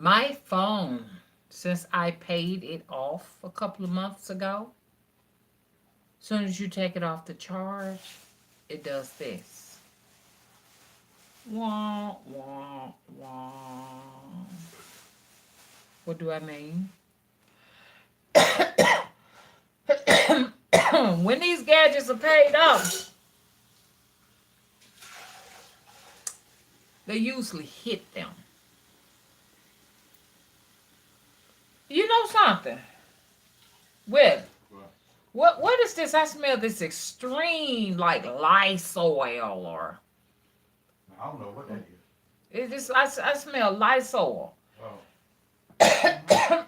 My phone, since I paid it off a couple of months ago, as soon as you take it off the charge, it does this. Wah, wah, wah. What do I mean? When these gadgets are paid off, they usually hit them. You know something? Well, what is this? I smell this extreme like Lysol or I don't know what that is. it just I smell Lysol. Oh.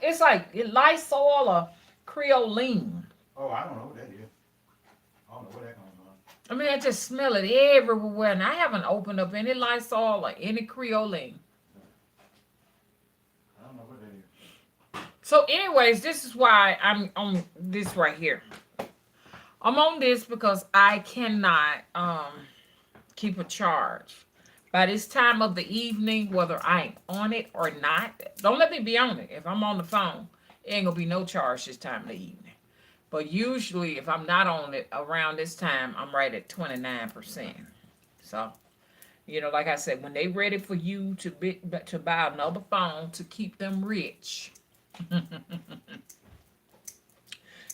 It's like Lysol or Creoline. Oh, I don't know what that is. I don't know where that comes from. I mean, I just smell it everywhere, and I haven't opened up any Lysol or any Creoline. I don't know what that is. So, anyways, this is why I'm on this right here. I'm on this because I cannot keep a charge. By this time of the evening, whether I'm on it or not, don't let me be on it. If I'm on the phone, it ain't gonna be no charge this time of the evening. But usually, if I'm not on it around this time, I'm right at 29%. So, like I said, when they ready for you to buy another phone to keep them rich,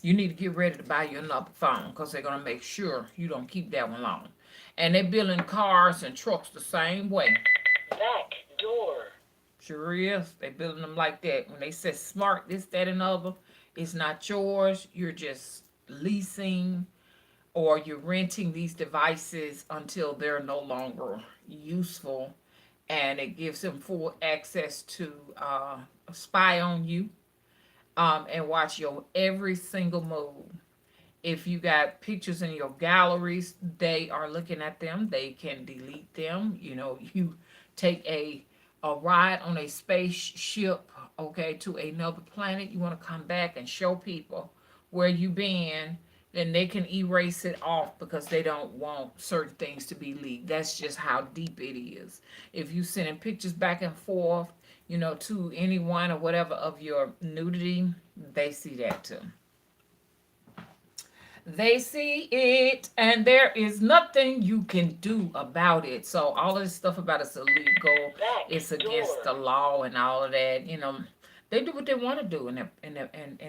you need to get ready to buy you another phone because they're gonna make sure you don't keep that one long. And they're building cars and trucks the same way. Back door. Sure is. They building them like that. When they say smart, this, that, and other, it's not yours. You're just leasing or you're renting these devices until they're no longer useful. And it gives them full access to spy on you and watch your every single move. If you got pictures in your galleries, they are looking at them. They can delete them. You take a ride on a spaceship, okay, to another planet. You want to come back and show people where you been, then they can erase it off because they don't want certain things to be leaked. That's just how deep it is. If you sending pictures back and forth, to anyone or whatever of your nudity, they see that too. They see it, and there is nothing you can do about it. So all of this stuff about it's illegal, Back it's against the door. law, and all of that. They do what they want to do in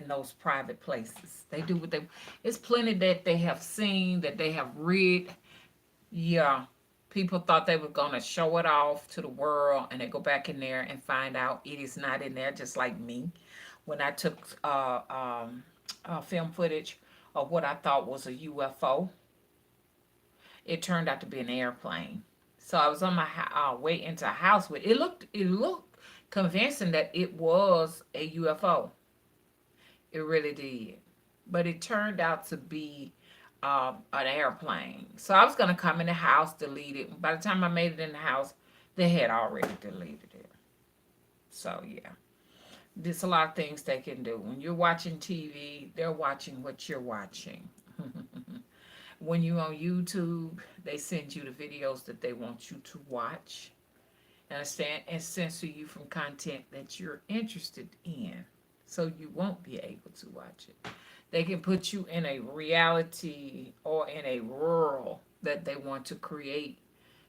those private places. They do what they. It's plenty that they have seen that they have read. Yeah, people thought they were gonna show it off to the world, and they go back in there and find out it is not in there. Just like me, when I took film footage of what I thought was a UFO. It turned out to be an airplane. So I was on my way into a house with it. Looked convincing that it was a UFO. It really did, but it turned out to be an airplane. So I was gonna come in the house, delete it. By the time I made it in the house, they had already deleted it. So yeah. There's a lot of things they can do. When you're watching TV, they're watching what you're watching. When you're on YouTube, they send you the videos that they want you to watch. Understand? And censor you from content that you're interested in. So you won't be able to watch it. They can put you in a reality or in a world that they want to create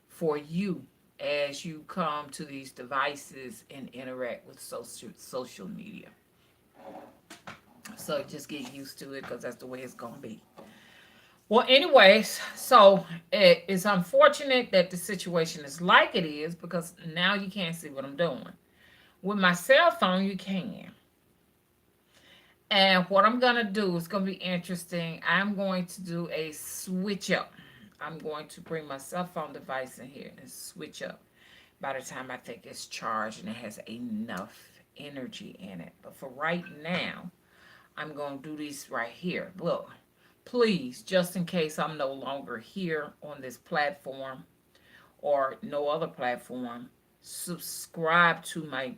for you as you come to these devices and interact with social media. So just get used to it because that's the way it's gonna be. Well, anyways, so it's unfortunate that the situation is like it is because now you can't see what I'm doing. With my cell phone, you can. And what I'm gonna do is gonna be interesting. I'm going to do a switch up. I'm going to bring my cell phone device in here and switch up by the time I think it's charged and it has enough energy in it. But for right now, I'm going to do this right here. Look, please, just in case I'm no longer here on this platform or no other platform, subscribe to my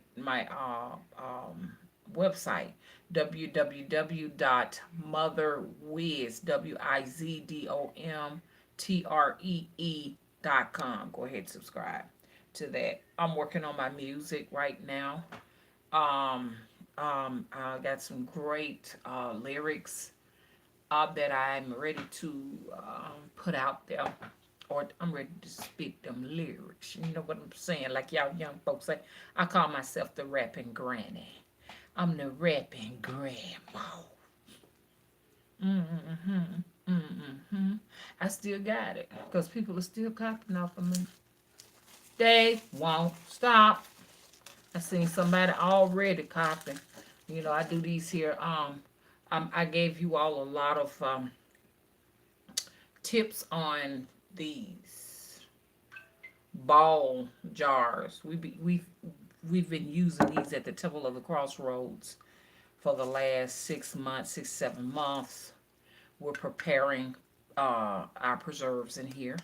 website www.motherwizdom.com. Go ahead and subscribe to that. I'm working on my music right now. I got some great lyrics that I'm ready to put out there, or I'm ready to speak them lyrics. You know what I'm saying? Like y'all young folks say, I call myself the rapping granny. I'm the rapping grandma. Mm-hmm. Mm-hmm. I still got it because people are still copying off of me. They won't stop. I seen somebody already copying. You know, I do these here. I gave you all a lot of tips on these ball jars. We've been using these at the Temple of the Crossroads for the last 6 months, 7 months. We're preparing our preserves in here,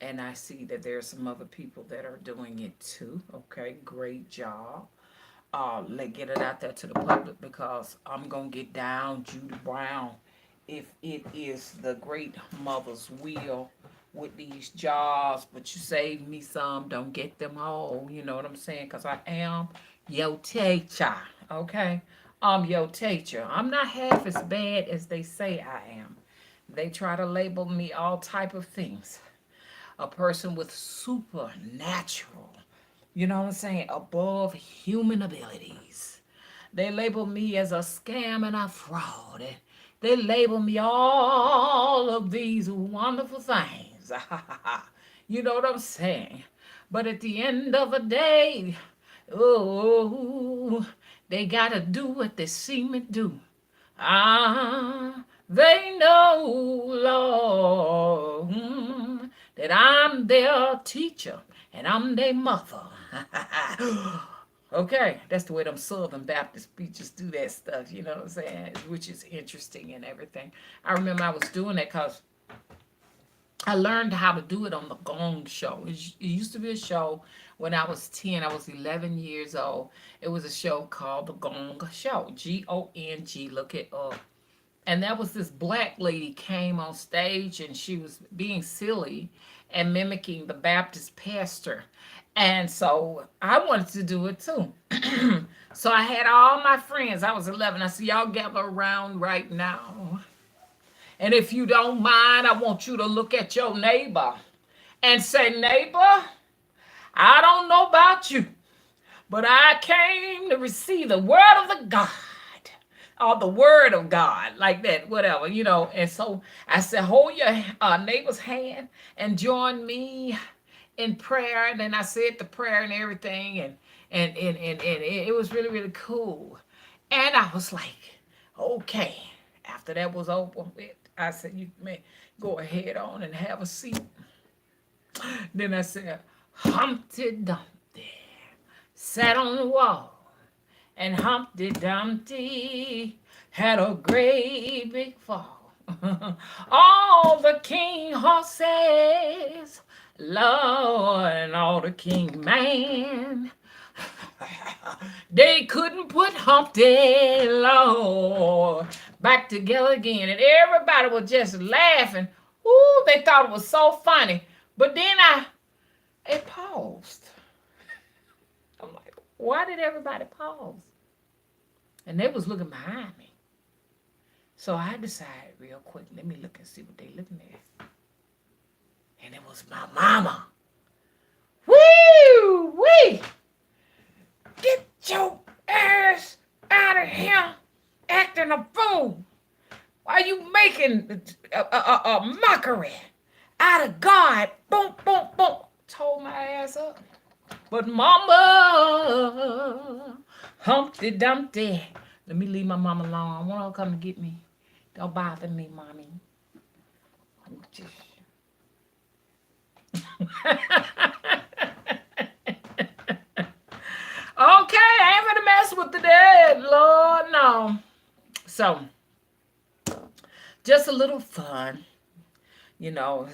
and I see that there's some other people that are doing it too. Okay, great job. Let get it out there to the public because I'm gonna get down Judy Brown if it is the great mother's will with these jobs. But you save me some, don't get them all. You know what I'm saying? Because I am your teacher. Okay, I'm your teacher. I'm not half as bad as they say I am. They try to label me all type of things. A person with supernatural, you know what I'm saying, above human abilities. They label me as a scam and a fraud. They label me all of these wonderful things. You know what I'm saying? But at the end of the day, oh, they gotta do what they see me do. They know, Lord, that I'm their teacher and I'm their mother. Okay, that's the way them Southern Baptist preachers do that stuff, you know what I'm saying? Which is interesting and everything. I remember I was doing that because I learned how to do it on the Gong Show. It used to be a show when I was 10. I was 11 years old. It was a show called The Gong Show. Gong. Look it up. And that was this black lady came on stage and she was being silly and mimicking the Baptist pastor. And so I wanted to do it too. So I had all my friends. I was 11. I said, y'all gather around right now. And if you don't mind, I want you to look at your neighbor and say, neighbor, I don't know about you, but I came to receive the word of the God or the word of God, like that, whatever, you know. And so I said, hold your neighbor's hand and join me in prayer. And then I said the prayer and everything, and it was really, really cool. And I was like, okay. After that was over with, I said, you may go ahead on and have a seat. Then I said, Humpty Dumpty sat on the wall, and Humpty Dumpty had a great big fall. All the king horses, Lord, and all the king man, they couldn't put Humpty, Lord, back together again. And everybody was just laughing. Ooh, they thought it was so funny. But then it paused. I'm like, why did everybody pause? And they was looking behind me. So I decided real quick, let me look and see what they looking at. And it was my mama. Woo wee! Get your ass out of here acting a fool. Why you making a mockery out of God? Boom, boom, boom. Told my ass up. But mama, Humpty Dumpty. Let me leave my mama alone. I want her to come and get me. Don't bother me, mommy. I'm just... Okay, I ain't gonna mess with the dead, Lord, no. So, just a little fun, y'all.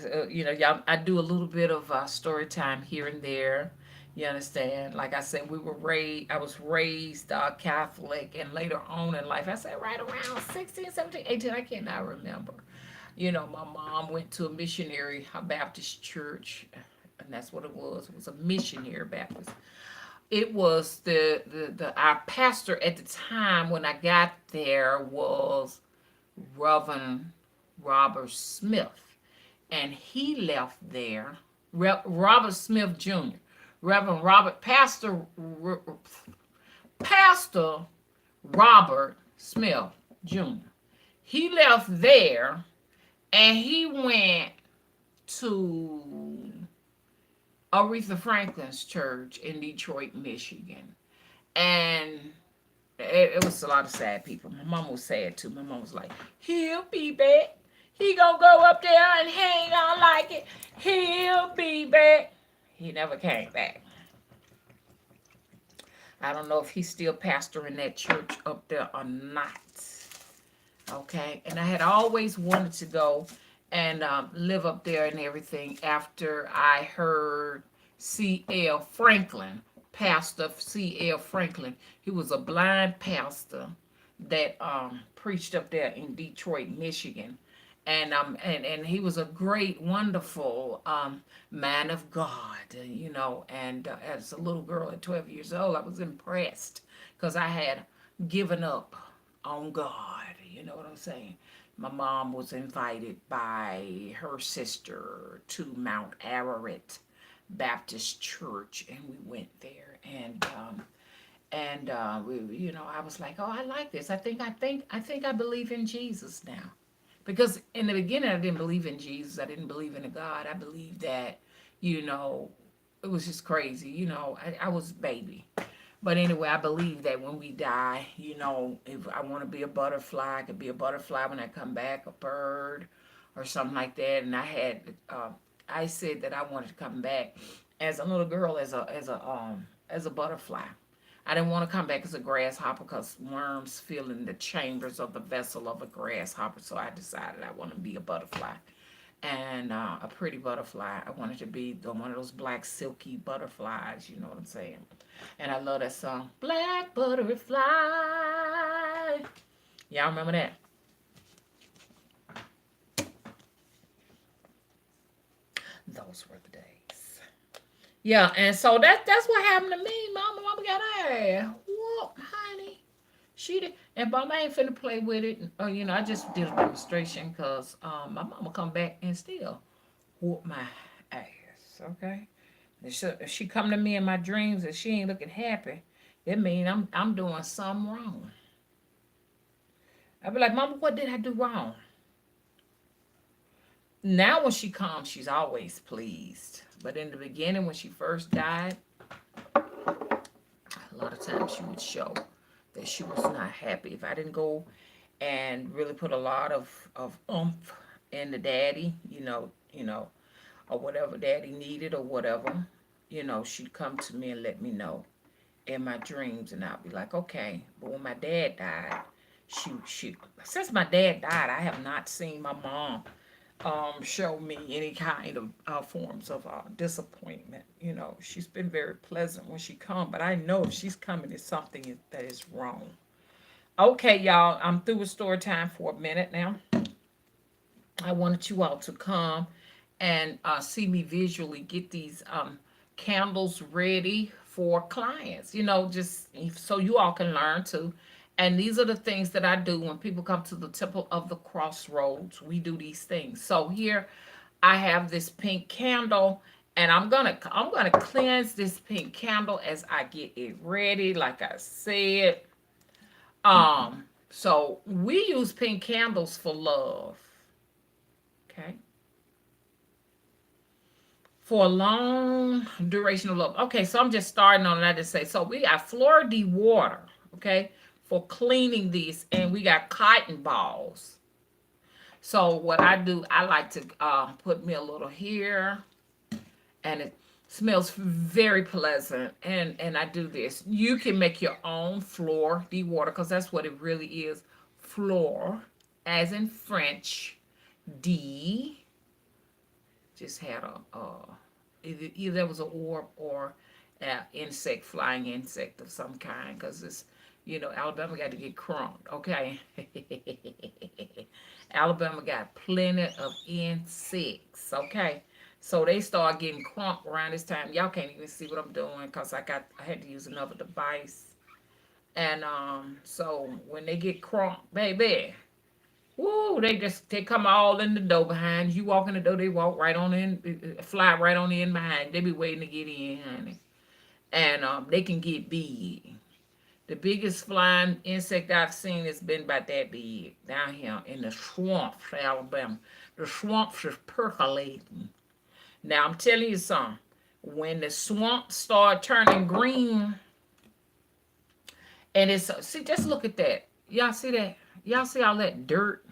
I do a little bit of story time here and there. You understand? Like I said, I was raised Catholic, and later on in life, I said right around 16, 17, 18, I cannot remember. You know, my mom went to a Baptist church, and that's what it was. It was a missionary Baptist. it was our pastor at the time when I got there was Reverend Robert Smith, and he left there. Robert Smith Jr., Reverend Robert Pastor Robert Smith Jr. He left there, and he went to Aretha Franklin's church in Detroit, Michigan, and it was a lot of sad people. My mom was sad too. My mom was like, "He'll be back. He gonna go up there and he ain't gonna like it. He'll be back." He never came back. I don't know if he's still pastoring that church up there or not. Okay, and I had always wanted to go and live up there and everything after I heard C.L. Franklin, Pastor C.L. Franklin. He was a blind pastor that preached up there in Detroit, Michigan. And he was a great, wonderful man of God, you know. And as a little girl at 12 years old, I was impressed because I had given up on God. You know what I'm saying? My mom was invited by her sister to Mount Ararat Baptist Church, and we went there. You know, I was like, oh, I like this. I believe in Jesus now. Because in the beginning, I didn't believe in Jesus. I didn't believe in a God. I believed that, you know, it was just crazy. You know, I was a baby. But anyway, I believe that when we die, you know, if I want to be a butterfly, I could be a butterfly when I come back, a bird, or something like that. And I said that I wanted to come back as a little girl, as a butterfly. I didn't want to come back as a grasshopper because worms fill in the chambers of the vessel of a grasshopper. So I decided I want to be a butterfly, and a pretty butterfly. I wanted to be one of those black silky butterflies. You know what I'm saying? And I love that song, Black Butterfly. Y'all remember that? Those were the days. Yeah, and so that's what happened to me. Mama got her ass whoop, honey. She did, and Mama ain't finna play with it. You know, I just did a demonstration because my mama come back and still whoop my ass. Okay, if she come to me in my dreams and she ain't looking happy, it mean I'm doing something wrong. I be like, Mama, what did I do wrong? Now when she comes, she's always pleased. But in the beginning, when she first died, a lot of times she would show that she was not happy. If I didn't go and really put a lot of oomph in the daddy, or whatever daddy needed or whatever, she'd come to me and let me know in my dreams, and I'd be like, okay. But when my dad died, she since my dad died, I have not seen my mom show me any kind of forms of disappointment. She's been very pleasant when she come, but I know if she's coming, it's something that is wrong. Okay, y'all, I'm through with story time for a minute now. I wanted you all to come and see me visually get these candles ready for clients, just so you all can learn too. And these are the things that I do when people come to the Temple of the Crossroads. We do these things. So here I have this pink candle, and I'm gonna cleanse this pink candle as I get it ready, like I said. So we use pink candles for love. Okay. For a long duration of love. Okay, so I'm just starting on that to say. So we got Fleur de water, okay, for cleaning these, and we got cotton balls. So what I do, I like to put me a little here, and it smells very pleasant. And I do this. You can make your own Fleur de water because that's what it really is. Fleur, as in French, D. Just had either there was an orb or an insect, flying insect of some kind, because it's, Alabama got to get crumbed, okay? Alabama got plenty of insects, okay? So they start getting crump around this time. Y'all can't even see what I'm doing because I had to use another device. And so when they get crump, baby, woo, they come all in the door behind you. Walk in the door, they walk right on in, fly right on in behind. They be waiting to get in, honey. And they can get big. The biggest flying insect I've seen has been about that big down here in the swamps, Alabama. The swamps is percolating. Now I'm telling you something. When the swamps start turning green, and it's see, just look at that. Y'all see that? Y'all see all that dirt?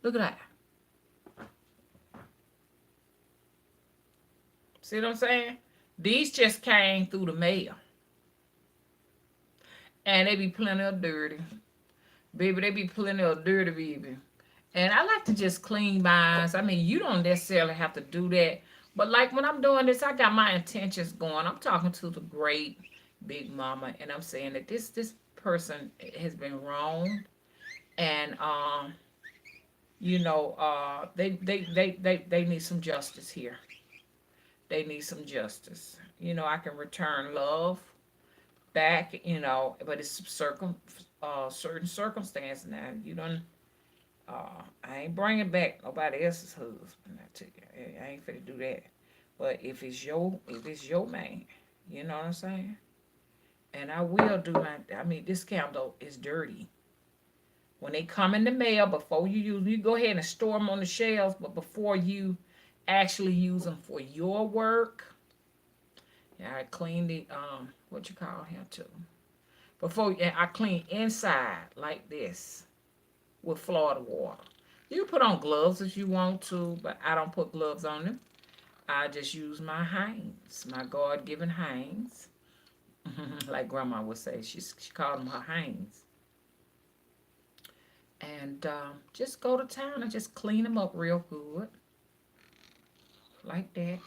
Look at that. See what I'm saying? These just came through the mail, and they be plenty of dirty, baby. They be plenty of dirty, baby. And I like to just clean mine. I mean, you don't necessarily have to do that. But like when I'm doing this, I got my intentions going. I'm talking to the great big mama, and I'm saying that this person has been wronged, and they need some justice here. They need some justice. I can return love back. But it's certain circumstance now. You don't. I ain't bringing back nobody else's husband. I tell you, I ain't finna do that. But if it's your man, you know what I'm saying. And I will do my. I mean, this candle is dirty. When they come in the mail, before you use, you go ahead and store them on the shelves. But before you actually use them for your work, yeah, I clean the what you call here too. Before I clean inside like this with Florida water. You put on gloves if you want to, but I don't put gloves on them. I just use my hands, my God-given hands, like Grandma would say. She called them her hands, and just go to town and just clean them up real good, like that.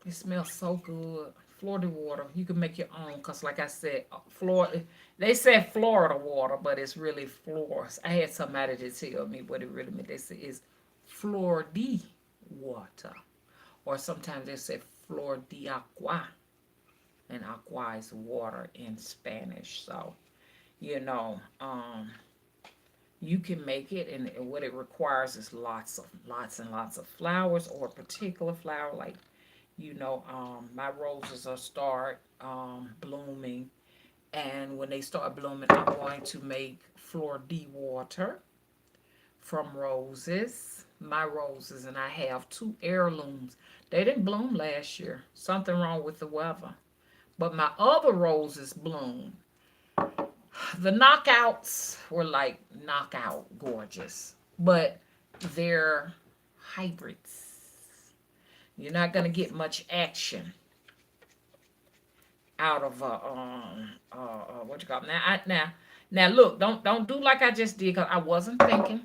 It smells so good. Florida water, you can make your own, cause like I said, Florida. They said Florida water, but it's really Florida. I had somebody to tell me what it really meant. They said it's Florida water, or sometimes they say Flor de Agua, and agua is water in Spanish. So you know, you can make it, and what it requires is lots and lots of flowers, or a particular flower. Like my roses are start blooming, and when they start blooming, I'm going to make Flor de water from roses, my roses, and I have two heirlooms. They didn't bloom last year. Something wrong with the weather. But my other roses bloom. The knockouts were like knockout gorgeous, but they're hybrids. You're not gonna get much action out of what you call it. Now look, don't do like I just did because I wasn't thinking.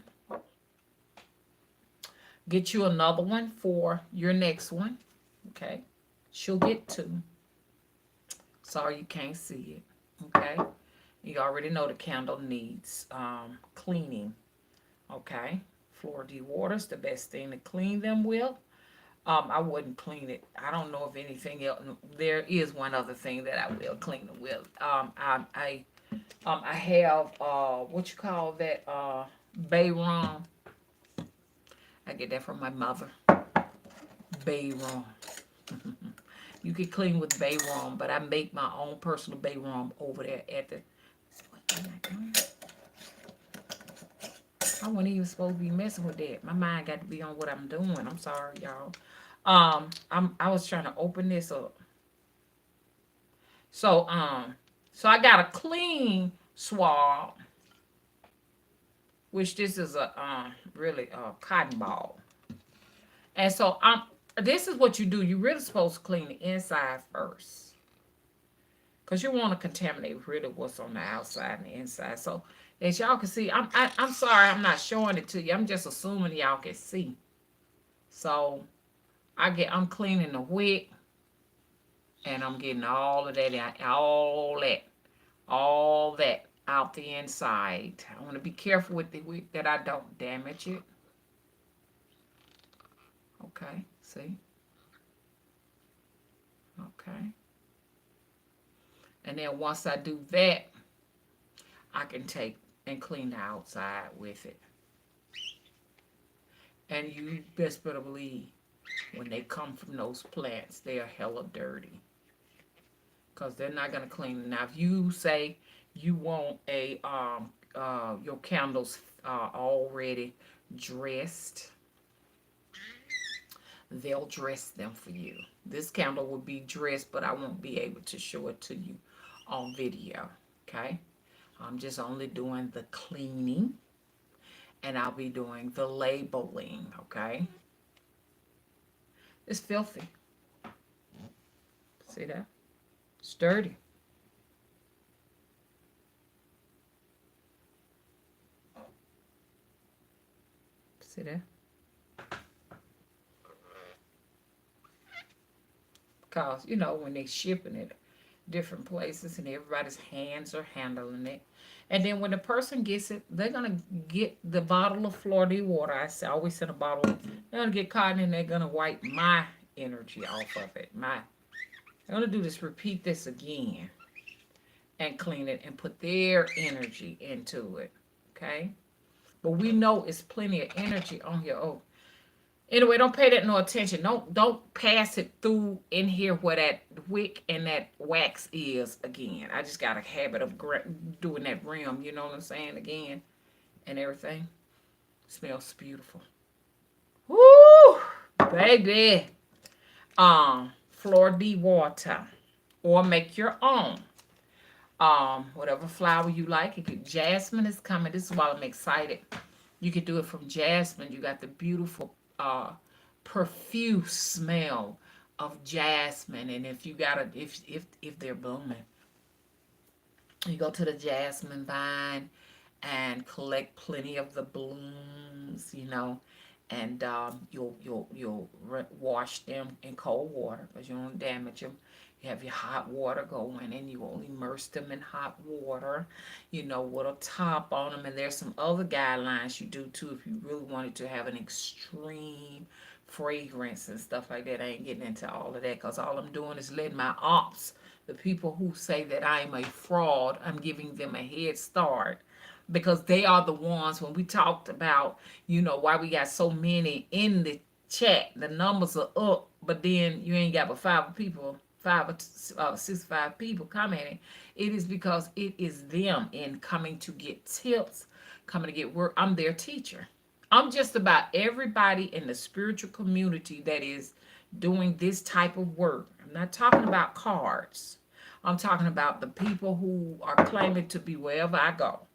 Get you another one for your next one. Okay. She'll get two. Sorry you can't see it. Okay. You already know the candle needs cleaning. Okay. Flor de water's the best thing to clean them with. I wouldn't clean it. I don't know if anything else. There is one other thing that I will clean it with. I have what you call that bay rum. I get that from my mother. Bay rum. You can clean with bay rum, but I make my own personal bay rum over there at the. What am I doing? I wasn't even supposed to be messing with that. My mind got to be on what I'm doing. I'm sorry, y'all. I was trying to open this up. So I got a clean swab, which this is a really a cotton ball. And so this is what you do. You're really supposed to clean the inside first. Because you want to contaminate really what's on the outside and the inside. So as y'all can see, I'm sorry I'm not showing it to you. I'm just assuming y'all can see. So I'm cleaning the wick, and I'm getting all of that out, all that out the inside. I want to be careful with the wick that I don't damage it. Okay, see? Okay. And then once I do that, I can take and clean the outside with it. And you best better believe when they come from those plants, they are hella dirty. Because they're not going to clean it. Now, if you say you want your candles already dressed, they'll dress them for you. This candle will be dressed, but I won't be able to show it to you on video. Okay? I'm just only doing the cleaning and I'll be doing the labeling. Okay? It's filthy. See that? It's dirty. See that? Because, when they shipping it different places and everybody's hands are handling it. And then when the person gets it, they're going to get the bottle of Florida water. I always send a bottle. They're going to get cotton and they're going to wipe my energy off of it. I'm going to do this, repeat this again and clean it and put their energy into it. Okay? But we know it's plenty of energy on here. Oh, anyway, don't pay that no attention. Don't pass it through in here where that wick and that wax is again. I just got a habit of doing that rim, you know what I'm saying, again, and everything. Smells beautiful. Woo, baby. Flor de water, or make your own. Whatever flower you like. Jasmine is coming. This is why I'm excited. You can do it from jasmine. You got the beautiful perfume smell of jasmine, and if you got if they're blooming, you go to the jasmine vine and collect plenty of the blooms, and you'll wash them in cold water because you don't damage them. You have your hot water going, and you will immerse them in hot water, with a top on them. And there's some other guidelines you do too if you really wanted to have an extreme fragrance and stuff like that. I ain't getting into all of that because all I'm doing is letting my ops, the people who say that I'm a fraud, I'm giving them a head start because they are the ones when we talked about, why we got so many in the chat. The numbers are up, but then you ain't got but five or 65 people commenting. It is because it is them in coming to get tips, coming to get work. I'm their teacher. I'm just about everybody in the spiritual community that is doing this type of work. I'm not talking about cards. I'm talking about the people who are claiming to be wherever I go.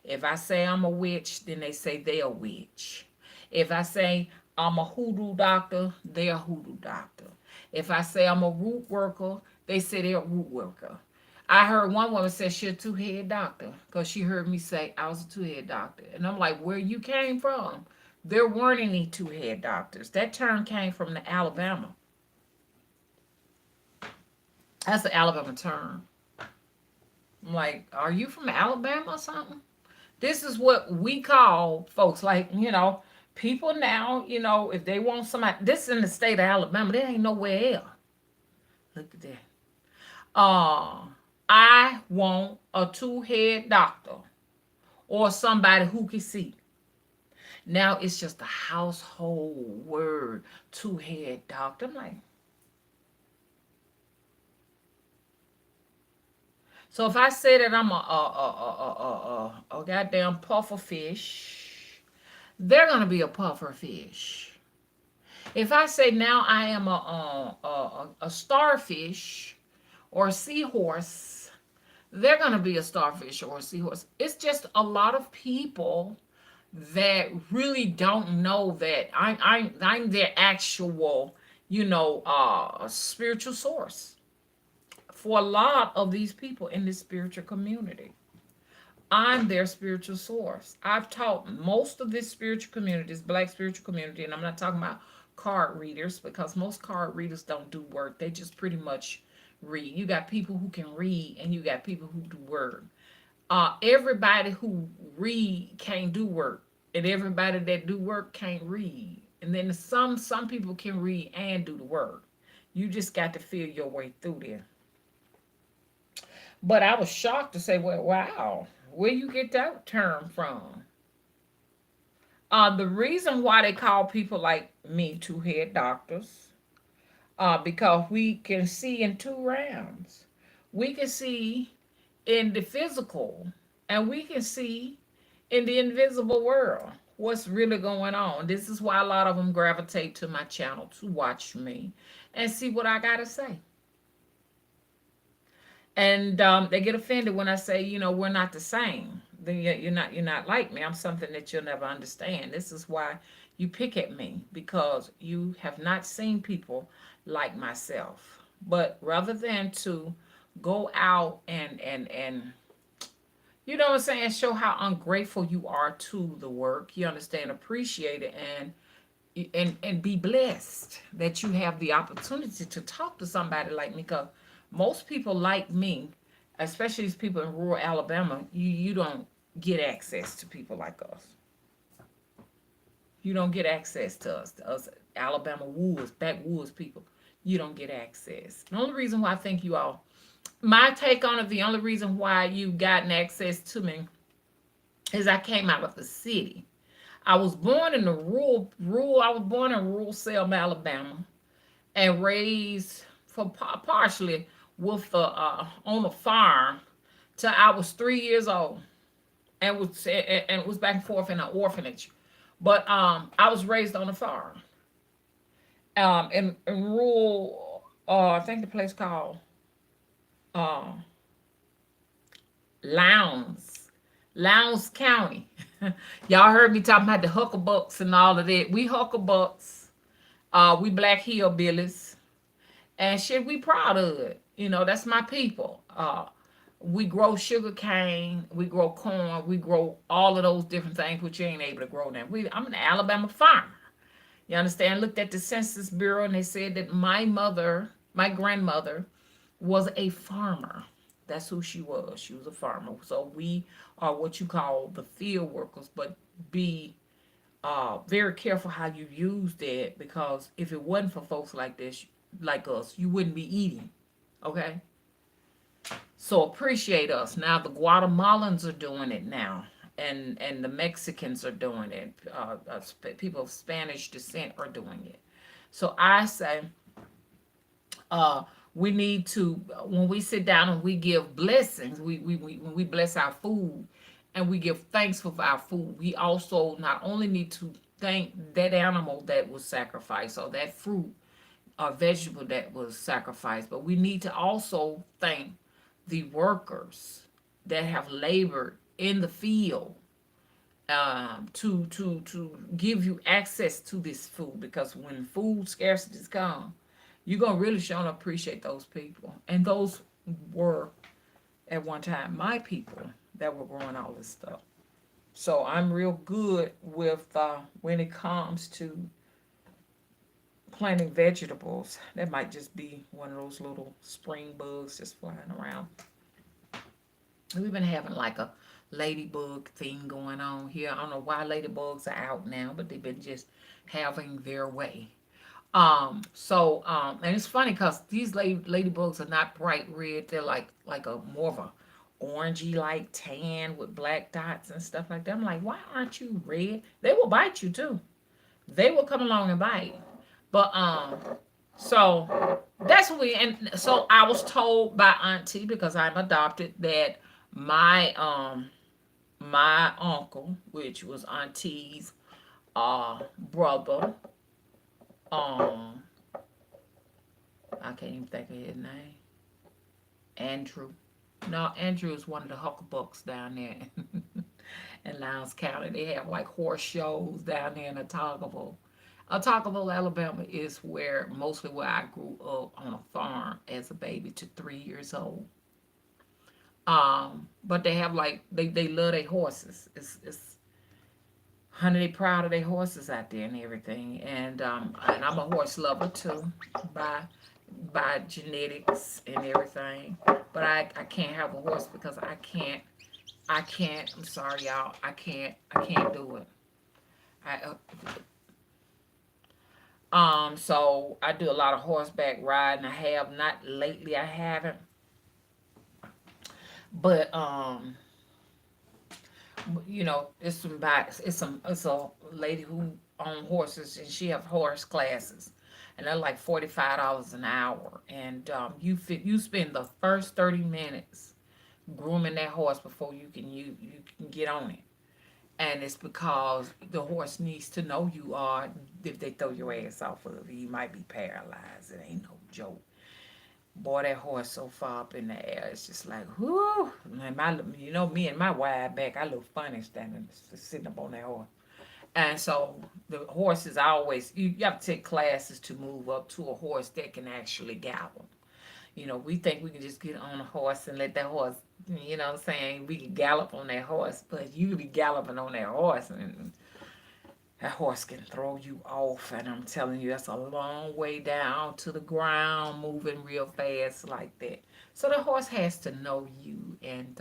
If I say I'm a witch, then they say they're a witch. If I say I'm a hoodoo doctor, they're a hoodoo doctor. If I say I'm a root worker, they say they're a root worker. I heard one woman say she a two-head doctor because she heard me say I was a two-head doctor. And I'm like, where you came from? There weren't any two-head doctors. That term came from the Alabama. That's an Alabama term. I'm like, are you from Alabama or something? This is what we call folks, like, people now, if they want somebody, this is in the state of Alabama, there ain't nowhere else. Look at that. I want a two-head doctor or somebody who can see. Now it's just a household word, two-head doctor. I'm like, so if I say that I'm a goddamn puffer fish, they're gonna be a puffer fish. If I say now I am a starfish or a seahorse, they're gonna be a starfish or a seahorse. It's just a lot of people that really don't know that I'm their actual, spiritual source for a lot of these people in this spiritual community. I'm their spiritual source. I've taught most of this spiritual community, this black spiritual community, and I'm not talking about card readers because most card readers don't do work. They just pretty much read. You got people who can read and you got people who do work. Everybody who read can't do work, and everybody that do work can't read. And then some people can read and do the work. You just got to feel your way through there. But I was shocked to say, well, wow, where you get that term from? The reason why they call people like me two-head doctors, because we can see in two realms. We can see in the physical, and we can see in the invisible world what's really going on. This is why a lot of them gravitate to my channel to watch me and see what I got to say. And they get offended when I say, we're not the same. Then you're not like me. I'm something that you'll never understand. This is why you pick at me, because you have not seen people like myself. But rather than to go out and you know what I'm saying, show how ungrateful you are to the work, you understand, appreciate it, and be blessed that you have the opportunity to talk to somebody like me. Because most people like me, especially these people in rural Alabama, you don't get access to people like us. You don't get access to us Alabama woods, backwoods people. You don't get access. The only reason why I think you all, my take on it, the only reason why you've gotten access to me is I came out of the city. I was born in the I was born in rural Selma, Alabama, and raised for partially with on a farm till I was 3 years old, and was back and forth in an orphanage. But I was raised on a farm, in rural. I think the place called uh, Lowndes, Lowndes County. Y'all heard me talking about the huckabucks and all of that. We huckabucks. We black hillbillies. And shit, we proud of it. That's my people. We grow sugar cane, we grow corn, we grow all of those different things which you ain't able to grow now. I'm an Alabama farmer. You understand? Looked at the Census Bureau and they said that my grandmother, was a farmer. That's who she was. She was a farmer. So we are what you call the field workers, but be very careful how you use that, because if it wasn't for folks like this, like us, you wouldn't be eating. Okay? So appreciate us. Now the Guatemalans are doing it now, and the Mexicans are doing it. People of Spanish descent are doing it. So I say, uh, we need to, when we sit down and we give blessings, when we bless our food and we give thanks for our food, we also not only need to thank that animal that was sacrificed, or that fruit or vegetable that was sacrificed, but we need to also thank the workers that have labored in the field, to give you access to this food. Because when food scarcity comes, you're gonna really show and appreciate those people. And those were at one time my people that were growing all this stuff. So I'm real good with when it comes to planting vegetables. That might just be one of those little spring bugs just flying around. We've been having like a ladybug thing going on here. I don't know why ladybugs are out now, but they've been just having their way. And it's funny because these ladybugs are not bright red. They're like a more of a orangey like tan with black dots and stuff like that. I'm like, why aren't you red? They will bite you too. They will come along and bite. But so that's what and so I was told by Auntie, because I'm adopted, that my uncle, which was Auntie's brother, um I can't even think of his name. Andrew. No, Andrew is one of the huckabucks down there in Lowndes County. They have like horse shows down there in Otagoville. Otagoville, Alabama is mostly where I grew up on a farm as a baby to 3 years old. But they have like they love their horses. It's honey, they proud of their horses out there and everything. And I'm a horse lover too, by genetics and everything. But I can't have a horse because I can't. I'm sorry, y'all. I can't do it. I So I do a lot of horseback riding. I have not lately. I haven't, but it's a lady who owns horses, and she have horse classes, and they're like $45 an hour, and you spend the first 30 minutes grooming that horse before you can get on it. And it's because the horse needs to know you are. If they throw your ass off of it, you might be paralyzed. It ain't no joke. Boy, that horse so far up in the air, it's just like, whoo. And me and my wide back, I look funny standing, sitting up on that horse. And so the horses always, you have to take classes to move up to a horse that can actually gallop. We think we can just get on a horse and let that horse, what I'm saying, we can gallop on that horse, but you could be galloping on that horse and that horse can throw you off. And I'm telling you, that's a long way down to the ground, moving real fast like that. So the horse has to know you. And,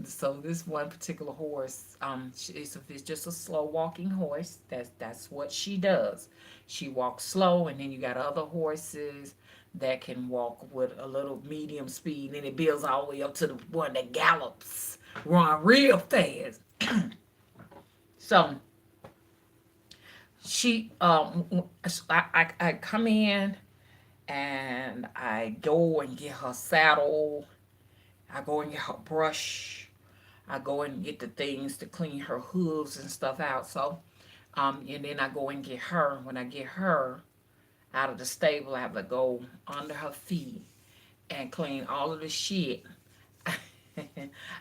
so this one particular horse, it's just a slow walking horse. That's what she does. She walks slow, and then you got other horses that can walk with a little medium speed, and it builds all the way up to the one that gallops, run real fast. So she I come in and I go and get her saddle. I go and get her brush. I go and get the things to clean her hooves and stuff out. So and then I go and get her. When I get her out of the stable, I have to go under her feet and clean all of the shit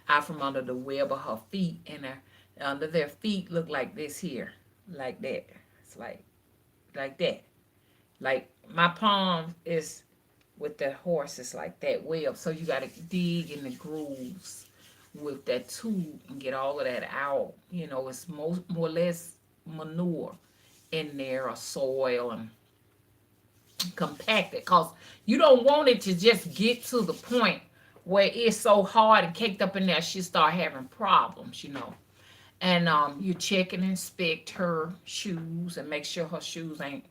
out from under the web of her feet. And under their feet look like this here, like that. It's like that. Like my palm is with the horses like that web. So you gotta dig in the grooves with that tube and get all of that out. It's more or less manure in there, or soil, and compacted, because you don't want it to just get to the point where it's so hard and caked up in there she start having problems. And you check and inspect her shoes and make sure her shoes ain't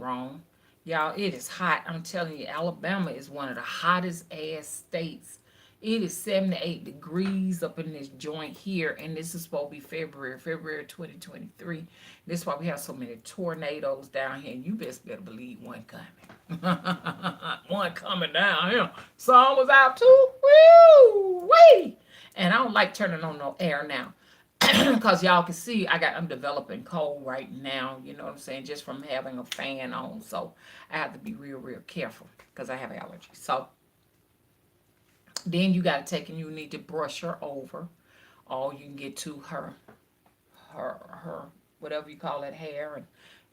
wrong. Y'all, it is hot. I'm telling you, Alabama is one of the hottest ass states. It is 78 degrees up in this joint here, and this is supposed to be February 2023. This is why we have so many tornadoes down here, and you better believe one coming. One coming down here. Sun was out too. Woo! Wee! And I don't like turning on no air now. Because y'all can see I'm developing cold right now, you know what I'm saying, just from having a fan on. So I have to be real careful because I have allergies. So then you got to take and you need to brush her over, or you can get to her whatever you call it, hair,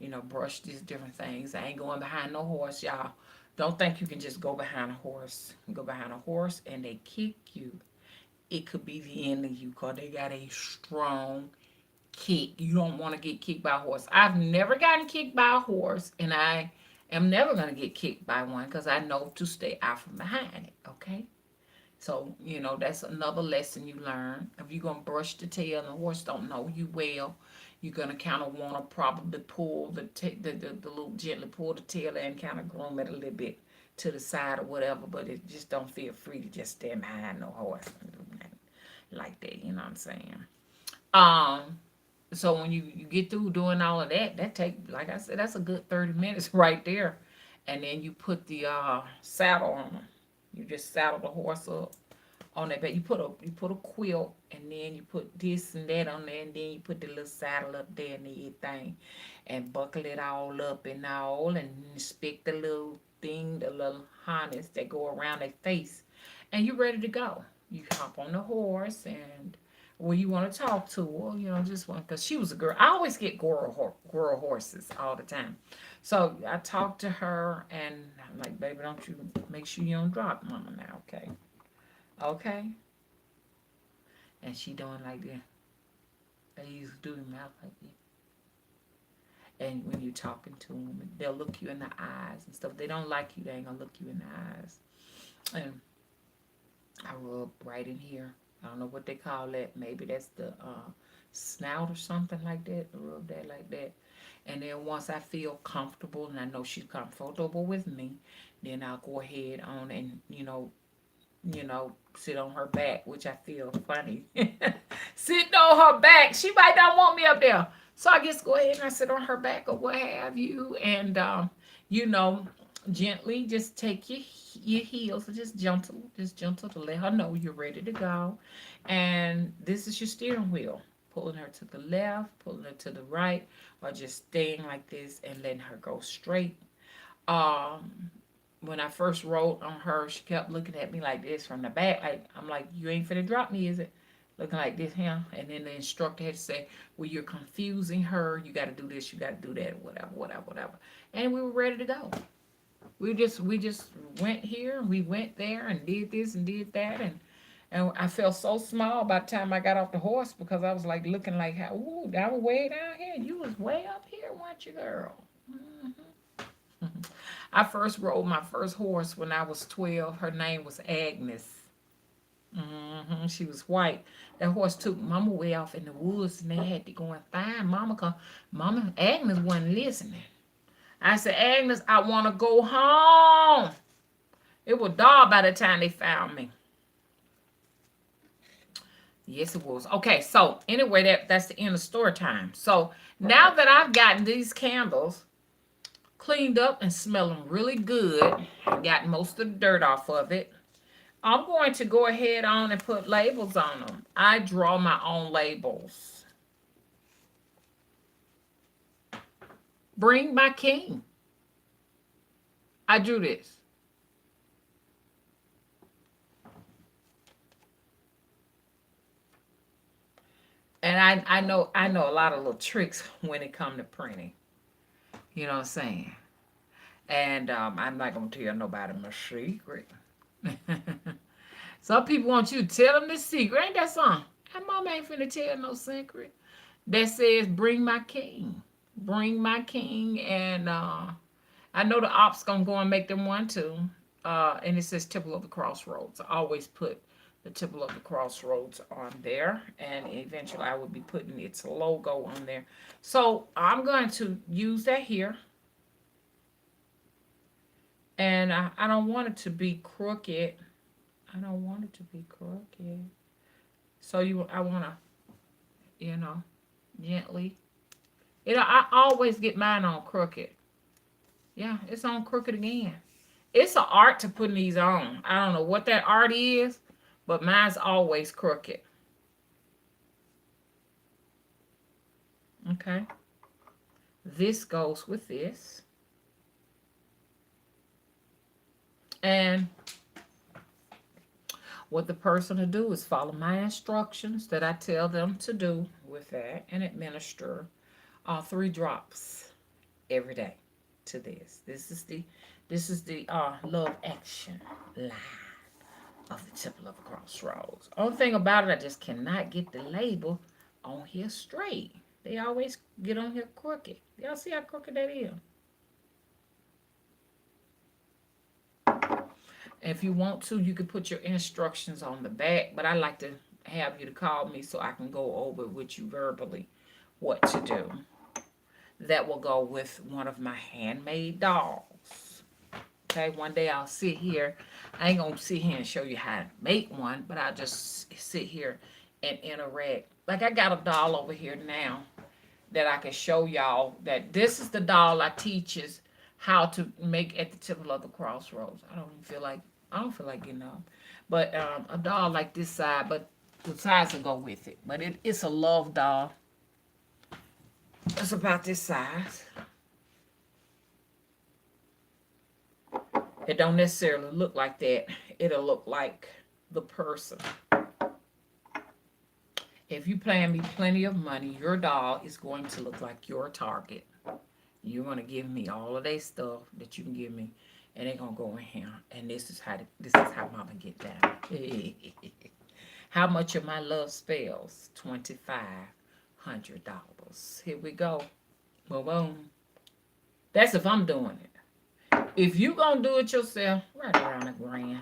and brush these different things. I ain't going behind no horse, y'all. Don't think you can just go behind a horse. You go behind a horse and they kick you, it could be the end of you, because they got a strong kick. You don't want to get kicked by a horse. I've never gotten kicked by a horse, and I am never going to get kicked by one, because I know to stay out from behind it, okay? So, that's another lesson you learn. If you're going to brush the tail and the horse don't know you well, you're going to kind of want to probably pull the little, gently pull the tail and kind of groom it a little bit to the side or whatever, but it just don't feel free to just stand behind no horse like that, you know what I'm saying? Um, so when you get through doing all of that take, like I said, that's a good 30 minutes right there. And then you put the saddle on them. You just saddle the horse up on that bed. You put a quilt, and then you put this and that on there, and then you put the little saddle up there and everything, and buckle it all up and all, and inspect the little thing, the little harness that go around their face, and you're ready to go. You hop on the horse, and when you want to talk to her, just one, because she was a girl. I always get girl horses all the time. So I talked to her, and I'm like, baby, don't you make sure you don't drop mama now, okay? Okay? And she doing like that. They used to do the mouth like that. And when you're talking to them, they'll look you in the eyes and stuff. They don't like you, they ain't gonna look you in the eyes. And I rub right in here. I don't know what they call that. Maybe that's the snout or something like that. Rub that like that. And then once I feel comfortable and I know she's comfortable with me, then I'll go ahead on and, sit on her back, which I feel funny. Sitting on her back. She might not want me up there. So I just go ahead and I sit on her back or what have you. And, you know, gently just take your heels, just gentle to let her know you're ready to go. And this is your steering wheel. Pulling her to the left, pulling her to the right, or just staying like this and letting her go straight. Um, when I first rode on her, she kept looking at me like this from the back. Like I'm like, you ain't finna drop me, is it? Looking like this, huh? And then the instructor had to say, well, you're confusing her. You got to do this. You got to do that. Whatever. And we were ready to go. We just went here. We went there and did this and did that. And I felt so small by the time I got off the horse because I was like looking like, how, ooh, I was way down here. You was way up here, weren't you, girl? I first rode my first horse when I was 12. Her name was Agnes. She was white. That horse took Mama way off in the woods, and they had to go and find Mama because Mama Agnes wasn't listening. I said, Agnes, I want to go home. It was dark by the time they found me. Yes, it was. Okay, so anyway, that's the end of story time. So now that I've gotten these candles cleaned up and smelling really good, got most of the dirt off of it, I'm going to go ahead on and put labels on them. I draw my own labels. Bring my king. I drew this. And I know a lot of little tricks when it comes to printing. You know what I'm saying? And I'm not gonna tell nobody my secret. Some people want you to tell them the secret. Ain't that something? And mama ain't finna tell no secret. That says bring my king. Bring my king. And I know the ops gonna go and make them one too. And it says Temple of the Crossroads. I always put the Temple of the Crossroads on there. And eventually I will be putting its logo on there. So I'm going to use that here. And I don't want it to be crooked. I don't want it to be crooked. So I want to, gently. I always get mine on crooked. Yeah, it's on crooked again. It's an art to putting these on. I don't know what that art is, but mine's always crooked. Okay. This goes with this. And what the person will do is follow my instructions that I tell them to do with that and administer 3 drops every day to this. This is the love action line of the Temple of the Crossroads. Only thing about it, I just cannot get the label on here straight. They always get on here crooked. Y'all see how crooked that is? If you want to, you can put your instructions on the back, but I like to have you to call me so I can go over with you verbally what to do. That will go with one of my handmade dolls. Okay, one day I'll sit here. I ain't gonna sit here and show you how to make one, but I'll just sit here and interact. Like I got a doll over here now that I can show y'all that this is the doll I teaches how to make at the Temple of the Crossroads. I don't feel like getting up. But a doll like this side, but the size will go with it. But it's a love doll. It's about this size. It don't necessarily look like that. It'll look like the person. If you plan me plenty of money, your doll is going to look like your target. You're going to give me all of that stuff that you can give me, and they're going to go in here. And this is how mama get down. How much of my love spells? $2,500. Here we go. Boom, boom. That's if I'm doing it. If you going to do it yourself, right around $1,000.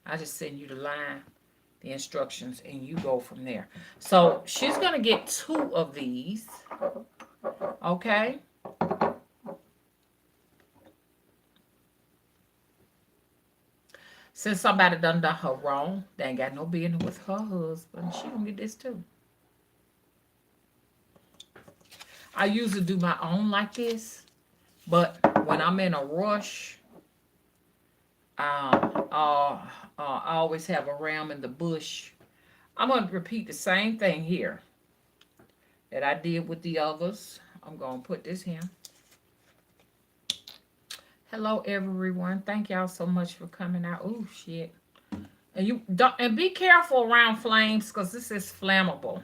I just send you the line. the instructions, and you go from there. So she's gonna get 2 of these. Okay. Since somebody done her wrong, they ain't got no business with her husband. She gonna get this too. I usually do my own like this, but when I'm in a rush, I always have a ram in the bush. I'm gonna repeat the same thing here that I did with the others. I'm gonna put this here. Hello, everyone. Thank y'all so much for coming out. Oh shit! And you don't, and be careful around flames because this is flammable.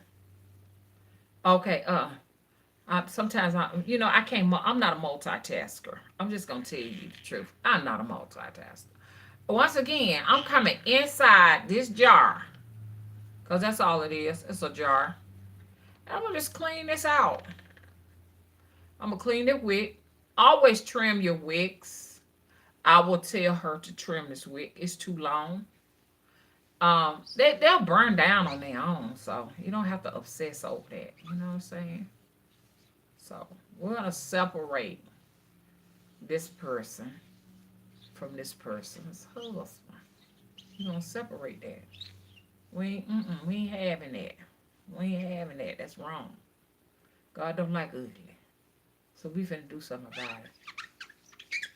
Okay. Sometimes I can't. I'm not a multitasker. I'm just gonna tell you the truth. I'm not a multitasker. Once again, I'm coming inside this jar because that's all it is. It's a jar. I'm gonna just clean this out. I'm gonna clean it wick. Always trim your wicks. I will tell her to trim this wick. It's too long. They'll burn down on their own, so you don't have to obsess over that. You know what I'm saying? So we're gonna separate this person from this person's husband. We're gonna separate that. We ain't having that. We ain't having that. That's wrong. God don't like ugly. So we finna do something about it.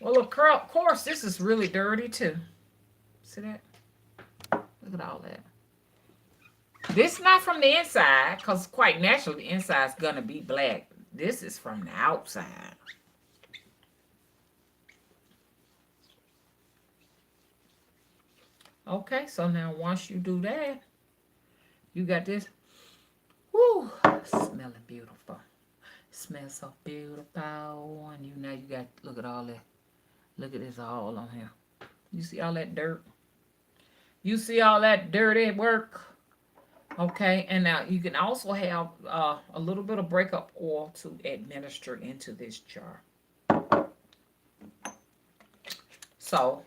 Well, of course, this is really dirty too. See that? Look at all that. This not from the inside, because quite naturally the inside's gonna be black. This is from the outside. Okay, so now once you do that, you got this. Woo, smelling beautiful. Smells so beautiful. And now you got, look at all that. Look at this all on here. You see all that dirt? You see all that dirty work? Okay, and now you can also have a little bit of breakup oil to administer into this jar. So,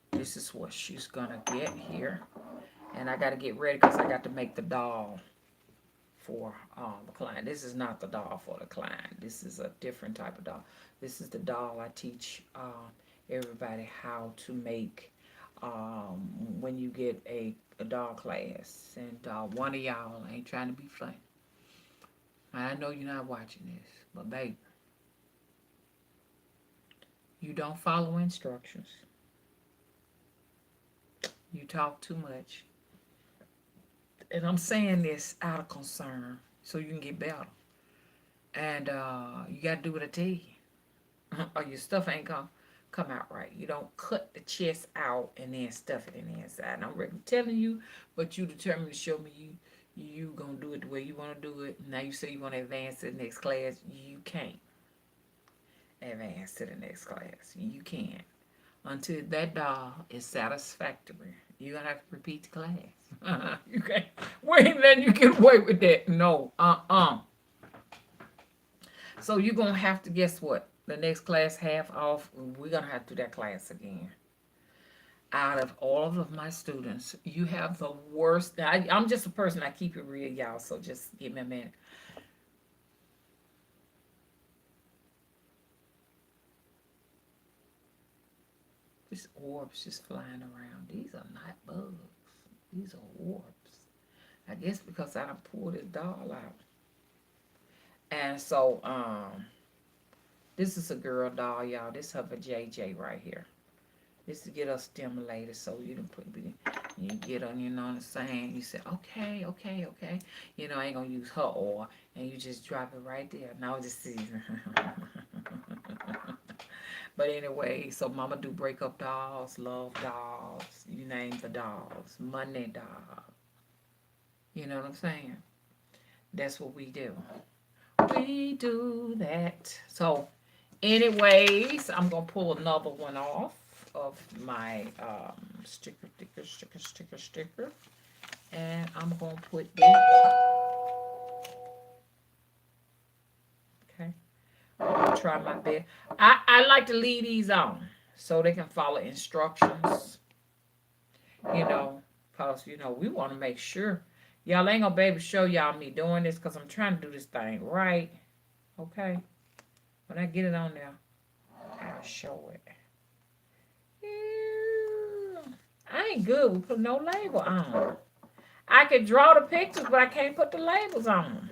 this is what she's gonna get here. And I gotta get ready because I got to make the doll for the client. This is not the doll for the client. This is a different type of doll. This is the doll I teach everybody how to make when you get a doll class. And one of y'all ain't trying to be funny. I know you're not watching this, but baby, you don't follow instructions. You talk too much. And I'm saying this out of concern so you can get better. And you got to do what I tell you. Or your stuff ain't going to come out right. You don't cut the chest out and then stuff it in the inside. And I'm telling you, but you determined to show me you going to do it the way you want to do it. Now you say you want to advance to the next class. You can't advance to the next class. You can't. Until that doll is satisfactory. You're going to have to repeat the class. You can't. We ain't letting you get away with that. No. So you're going to have to, guess what? The next class half off, we're going to have to do that class again. Out of all of my students, you have the worst. I'm just a person, I keep it real, y'all, so just give me a minute. This orbs just flying around. These are not bugs. These are orbs. I guess because I done pulled this doll out. And so, this is a girl doll, y'all. This is for JJ right here. This to get her stimulated so you can you get her, you know what I'm saying? You say, okay. You know, I ain't gonna use her oil. And you just drop it right there. Now just see. But anyway, so mama do breakup dolls, love dolls, you name the dolls, money doll. You know what I'm saying? That's what we do. We do that. So, anyways, I'm going to pull another one off of my sticker. And I'm going to put this. Okay. I'm going to try my best. I like to leave these on so they can follow instructions. You know, Because, we want to make sure. Y'all ain't going to be able to show y'all me doing this because I'm trying to do this thing right. Okay? When I get it on there, I'll show it. Yeah. I ain't good with putting no label on. I can draw the pictures, but I can't put the labels on them.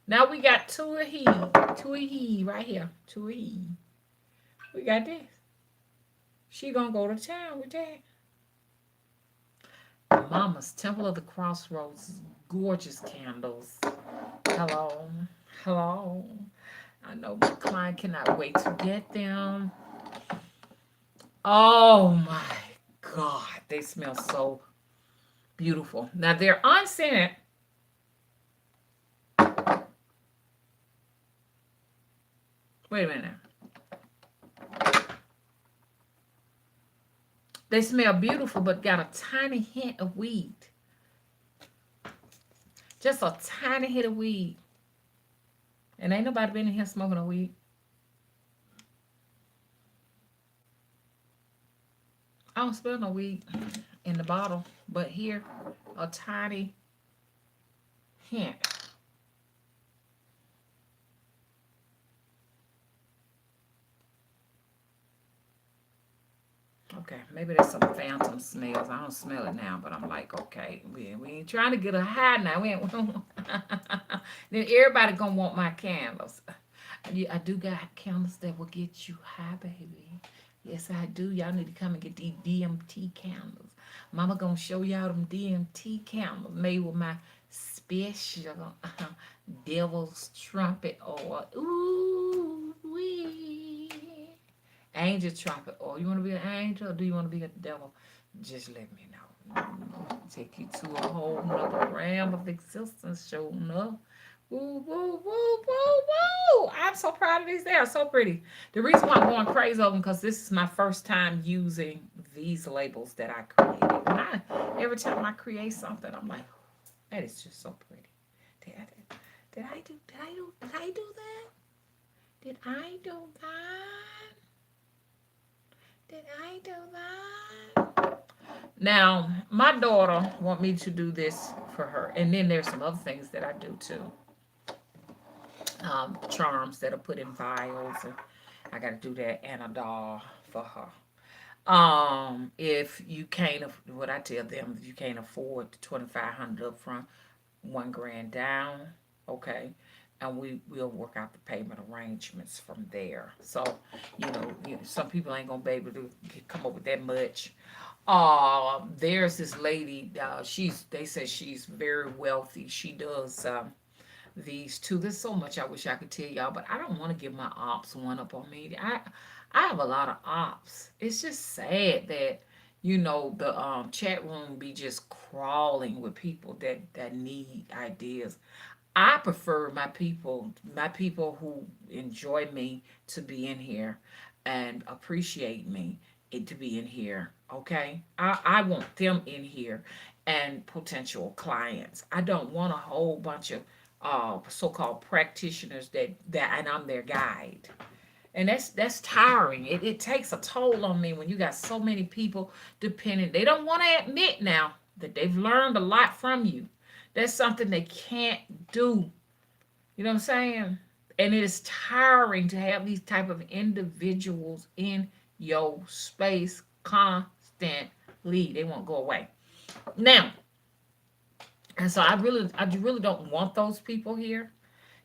Now we got two of he right here. Two of he. We got this. She gonna go to town with that. Mama's Temple of the Crossroads, gorgeous candles. Hello, hello. I know my client cannot wait to get them. Oh my God, they smell so beautiful. Now they're unscented. Wait a minute. They smell beautiful, but got a tiny hint of weed. Just a tiny hint of weed. And ain't nobody been in here smoking no weed. I don't smell no weed in the bottle, but here, a tiny hint. Okay, maybe there's some phantom smells. I don't smell it now, but I'm like, okay, we ain't trying to get a high now. We ain't, then everybody gonna want my candles. I do got candles that will get you high, baby. Yes, I do. Y'all need to come and get these DMT candles. Mama gonna show y'all them DMT candles made with my special devil's trumpet oil. Ooh wee. Angel trumpet oil. You want to be an angel or do you want to be a devil? Just let me know. Take you to a whole nother realm of existence, showing up. Woo, woo, woo, woo, woo. I'm so proud of these. They are so pretty. The reason why I'm going crazy over them because this is my first time using these labels that I created. And every time I create something, I'm like, that is just so pretty. Did I do that? Did I do that? Did I do that? Now, my daughter want me to do this for her. And then there's some other things that I do too. Charms that are put in vials. And I got to do that and a doll for her. If you can't, what I tell them, if you can't afford the $2,500 up front, $1,000 down, okay, and we'll work out the payment arrangements from there. So, some people ain't gonna be able to come up with that much. There's this lady. They say she's very wealthy. She does these two. There's so much I wish I could tell y'all, but I don't want to give my ops one up on me. I have a lot of ops. It's just sad that the chat room be just crawling with people that need ideas. I prefer my people who enjoy me to be in here and appreciate me to be in here. Okay, I want them in here and potential clients. I don't want a whole bunch of so-called practitioners that and I'm their guide. And that's tiring. It takes a toll on me when you got so many people depending. They don't want to admit now that they've learned a lot from you. That's something they can't do. You know what I'm saying? And it is tiring to have these type of individuals in your space constantly. They won't go away. Now, and so I really don't want those people here.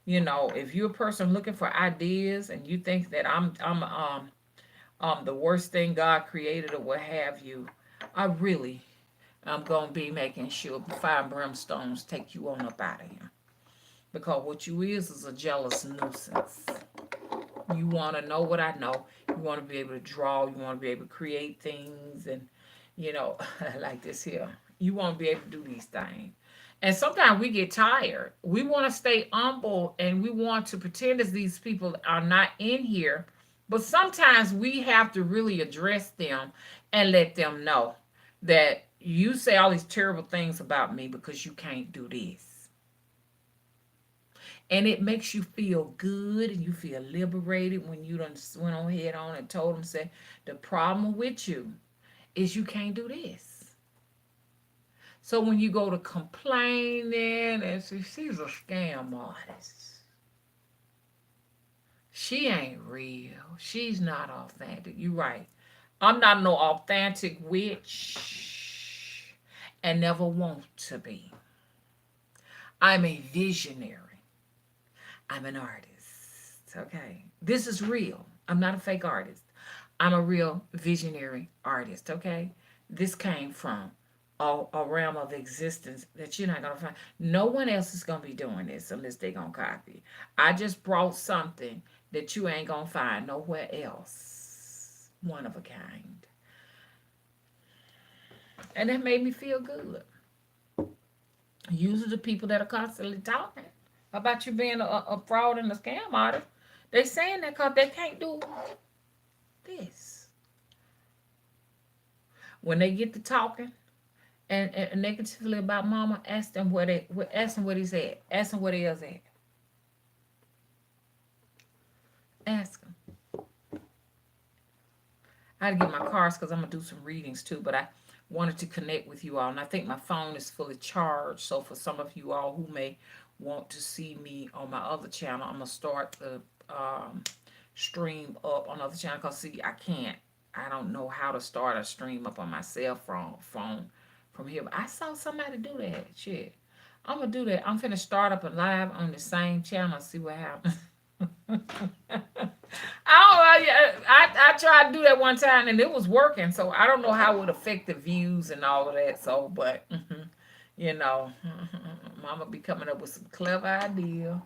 If you're a person looking for ideas and you think that I'm the worst thing God created or what have you, I really am gonna be making sure fire and brimstones take you on up out of here. Because what you is a jealous nuisance. You want to know what I know. You want to be able to draw. You want to be able to create things and, like this here. You want to be able to do these things. And sometimes we get tired. We want to stay humble and we want to pretend as these people are not in here. But sometimes we have to really address them and let them know that you say all these terrible things about me because you can't do this. And it makes you feel good and you feel liberated when you done went on head on and told them, say, the problem with you is you can't do this. So when you go to complaining and she's a scam artist, she ain't real. She's not authentic. You right. I'm not no authentic witch and never want to be. I'm a visionary. I'm an artist. Okay. This is real. I'm not a fake artist. I'm a real visionary artist. Okay. This came from a realm of existence that you're not going to find. No one else is going to be doing this unless they're going to copy. I just brought something that you ain't going to find nowhere else. One of a kind. And that made me feel good. Usually the people that are constantly talking about you being a fraud and a scam artist, they saying that because they can't do this. When they get to talking and negatively about mama, ask them ask them what he's at. Ask them what he is at. Ask them. I had to get my cards because I'm gonna do some readings too, but I wanted to connect with you all, and I think my phone is fully charged. So for some of you all who may want to see me on my other channel, I'm gonna start the stream up on the other channel. Cause see, I don't know how to start a stream up on my cell phone from here. But I saw somebody do that. Shit, I'm gonna do that. I'm finna start up a live on the same channel. See what happens. I tried to do that one time and it was working, so I don't know how it would affect the views and all of that. So, but you know, Mama be coming up with some clever idea.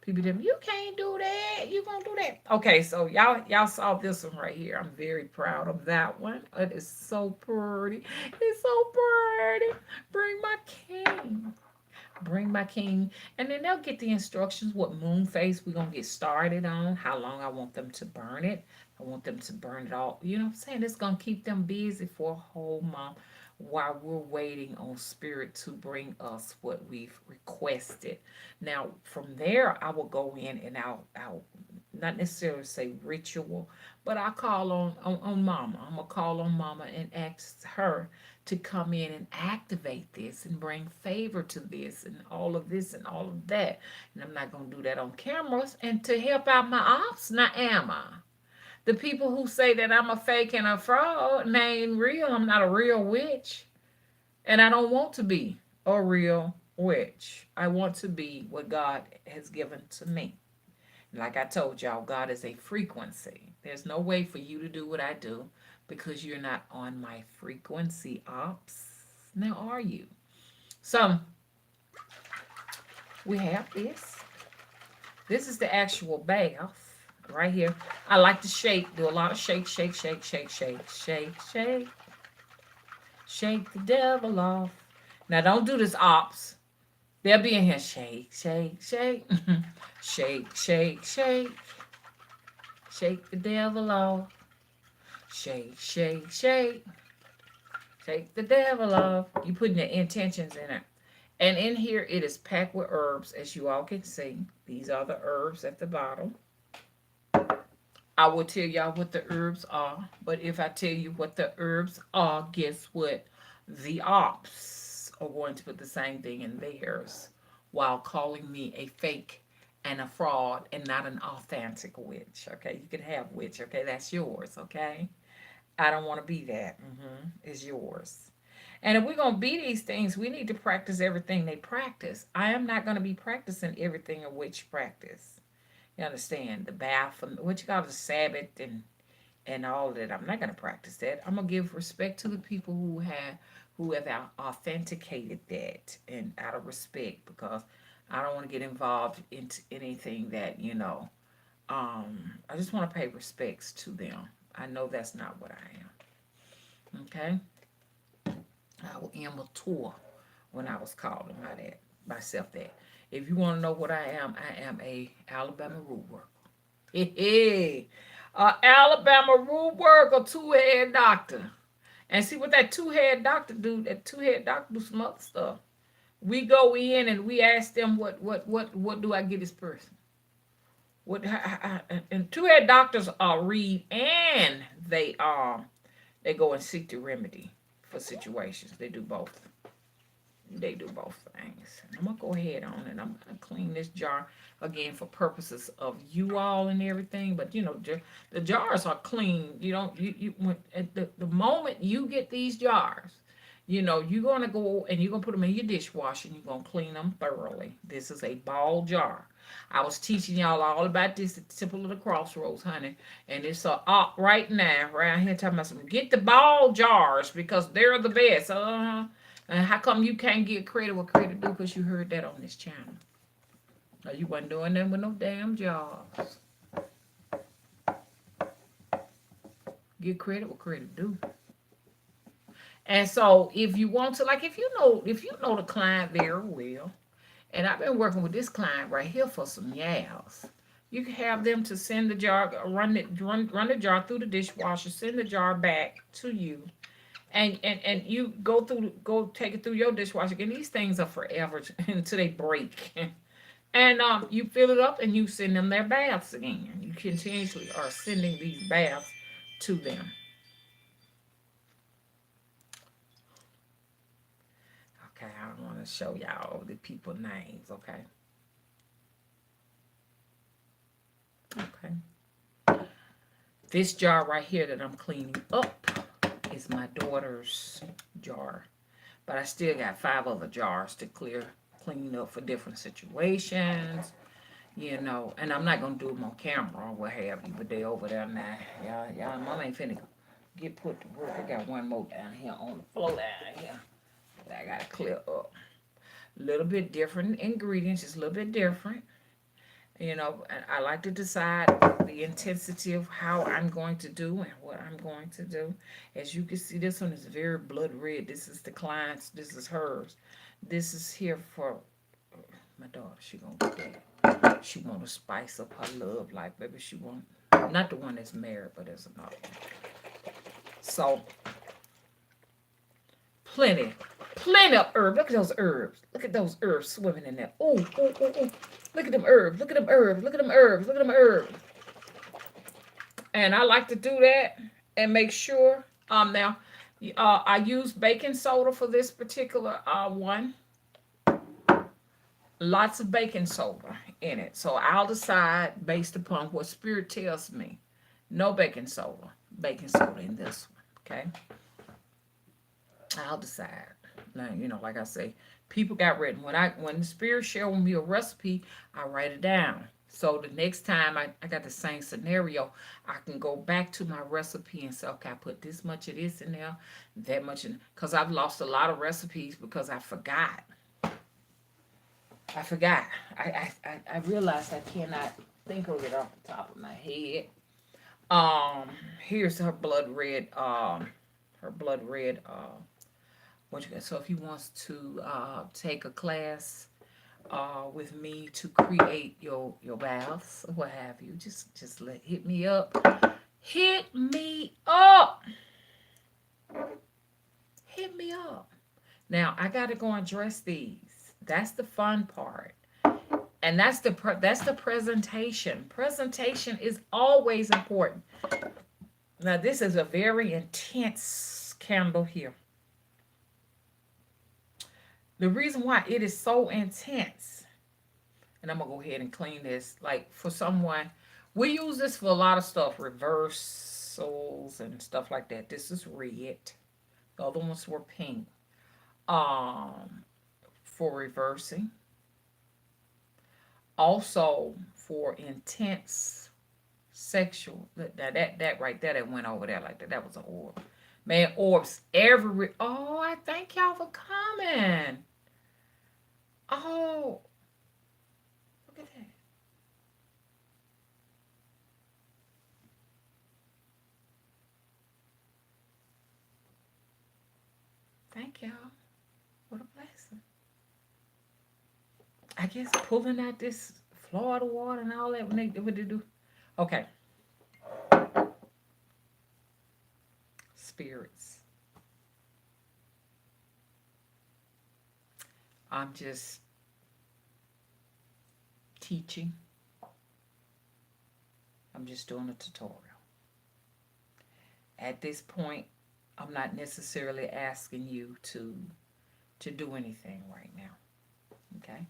People tell me you can't do that. You gonna do that? Okay, so y'all saw this one right here. I'm very proud of that one. It is so pretty. It's so pretty. Bring my king. Bring my king, and then they'll get the instructions what moon phase we're gonna get started on, how long I want them to burn it. I want them to burn it all, you know what I'm saying? It's gonna keep them busy for a whole month while we're waiting on spirit to bring us what we've requested. Now from there I will go in and I'll not necessarily say ritual, but I call on mama. I'm gonna call on mama and ask her to come in and activate this and bring favor to this and all of this and all of that. And I'm not going to do that on cameras. And to help out my ops, now am I? The people who say that I'm a fake and a fraud, and I ain't real. I'm not a real witch. And I don't want to be a real witch. I want to be what God has given to me. Like I told y'all, God is a frequency. There's no way for you to do what I do because you're not on my frequency, ops. Now, are you? So, we have this. This is the actual bath right here. I like to shake, do a lot of shake, shake, shake, shake, shake, shake, shake. Shake the devil off. Now, don't do this, ops. They'll be in here. Shake, shake, shake. Shake, shake, shake. Shake the devil off. Shake, shake, shake. Shake the devil off. You putting your intentions in it. And in here, it is packed with herbs, as you all can see. These are the herbs at the bottom. I will tell y'all what the herbs are. But if I tell you what the herbs are, guess what? The ops are going to put the same thing in theirs while calling me a fake and a fraud and not an authentic witch. Okay, you can have witch. Okay, that's yours. Okay, I don't want to be that. It's yours. And if we're going to be these things, we need to practice everything they practice. I am not going to be practicing everything a witch practice. You understand? The bath, what you call the Sabbath and all of that. I'm not going to practice that. I'm going to give respect to the people who have authenticated that and out of respect because I don't want to get involved into anything that, I just want to pay respects to them. I know that's not what I am. Okay? I was immature when I was calling myself that. If you want to know what I am a Alabama Rootworker. Hey, Alabama Rootworker, two-head doctor. And see what that two-head doctor do? That two-head doctor do some other stuff. We go in and we ask them what do I get this person? And two-head doctors read and they go and seek the remedy for situations. They do both. They do both things. And I'm gonna go ahead on and I'm gonna clean this jar again for purposes of you all and everything. But you know, the jars are clean. You don't you when at the moment you get these jars, you know you're gonna go and you're gonna put them in your dishwasher and you're gonna clean them thoroughly. This is a ball jar. I was teaching y'all all about this at Temple of the Crossroads, honey, and it's right now right here talking about some get the ball jars because they're the best. And how come you can't get credit what credit do? Because you heard that on this channel. No, you wasn't doing that with no damn jobs. Get credit what credit do. And so if you want to, like if you know the client very well, and I've been working with this client right here for some years. You can have them to send the jar, run the jar through the dishwasher, send the jar back to you, and you go take it through your dishwasher. And these things are forever until they break. And you fill it up and you send them their baths again. You continuously are sending these baths to them. Okay, I don't want to show y'all the people names. Okay. Okay. This jar right here that I'm cleaning up is my daughter's jar. But I still got 5 other jars to clean up for different situations. You know, and I'm not gonna do them on camera or what have you, but they over there now. Y'all, mama ain't finna get put to work. I got one more down here on the floor down here that I gotta clear up. A little bit different ingredients, just a little bit different. You know, and I like to decide the intensity of how I'm going to do and what I'm going to do. As you can see, this one is very blood red. This is the client's, this is hers. This is here for my daughter. She gonna get that. She want to spice up her love life, baby. She want, not the one that's married, but there's another one. So, plenty of herbs. Look at those herbs. Look at those herbs swimming in there. Oh, oh, oh, oh. Look at them herbs. Look at them herbs. Look at them herbs. Look at them herbs. And I like to do that and make sure. Now, I use baking soda for this particular one. Lots of baking soda in it. So I'll decide based upon what spirit tells me. No baking soda. Baking soda in this one. Okay. I'll decide. Now, you know, like I say, people got written. When the spirit showed me a recipe, I write it down. So the next time I got the same scenario, I can go back to my recipe and say, okay, I put this much of this in there, that much in, because I've lost a lot of recipes because I forgot. I realized I cannot think of it off the top of my head. Here's her blood red. What you got? So if you wants to take a class with me to create your baths or what have you, just hit me up. Hit me up. Hit me up. Now I gotta go and dress these. That's the fun part. And that's the presentation. Presentation is always important. Now this is a very intense candle here. The reason why it is so intense, and I'm gonna go ahead and clean this, like for someone, we use this for a lot of stuff, reversals and stuff like that. This is red. The other ones were pink. For reversing. Also for intense sexual. That right there that went over there like that. That was an orb. Man, orbs every. Oh, I thank y'all for coming. Oh, look at that. Thank y'all. What a blessing. I guess pulling out this Florida water and all that when what they do. Okay. Spirits. I'm just teaching. I'm just doing a tutorial. At this point, I'm not necessarily asking you to to do anything right now. Okay?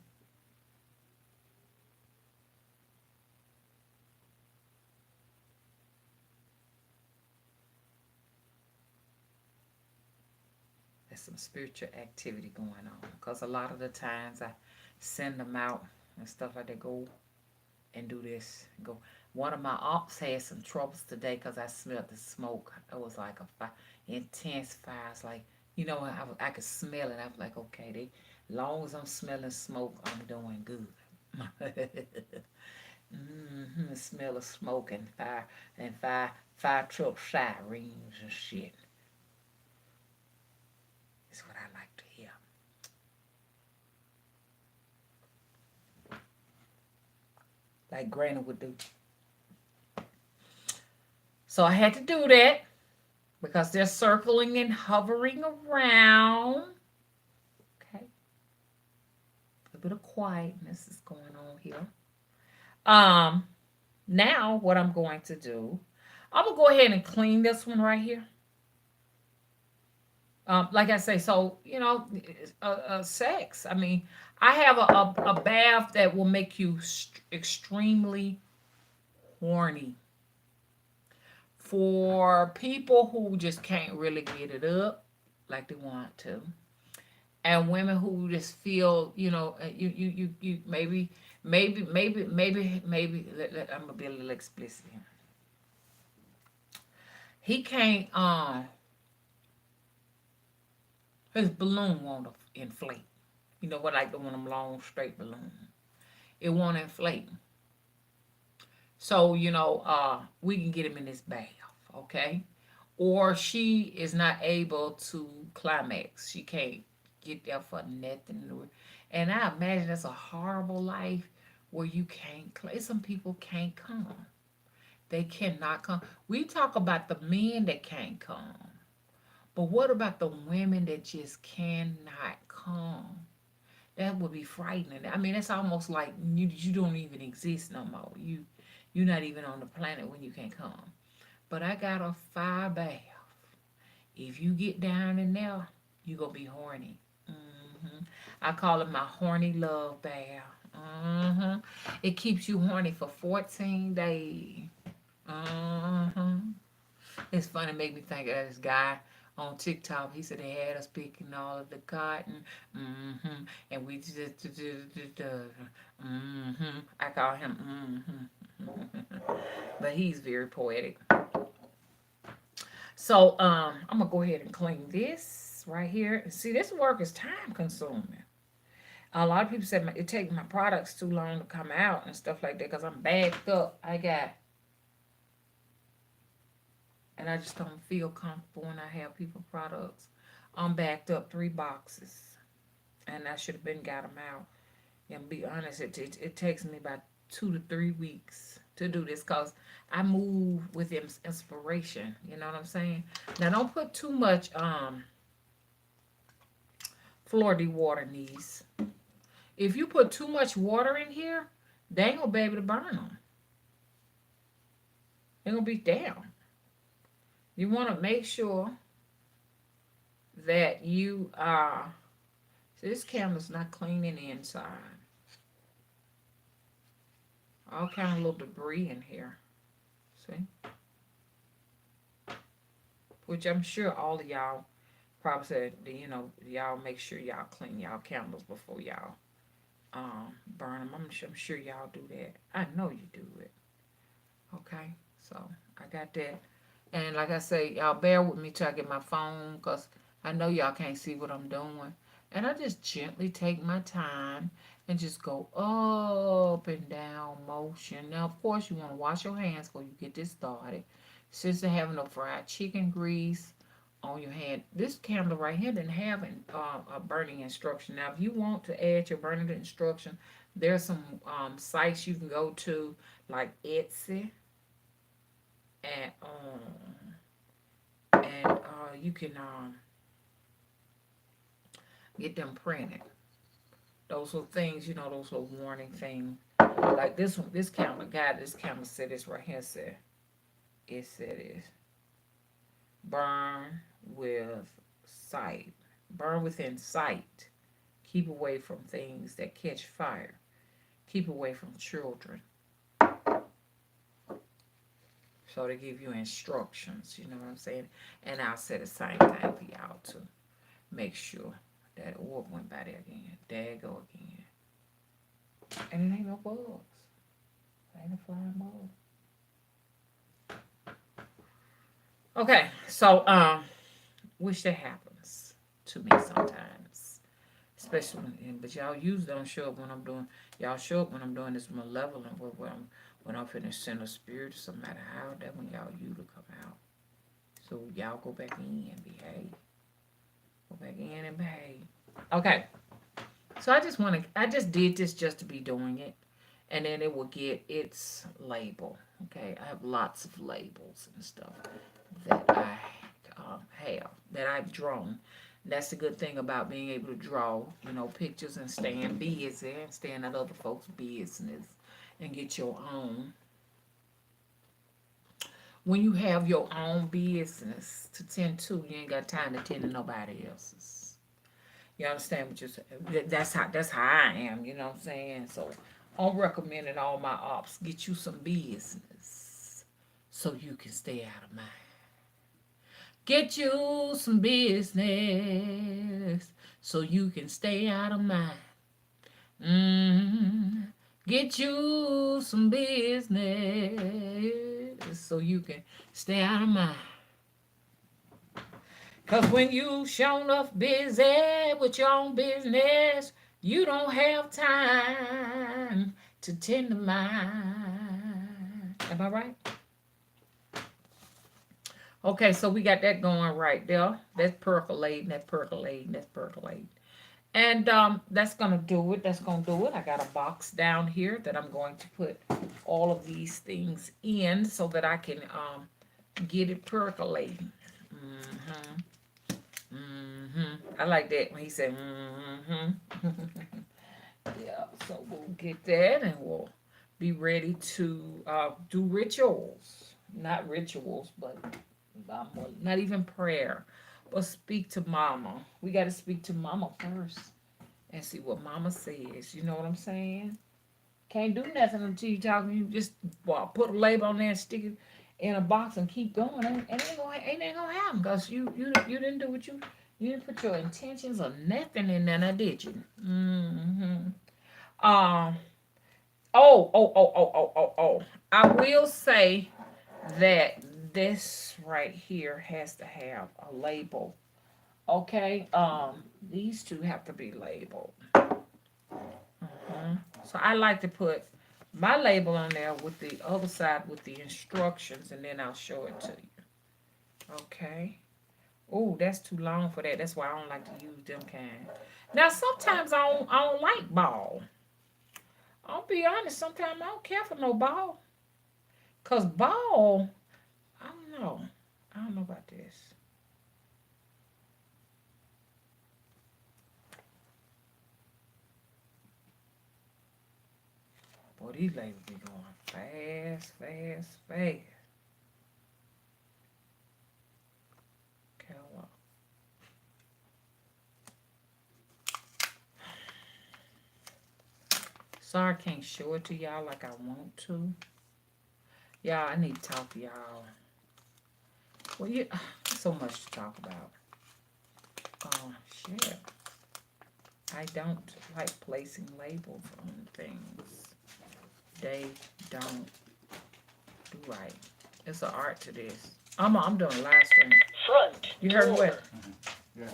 There's some spiritual activity going on. Because a lot of the times I send them out and stuff like that. Go and do this. Go. One of my ops had some troubles today because I smelled the smoke. It was like a intense fire. It's like, I could smell it. I was like, okay, long as I'm smelling smoke, I'm doing good. The smell of smoke and fire truck sirens and shit. Is what I like to hear. Like Granny would do. So I had to do that because they're circling and hovering around. Okay. A bit of quietness is going on here. Um, Now what I'm going to do, I'm gonna go ahead and clean this one right here. Like I say, so sex. I mean, I have a bath that will make you extremely horny for people who just can't really get it up like they want to, and women who just feel, you maybe. I'm gonna be a little explicit here. He can't. His balloon won't inflate. You know what? Like the one of them long straight balloons. It won't inflate. So we can get him in this bath, okay? Or she is not able to climax. She can't get there for nothing. And I imagine that's a horrible life where you can't. Some people can't come. They cannot come. We talk about the men that can't come, but what about the women that just cannot come? That would be frightening. I mean, it's almost like you don't even exist no more. You're not even on the planet when you can't come. But I got a fire bath. If you get down in there, you gonna be horny. I call it my horny love bath. It keeps you horny for 14 days. It's funny, make me think of this guy on TikTok. He said they had us picking all of the cotton, and we just, I call him, but he's very poetic. So, I'm gonna go ahead and clean this right here. See, this work is time consuming. A lot of people said it takes my products too long to come out and stuff like that because I'm backed up. And I just don't feel comfortable when I have people products. I'm backed up 3 boxes, and I should have been got them out. And be honest, it takes me about 2 to 3 weeks to do this because I move with inspiration. You know what I'm saying? Now don't put too much Florida water in these. If you put too much water in here, they ain't gonna be able to burn them. They're gonna be down. You want to make sure that you are. See, this candle's not cleaning the inside. All kind of little debris in here. See? Which I'm sure all of y'all probably said, y'all make sure y'all clean y'all candles before y'all burn them. I'm sure y'all do that. I know you do it. Okay? So, I got that. And like I say, y'all bear with me till I get my phone because I know y'all can't see what I'm doing. And I just gently take my time and just go up and down motion. Now, of course, you want to wash your hands before you get this started. Since they have no fried chicken grease on your hand, this candle right here didn't have a burning instruction. Now, if you want to add your burning instruction, there's some sites you can go to like Etsy and you can get them printed. Those little things, those little warning things. Like this one, this camera said this right here said it burn with sight. Burn within sight. Keep away from things that catch fire. Keep away from children. So they give you instructions, you know what I'm saying? And I'll say the same thing for y'all too. Make sure that orb went by there again. There you go again. And it ain't no bugs. It ain't a flying bug. Okay, so which that happens to me sometimes. Especially but y'all usually don't show up when I'm doing y'all show up when I'm doing this malevolent work when I'm finna send a spirit, so no matter how that when y'all you to come out. So y'all go back in and behave. Go back in and behave. Okay. So I just did this just to be doing it. And then it will get its label. Okay. I have lots of labels and stuff that I have, that I've drawn. That's the good thing about being able to draw, pictures and staying busy and staying at other folks' business and get your own. When you have your own business to tend to, you ain't got time to tend to nobody else's. You understand what you're saying? That's how I am. You know what I'm saying? So I'm recommending all my ops get you some business so you can stay out of mine. Get you some business so you can stay out of mine. Mm-hmm. Get you some business so you can stay out of mine. Cause when you shown up busy with your own business, you don't have time to tend to mine. Am I right? Okay, so we got that going right there. That's percolating, that's percolating, that's percolating. And that's gonna do it. That's gonna do it. I got a box down here that I'm going to put all of these things in so that I can get it percolating. I like that when he said yeah, so we'll get that and we'll be ready to do rituals. Not rituals, but not even prayer. But speak to mama. We got to speak to mama first and see what mama says. You know what I'm saying? Can't do nothing until you talking. You just put a label on there and stick it in a box and keep going. And it ain't gonna happen because you didn't do what you didn't put your intentions or nothing in there, now did you? Mm-hmm. Um. Oh. I will say that this right here has to have a label. Okay. These two have to be labeled. So I like to put my label on there with the other side with the instructions, and then I'll show it to you. Okay. Oh, that's too long for that. That's why I don't like to use them kind. Now sometimes I don't like ball. I'll be honest. Sometimes I don't care for no ball, cause ball. I don't know. I don't know about this. Boy, these labels be going fast, fast, fast. Okay, sorry I can't show it to y'all like I want to. Y'all, I need to talk to y'all. Well, there's so much to talk about. Oh, shit. I don't like placing labels on things. They don't do right. It's an art to this. I'm doing a live stream. Front You heard me door. well? Yeah.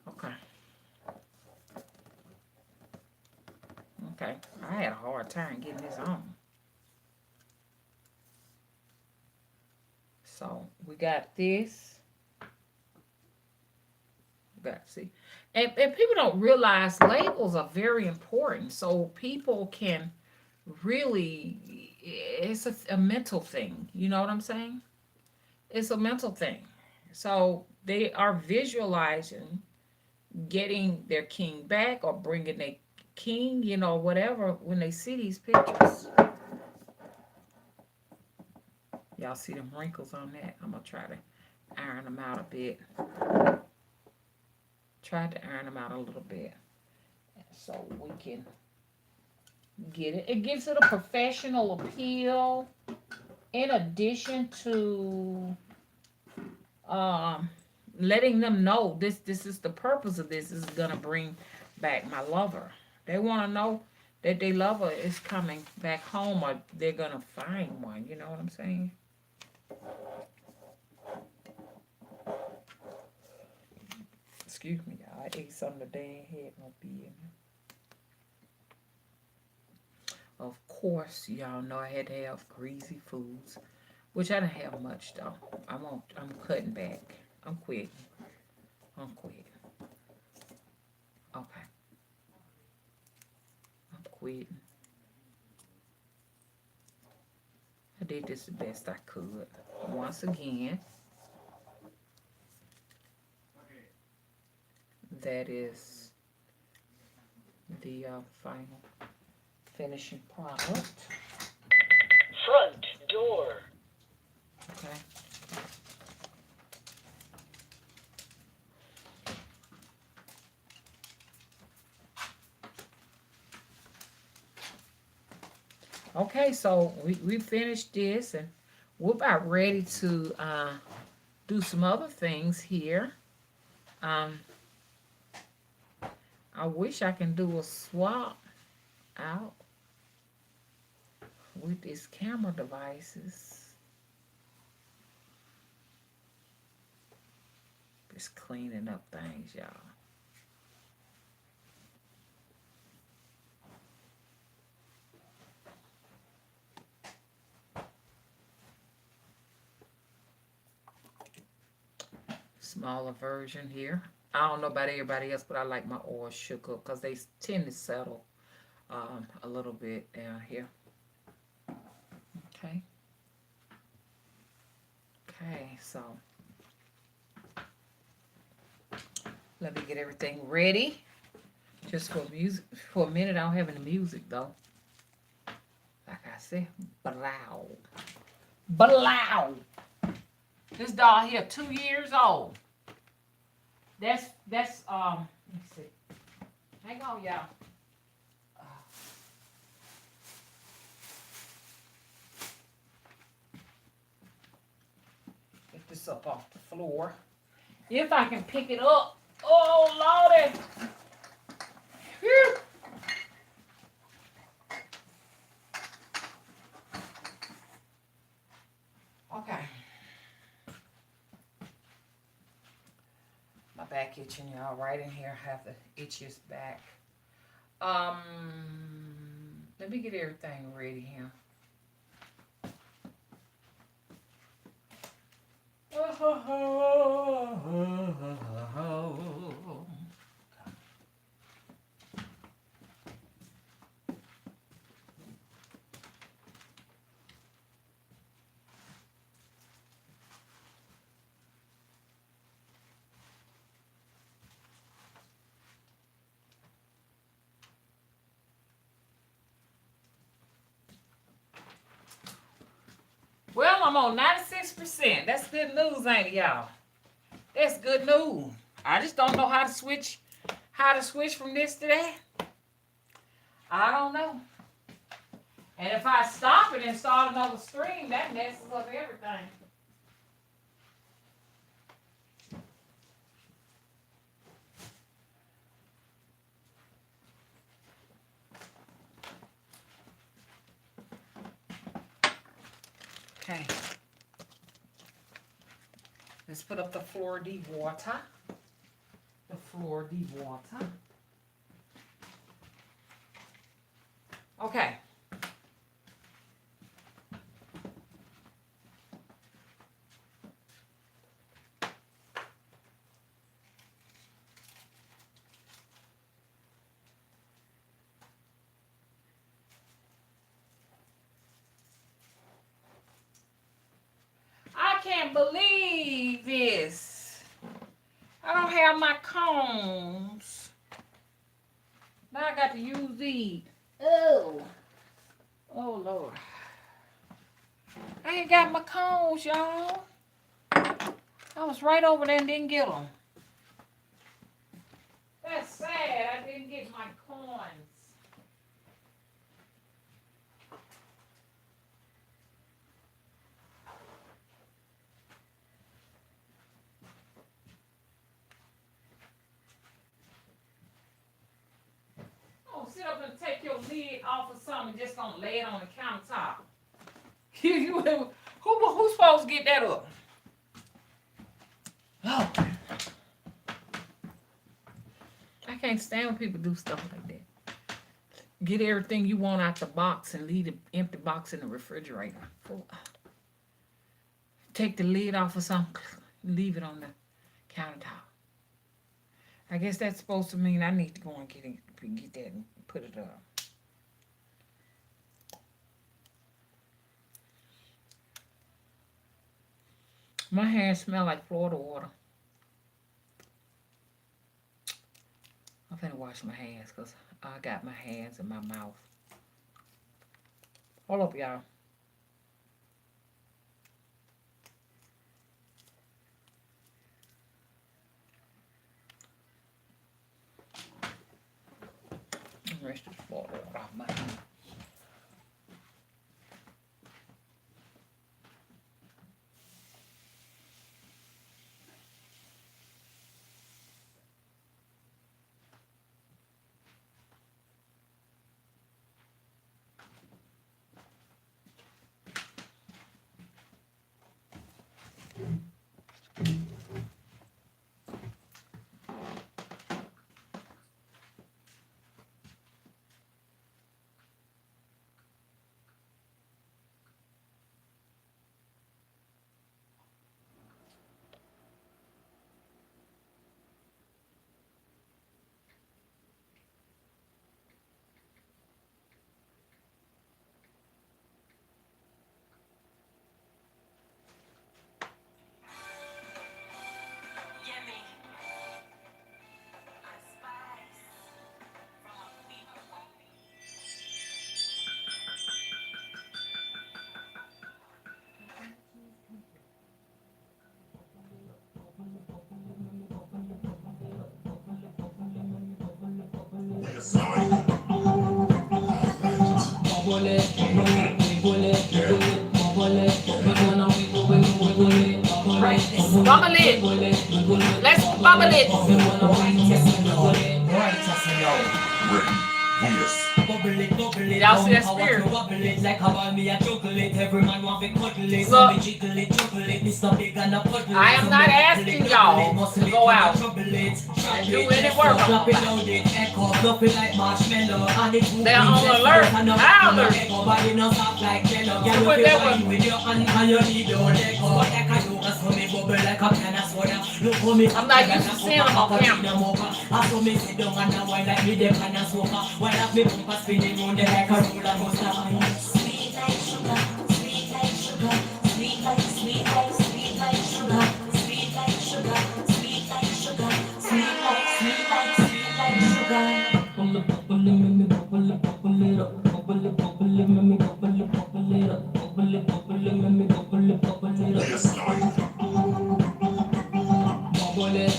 Okay. Okay. I had a hard time getting this on. So we got this. We got see. And people don't realize labels are very important. So people can really it's a mental thing. You know what I'm saying? It's a mental thing. So they are visualizing getting their king back or bringing their king, whatever, when they see these pictures. Y'all see them wrinkles on that? I'm going to try to iron them out a bit. Try to iron them out a little bit so we can get it. It gives it a professional appeal in addition to letting them know this is the purpose of this. This is going to bring back my lover. They want to know that their lover is coming back home or they're going to find one. You know what I'm saying? Excuse me, y'all. I ate something today and had no be in there. Of course, y'all know I had to have greasy foods, which I didn't have much though. I'm cutting back. I'm quitting. Okay. I'm quitting. I did this the best I could. Once again, that is the final finishing product. Front door. Okay. Okay, so we finished this and we're about ready to do some other things here. I wish I can do a swap out with these camera devices. Just cleaning up things, y'all. Smaller version here. I don't know about everybody else, but I like my oils shook up because they tend to settle a little bit down here. Okay. Okay, so let me get everything ready. Just for music. For a minute, I don't have any music though. Like I said, blow. Blow. This doll here, 2 years old. That's let me see. Hang on, y'all. Get this up off the floor. If I can pick it up. Oh, Lordy. Whew. Okay. My back itching, y'all. Right in here, I have the itchiest back. Let me get everything ready here. Well, I'm on 96%. That's good news, ain't it, y'all? That's good news. I just don't know how to switch from this to that. I don't know. And if I stop it and start another stream, that messes up everything. Okay. Let's put up the Fleur de water. The Fleur de water. Okay. I can't believe this. I don't have my combs. Now I got to use these. Oh. Oh, Lord. I ain't got my cones, y'all. I was right over there and didn't get them. That's sad. I didn't get my coins. Oh, sit up and take your lid off of something and just don't lay it on the countertop. Who's supposed to get that up? Oh. I can't stand when people do stuff like that. Get everything you want out the box and leave the empty box in the refrigerator. Take the lid off of something, leave it on the countertop. I guess that's supposed to mean I need to go and get that and put it up. My hands smell like Florida water. I'm finna wash my hands because I got my hands in my mouth. Hold up, y'all. The rest of the Florida water off my hands. Bubble it. Let's bubble it. Y'all see that spirit? Look, I am not asking y'all to go out and do any work on nobody. They're on alert. High alert. I'm not used to seeing them on camera. Sweet like sugar, sweet like sugar, sweet like sweet like sweet like sugar, sweet like sugar, sweet like sugar, sweet like sweet like sweet like sugar. Bubble it, bubble it, bubble it, bubble it up, bubble it, bubble it, bubble it, bubble it up, bubble it, bubble it, bubble it, bubble it up. Bubble it,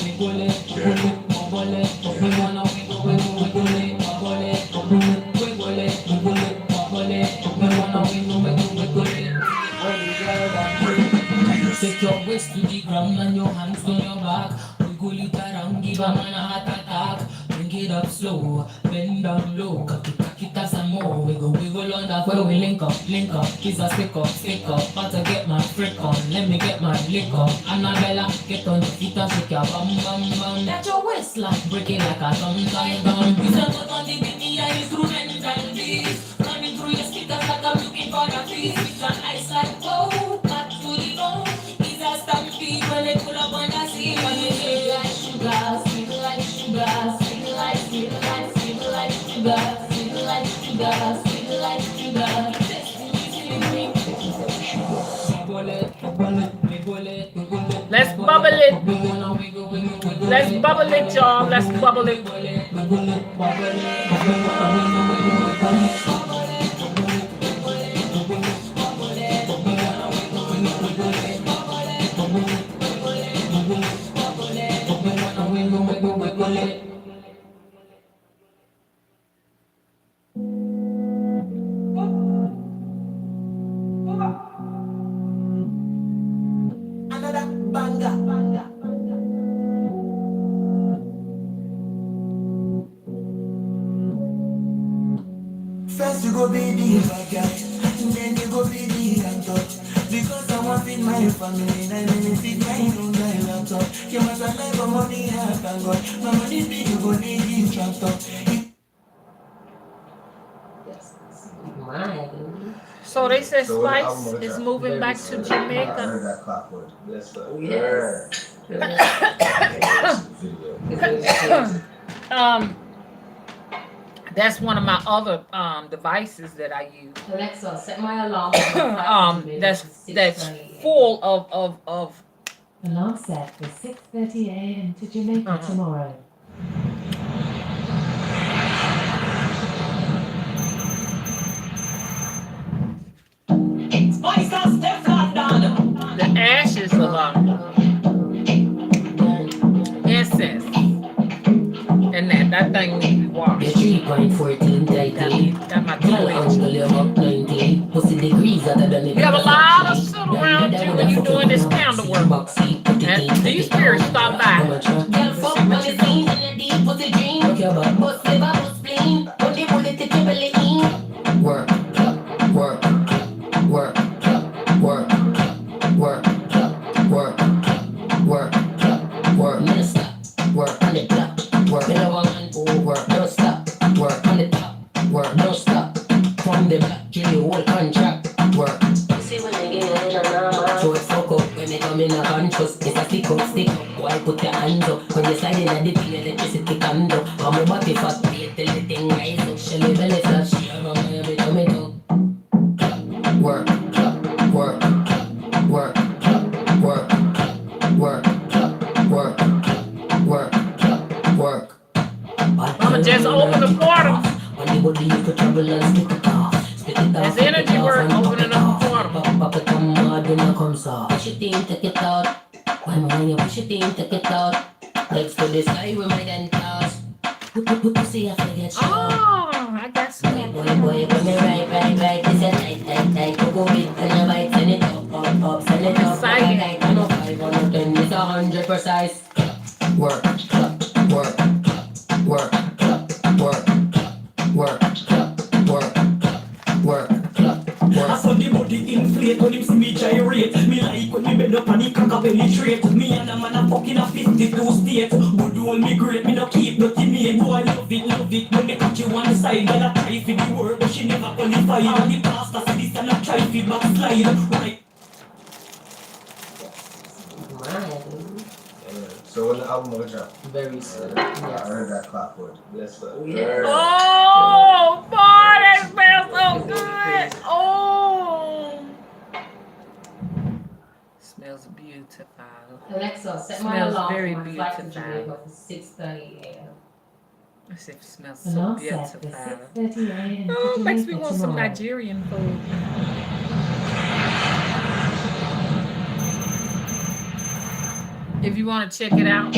wiggle it, bubble it, we wanna wiggle, wiggle, wiggle it, bubble it, bubble it, wiggle it, wiggle it, bubble it, we wanna wiggle, wiggle, wiggle it. Take your waist to the ground and your hands on your back. Wiggle it around, give a man a heart attack. Bring it up slow, bend down low. Cock it up some more. Wiggle, wiggle on that where we link up. Kiss a stick up. About to get my freak on, let me get my lick up. Annabella, get on your feet and shake your bum bum bum. Let your waistline break it like a thumb gun. Please don't put on the beat and instrumental beats. Running through your speakers like I'm looking for a piece. It's an ice like oh, back to the bone. It's a stampede when they pull up on the scene. Sweet like sugar, sweet like sugar, sweet like sweet like sweet like sugar, sweet like sugar, sweet like sugar. Let's bubble it. Let's bubble it, y'all. Let's bubble it. go be the bad guy, then you go be the antidote. Because I want in my family, and then sit my own my laptop. You must have life for money, I thank God. My money be you go need the tractor. So they said So when the Spice album is gonna moving Very back to soon. I Jamaica. heard that clockwork. Yes, sir. Yes. um, that's one of my other devices that I use. Alexa, set my alarm for 5 Jamaica That's to 6:30 full of Alarm set for 6:30 a.m. to Jamaica tomorrow. the ashes of incense, and that thing needs to be washed. 3.14 Got my 2 inch. up 19. Pussy degrees other than it. You have a lot of shit around you when you're doing this candle work. And these spirits stop by. Girl, fuck money scene in a deep pussy dream. Bust liver, bust spleen. Put the bullet to triple it in. Work, work, work, work, work, work, work, work. Never stop. Work on the block. Work. Never want to work. Don't stop. Work on the top. Work. Don't stop. From the back, kill the whole contract. Work. See when they get in a normal. So it's fuck up when they come in a conscious. It's a stick up, stick up. Why put your hands up? When you slide in a the thing, electricity comes up. Come my body fat, wait till the thing rise up. Shelly belly flat, she a run my bit on me dog. Work, work, work, work, work, work, work, work. I'ma just open the portal. On the body you could travel and spit it off. There's energy work opening up the portal. Pop it come hard when I come soft. Push it in, take it out. When you push it in, take it out. Legs to the sky with my dentals. Pussy I forget you. Oh, I got some. Boy, when me right. This a tight. Go with and a bite, send it up, send it up. Excited. Like I know 5 on 10, it's 100 precise. Work, work, work, work, work, work, work, work. I saw the body inflate when him see me gyrate. Me like when me bend up and he cock up penetrate. Me and a man a fucking a 52 state. Good hold me great, me no keep no timid. Boy love it when me catch you on the side. Girl a try for the work but she never qualified. And the pastor say this and a try for backslide. Right. So when the album gonna drop? Very soon. I heard that clockwork. Yes, sir. Oh, boy, that smells so good. Oh. Smells beautiful. Alexa, set my Smells alarm very for my flight to beautiful. Jamaica for 6:30 a.m. Let's see if it smells so Alarm set for beautiful. 6:30 a.m. Oh, to makes me Jamaica want some tomorrow. Nigerian food. If you want to check it out,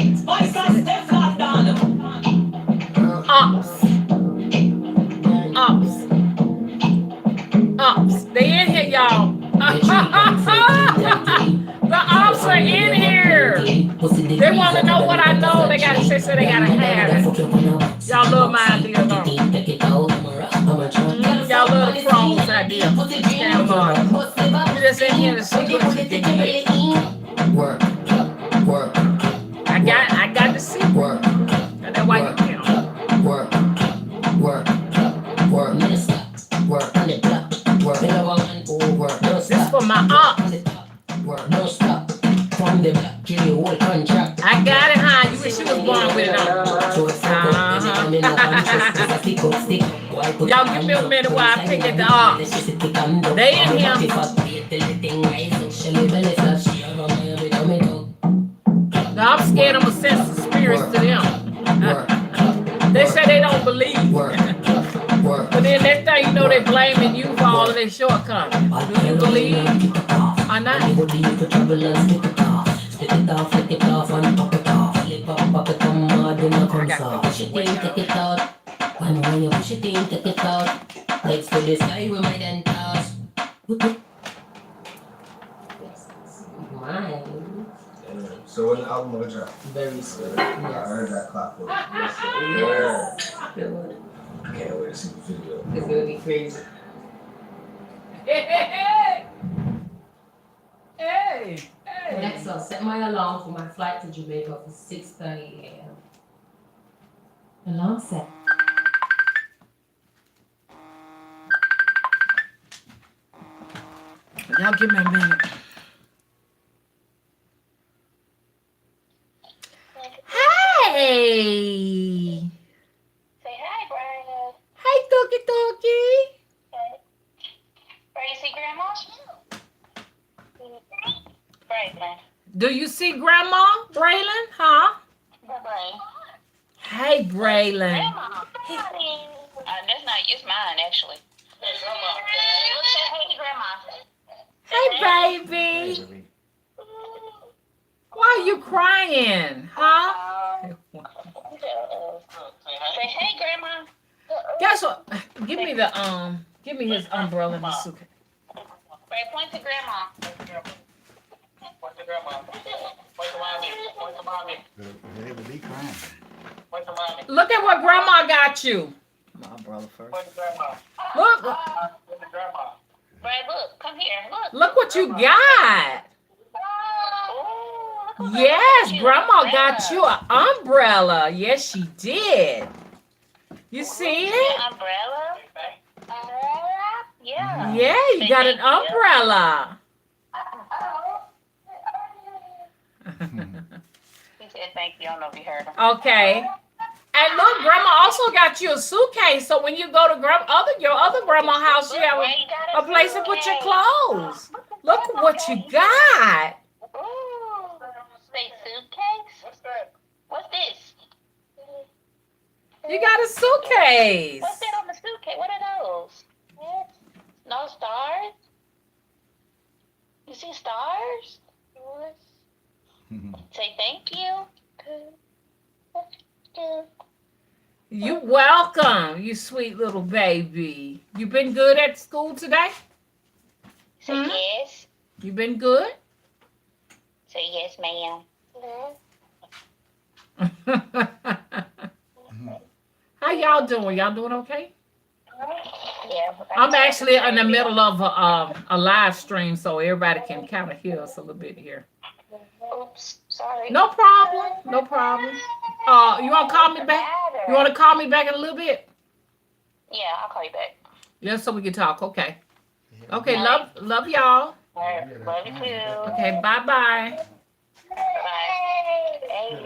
ups. They in here, y'all. The ups are in here. They want to know what I know. They gotta say they gotta have it. Y'all love my idea, though. Y'all love the phones idea. Scam on. You just in here to see what you can get. Work, work, I got to see. work, And that's why you can. work, work, work, work on the block, work, work, don't This stop, for my aunt. work, don't stop, from the block, kill the whole contract. I got it, huh? You wish you was born with it on. So it's Y'all give me a minute while I pick it up. They in here. Now I'm scared I'm gonna send some spirits to them. They say they don't believe. But then next thing you know, they blaming you for all of their shortcomings. Do you believe or not? Spit it off, lick it off, and pop it off. Flip up, pop it, come hard when it comes off. Push it in, take it out. When you push it in, take it out. Legs to the sky with my dentals. So when the album gonna drop? Very soon. I heard that clockwork. Yes, sir. Good. Can't wait to see the video. It's gonna be crazy. Hey, hey, hey. Alexa, set my alarm for my flight to Jamaica for 6:30 a.m. Alarm set. Y'all give me a minute. Hey. Say hi, Brian. Hey, Dookie Dookie. Where you see Grandma? Right, man. Do you see Grandma, Braylon? Huh? Bye-bye. Hey, Braylon. Grandma. That's not, it's mine, actually. Hey, Grandma. Look, say hey, Grandma. Hey, baby. Baby. Why are you crying? Huh? Say hey, Grandma. Guess what? Give me his umbrella and the suitcase. Right, point to Grandma. Point to Grandma. Point to Mommy. Point to Mommy. They would be crying. Point to Mommy. Look at what Grandma got you. My umbrella first. Point to Grandma. Look, Point to Grandma. Right, look. Come here. Look. look what you got. Ooh, look Yes, what Grandma got you an umbrella. Yes, she did. You see it? Umbrella? Yeah. Yeah, you got an umbrella. He said thank you. I don't know if you heard him. Okay. And look, Grandma also got you a suitcase. So when you go to your other grandma house, you have a place to put your clothes. Look what you got. Ooh. Say suitcase? What's this? You got a suitcase. What's that on the suitcase? What are those? No stars? You see stars? Say thank you. You welcome, you sweet little baby. You been good at school today? Say yes. You been good? Say yes, ma'am. How y'all doing? Y'all doing okay? Yeah. I'm actually in the middle of a live stream, so everybody can kind of hear us a little bit here. Oops. Sorry. No problem. No problem. You want to call me back? You want to call me back in a little bit? Yeah, I'll call you back. Yeah, so we can talk. Okay. Okay. Love y'all. All right. Love you too. Okay. Bye bye. Bye. Hey.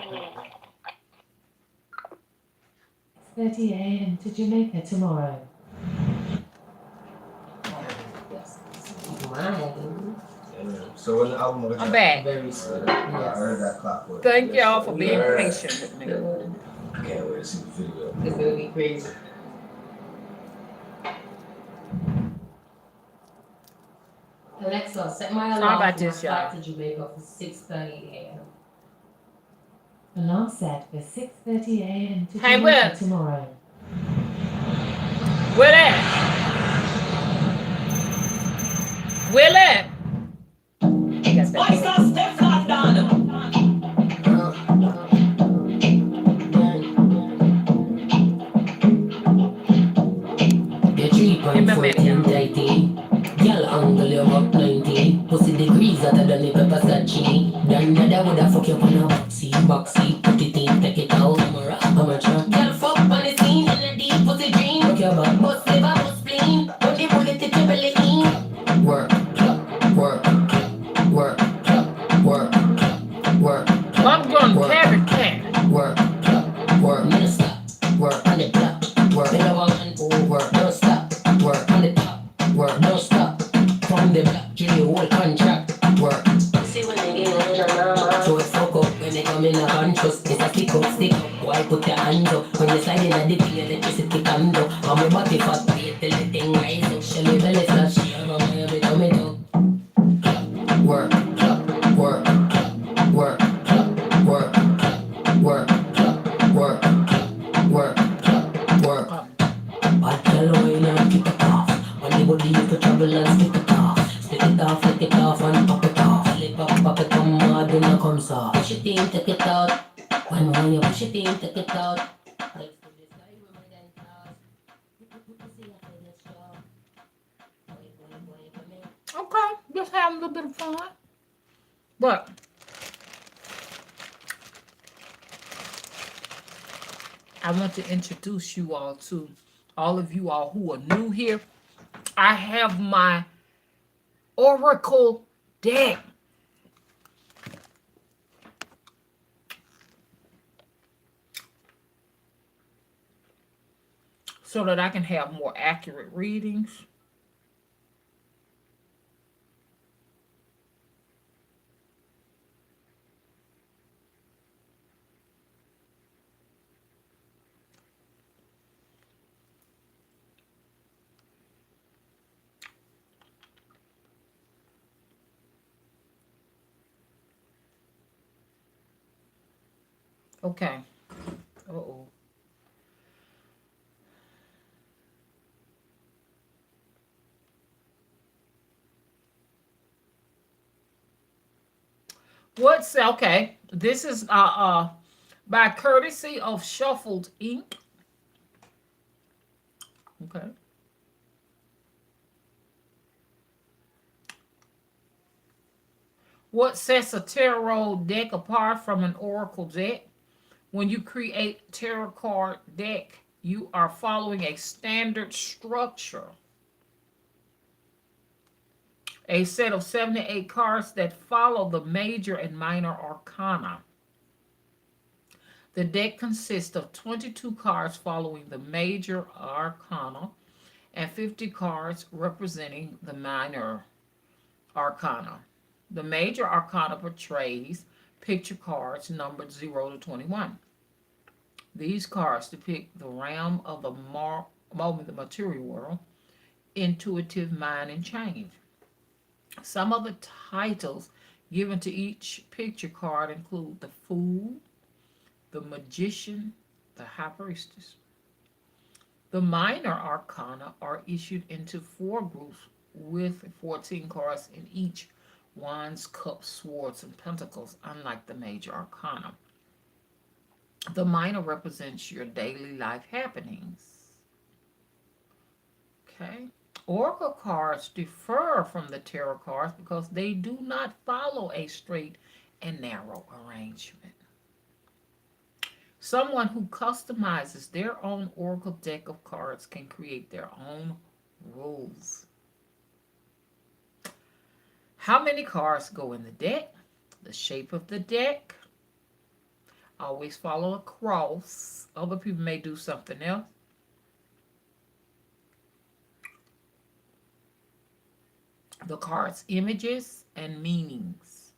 6:30 a.m. to Jamaica tomorrow. Mine. So when the album was I'm back. Very sweet. I heard that clockwork. Thank y'all for being patient with me. I can't wait to see the video. It's gonna be crazy. Alexa, set my Sorry alarm about for my this, y'all. flight to Jamaica for 6:30 a.m. Alarm set for 6:30 a.m. to Hey, Jamaica Will. tomorrow. Willie. Willie. Spice and Steph London. Your 3.14 tighty. Girl angle you up 90. Pussy degrees hotter than the pepper sachi. Dan dada woulda fuck you on a boxy. Put it in, take it out. Amateur. Girl fuck on the scene in a deep pussy dream. Fuck your back. Bust liver, bust spleen. When the bullet hit your belly in. Work, work, work, work, work. I'm going to carry cat. Work, work, no stop. Work on the block. Work, below and work, no stop. Work on the top. Work, no stop. From the block to the whole contract. Work. See when they get in a mama. So it fuck up when they come in a conscious. It's a stick up. Why put your hands up? When you slide in a dip, electricity comes up. I'm a body fat, wait till the thing rise up. Shelly belly flash, I'm a man, every time it up. Work, work, work, work, work, work, work, work. Bad girl, why not kick it off? When the body you could trouble and spit it off. Spit it off, lick it off and pop it off. Lick up, pop it, come hard when you come soft. Push it in, take it out. When you push it in, take it out. Like to the sky with my dance class. Pussy up in the straw. Boy, boy, boy, Just having a little bit of fun. But I want to introduce you all to all of you all who are new here. I have my Oracle deck. So that I can have more accurate readings. Okay. Uh-oh. What's okay? This is by courtesy of Shuffled Ink. Okay. What sets a tarot deck apart from an oracle deck? When you create tarot card deck, you are following a standard structure. A set of 78 cards that follow the major and minor arcana. The deck consists of 22 cards following the major arcana and 50 cards representing the minor arcana. The major arcana portrays picture cards numbered 0 to 21. These cards depict the realm of the moment, the material world, intuitive mind, and change. Some of the titles given to each picture card include the Fool, the Magician, the High Priestess. The minor arcana are issued into 4 groups with 14 cards in each: Wands, Cups, Swords, and Pentacles, unlike the major arcana. The minor represents your daily life happenings. Okay. Oracle cards differ from the tarot cards because they do not follow a straight and narrow arrangement. Someone who customizes their own oracle deck of cards can create their own rules. How many cards go in the deck? The shape of the deck. Always follow a cross. Other people may do something else. The cards' images and meanings.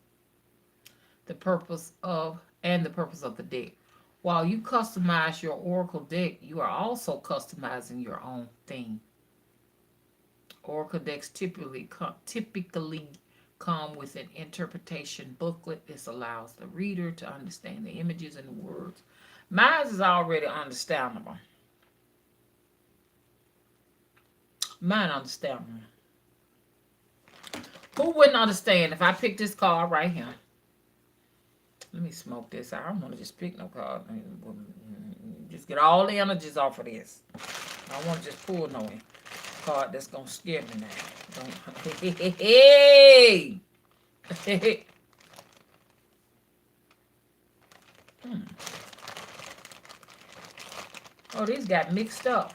The purpose of the deck. While you customize your oracle deck, you are also customizing your own theme. Oracle decks typically come with an interpretation booklet. This allows the reader to understand the images and the words. Mine is already understandable. Mine understandable. Who wouldn't understand if I picked this card right here? Let me smoke this. I don't want to just pick no card. Just get all the energies off of this. I don't want to just pull no card that's going to scare me now. Hey! Oh, these got mixed up.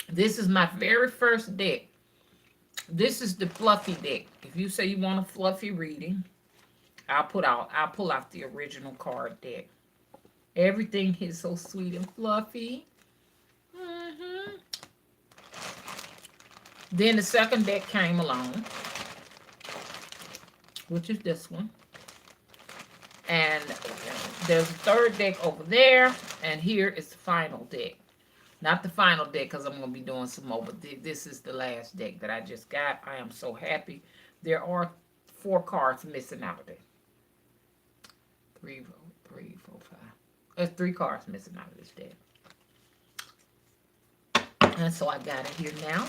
This is my very first deck. This is the fluffy deck. If you say you want a fluffy reading, I'll pull out the original card deck. Everything is so sweet and fluffy. Then the second deck came along, which is this one. And there's a third deck over there, and here is the final deck. Not the final deck, because I'm going to be doing some more, but this is the last deck that I just got. I am so happy. There are 4 cards missing out of it. 3, 4, 5. There's 3 cards missing out of this deck. And so I got it here now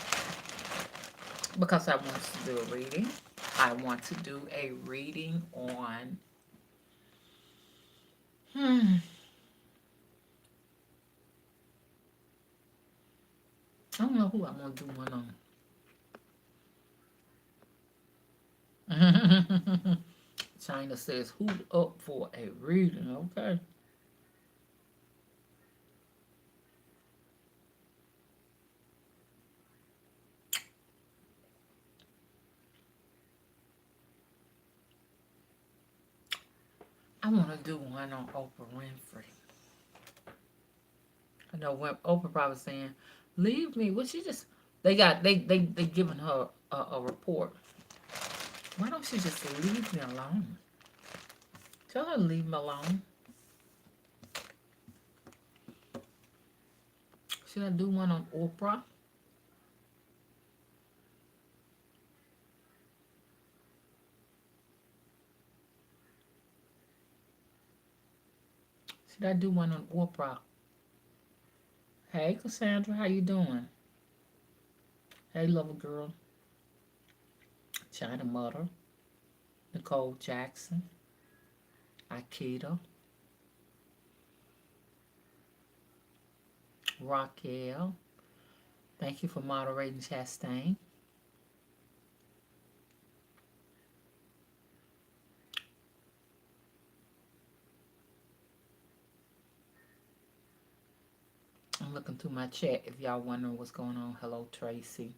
because I want to do a reading. I want to do a reading on I don't know who I'm gonna do one on. China says, who up for a reading? Okay. I want to do one on Oprah Winfrey. I know when Oprah probably saying, leave me. Well, she just, they giving her a report. Why don't she just leave me alone? Tell her to leave me alone. Should I do one on Oprah? Should I do one on Oprah? Hey, Cassandra, how you doing? Hey, lover girl. China Mother. Nicole Jackson. Akita. Raquel. Thank you for moderating, Chastain. I'm looking through my chat if y'all wondering what's going on. Hello, Tracy.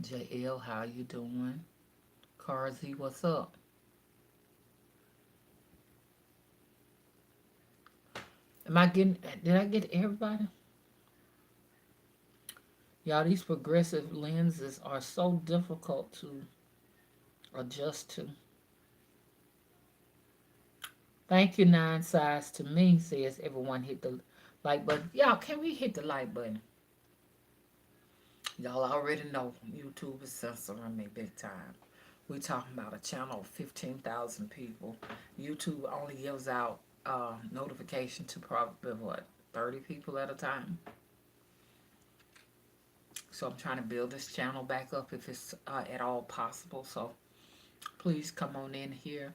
JL, how you doing? Carzy, what's up? Am I getting, did I get everybody? Y'all, these progressive lenses are so difficult to adjust to. Thank you, 9 size to me, says everyone hit the like button. Y'all, can we hit the like button? Y'all already know YouTube is censoring me big time. We talking about a channel of 15,000 people. YouTube only gives out notification to probably, what, 30 people at a time? So I'm trying to build this channel back up if it's at all possible. So please come on in here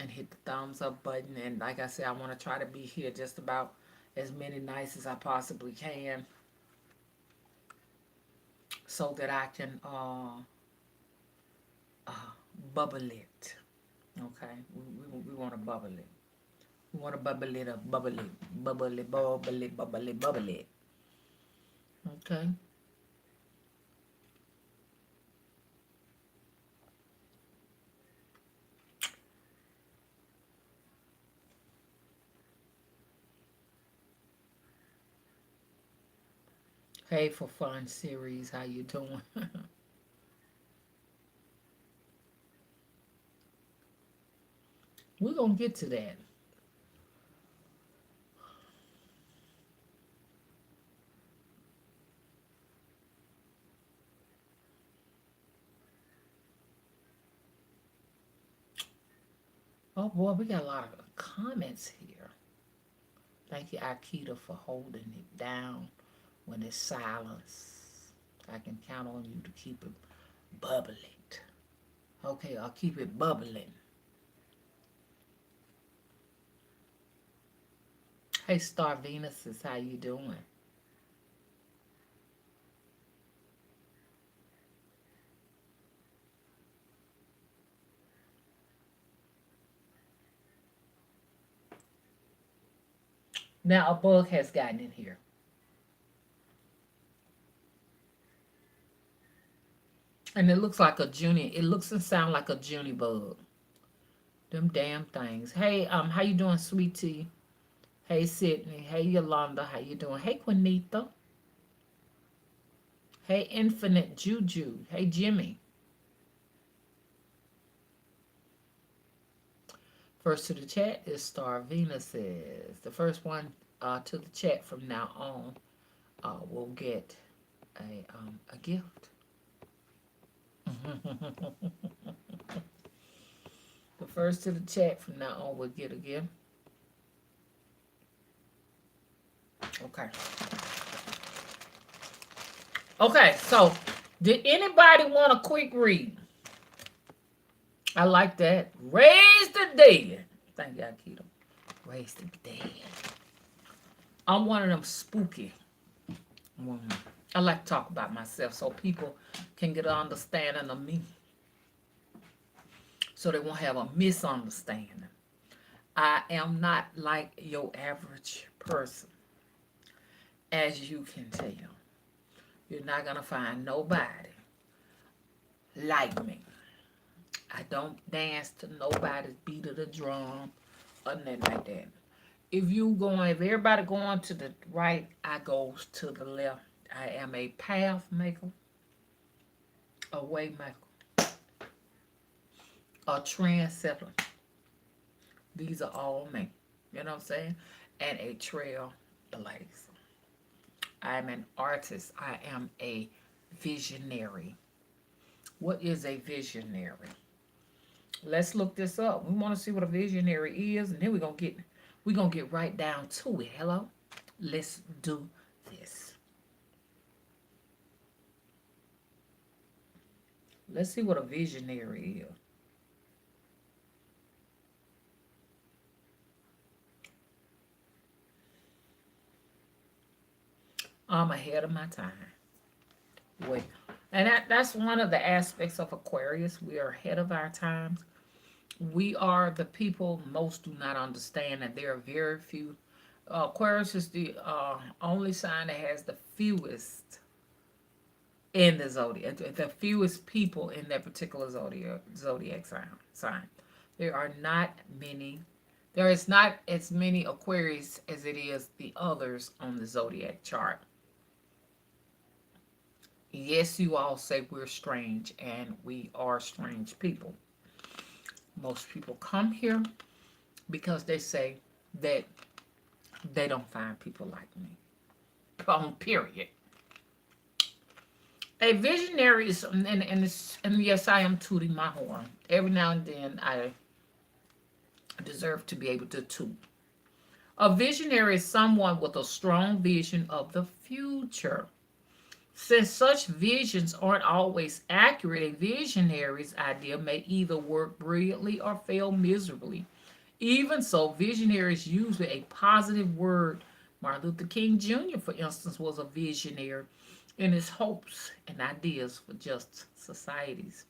and hit the thumbs up button. And like I said, I want to try to be here just about as many nights as I possibly can, so that I can bubble it. Okay, we want to bubble it. We want to bubble it up, bubble it, bubble it, bubble it, bubble it, bubble it. Okay. Hey, for fun series, how you doing? We're gonna get to that. Oh boy, we got a lot of comments here. Thank you, Akita, for holding it down when it's silence. I can count on you to keep it bubbling. Okay, I'll keep it bubbling. Hey, Star Venus, is how you doing? Now a bug has gotten in here. And it looks like a Junie. It looks and sounds like a Junie bug. Them damn things. Hey, how you doing, sweet tea? Hey, Sydney. Hey, Yolanda. How you doing? Hey, Quinita. Hey, Infinite Juju. Hey, Jimmy. First to the chat is Star Venus says. The first one to the chat from now on will get a gift. The first to the chat from now on will get a gift. Okay. Okay, so did anybody want a quick read? I like that. Raise the dead. Thank you, Akita. Raise the dead. I'm one of them spooky I like to talk about myself so people can get an understanding of me, so they won't have a misunderstanding. I am not like your average person, as you can tell. You're not going to find nobody like me. I don't dance to nobody's beat of the drum or nothing like that. If everybody going to the right, I goes to the left. I am a path maker, a way maker, a trendsetter. These are all me. You know what I'm saying? And a trailblazer. I am an artist. I am a visionary. What is a visionary? Let's look this up. We want to see what a visionary is, and then we're gonna get right down to it. Hello? Let's do this. Let's see what a visionary is. I'm ahead of my time. Wait. And that's one of the aspects of Aquarius. We are ahead of our times. We are the people most do not understand, and there are very few. Aquarius is the only sign that has the fewest in the zodiac, the fewest people in that particular zodiac sign. There are not many. There is not as many Aquarius as it is the others on the zodiac chart. Yes, you all say we're strange, and we are strange people. Most people come here because they say that they don't find people like me. Period. A visionary is, and yes, I am tooting my horn. Every now and then I deserve to be able to toot. A visionary is someone with a strong vision of the future. Since such visions aren't always accurate, a visionary's idea may either work brilliantly or fail miserably. Even so, visionaries usually a positive word. Martin Luther King Jr., for instance, was a visionary in his hopes and ideas for just societies.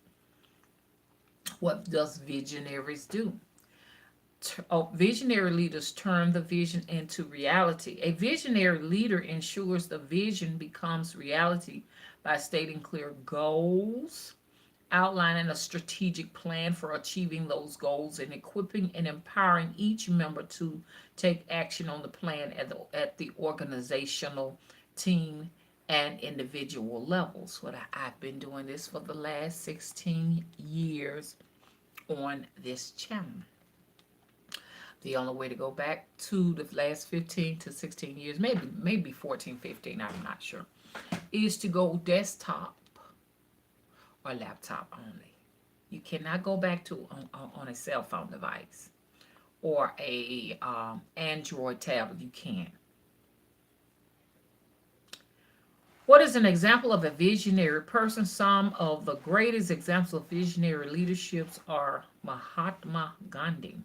What does visionaries do? Visionary leaders turn the vision into reality. A visionary leader ensures the vision becomes reality by stating clear goals, outlining a strategic plan for achieving those goals, and equipping and empowering each member to take action on the plan at the organizational, team, and individual levels. I've been doing this for the last 16 years on this channel. The only way to go back to the last 15 to 16 years, maybe 14, 15, I'm not sure, is to go desktop or laptop only. You cannot go back to on a cell phone device or a Android tablet. You can't. What is an example of a visionary person? Some of the greatest examples of visionary leaderships are Mahatma Gandhi,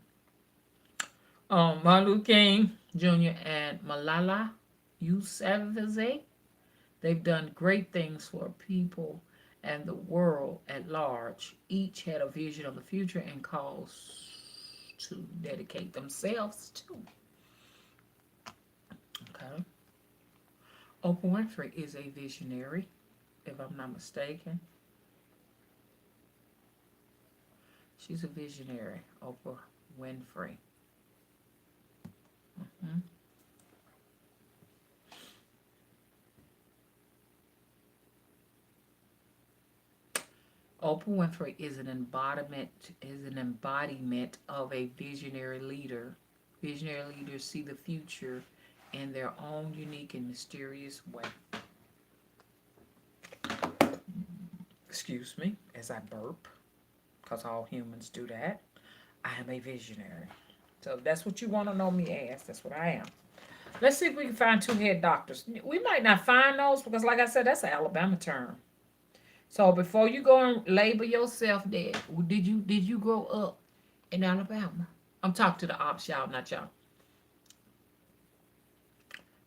Martin Luther King Jr., and Malala Yousafzai. They've done great things for people and the world at large. Each had a vision of the future and cause to dedicate themselves to. Okay. Oprah Winfrey is a visionary, if I'm not mistaken. She's a visionary, Oprah Winfrey. Oprah Winfrey is an embodiment of a visionary leader. Visionary leaders see the future in their own unique and mysterious way. Excuse me as I burp, because all humans do that. I am a visionary. So if that's what you want to know me as, that's what I am. Let's see if we can find two head doctors. We might not find those because, like I said, that's an Alabama term. So before you go and label yourself dead, did you grow up in Alabama? I'm talking to the ops, y'all, not y'all.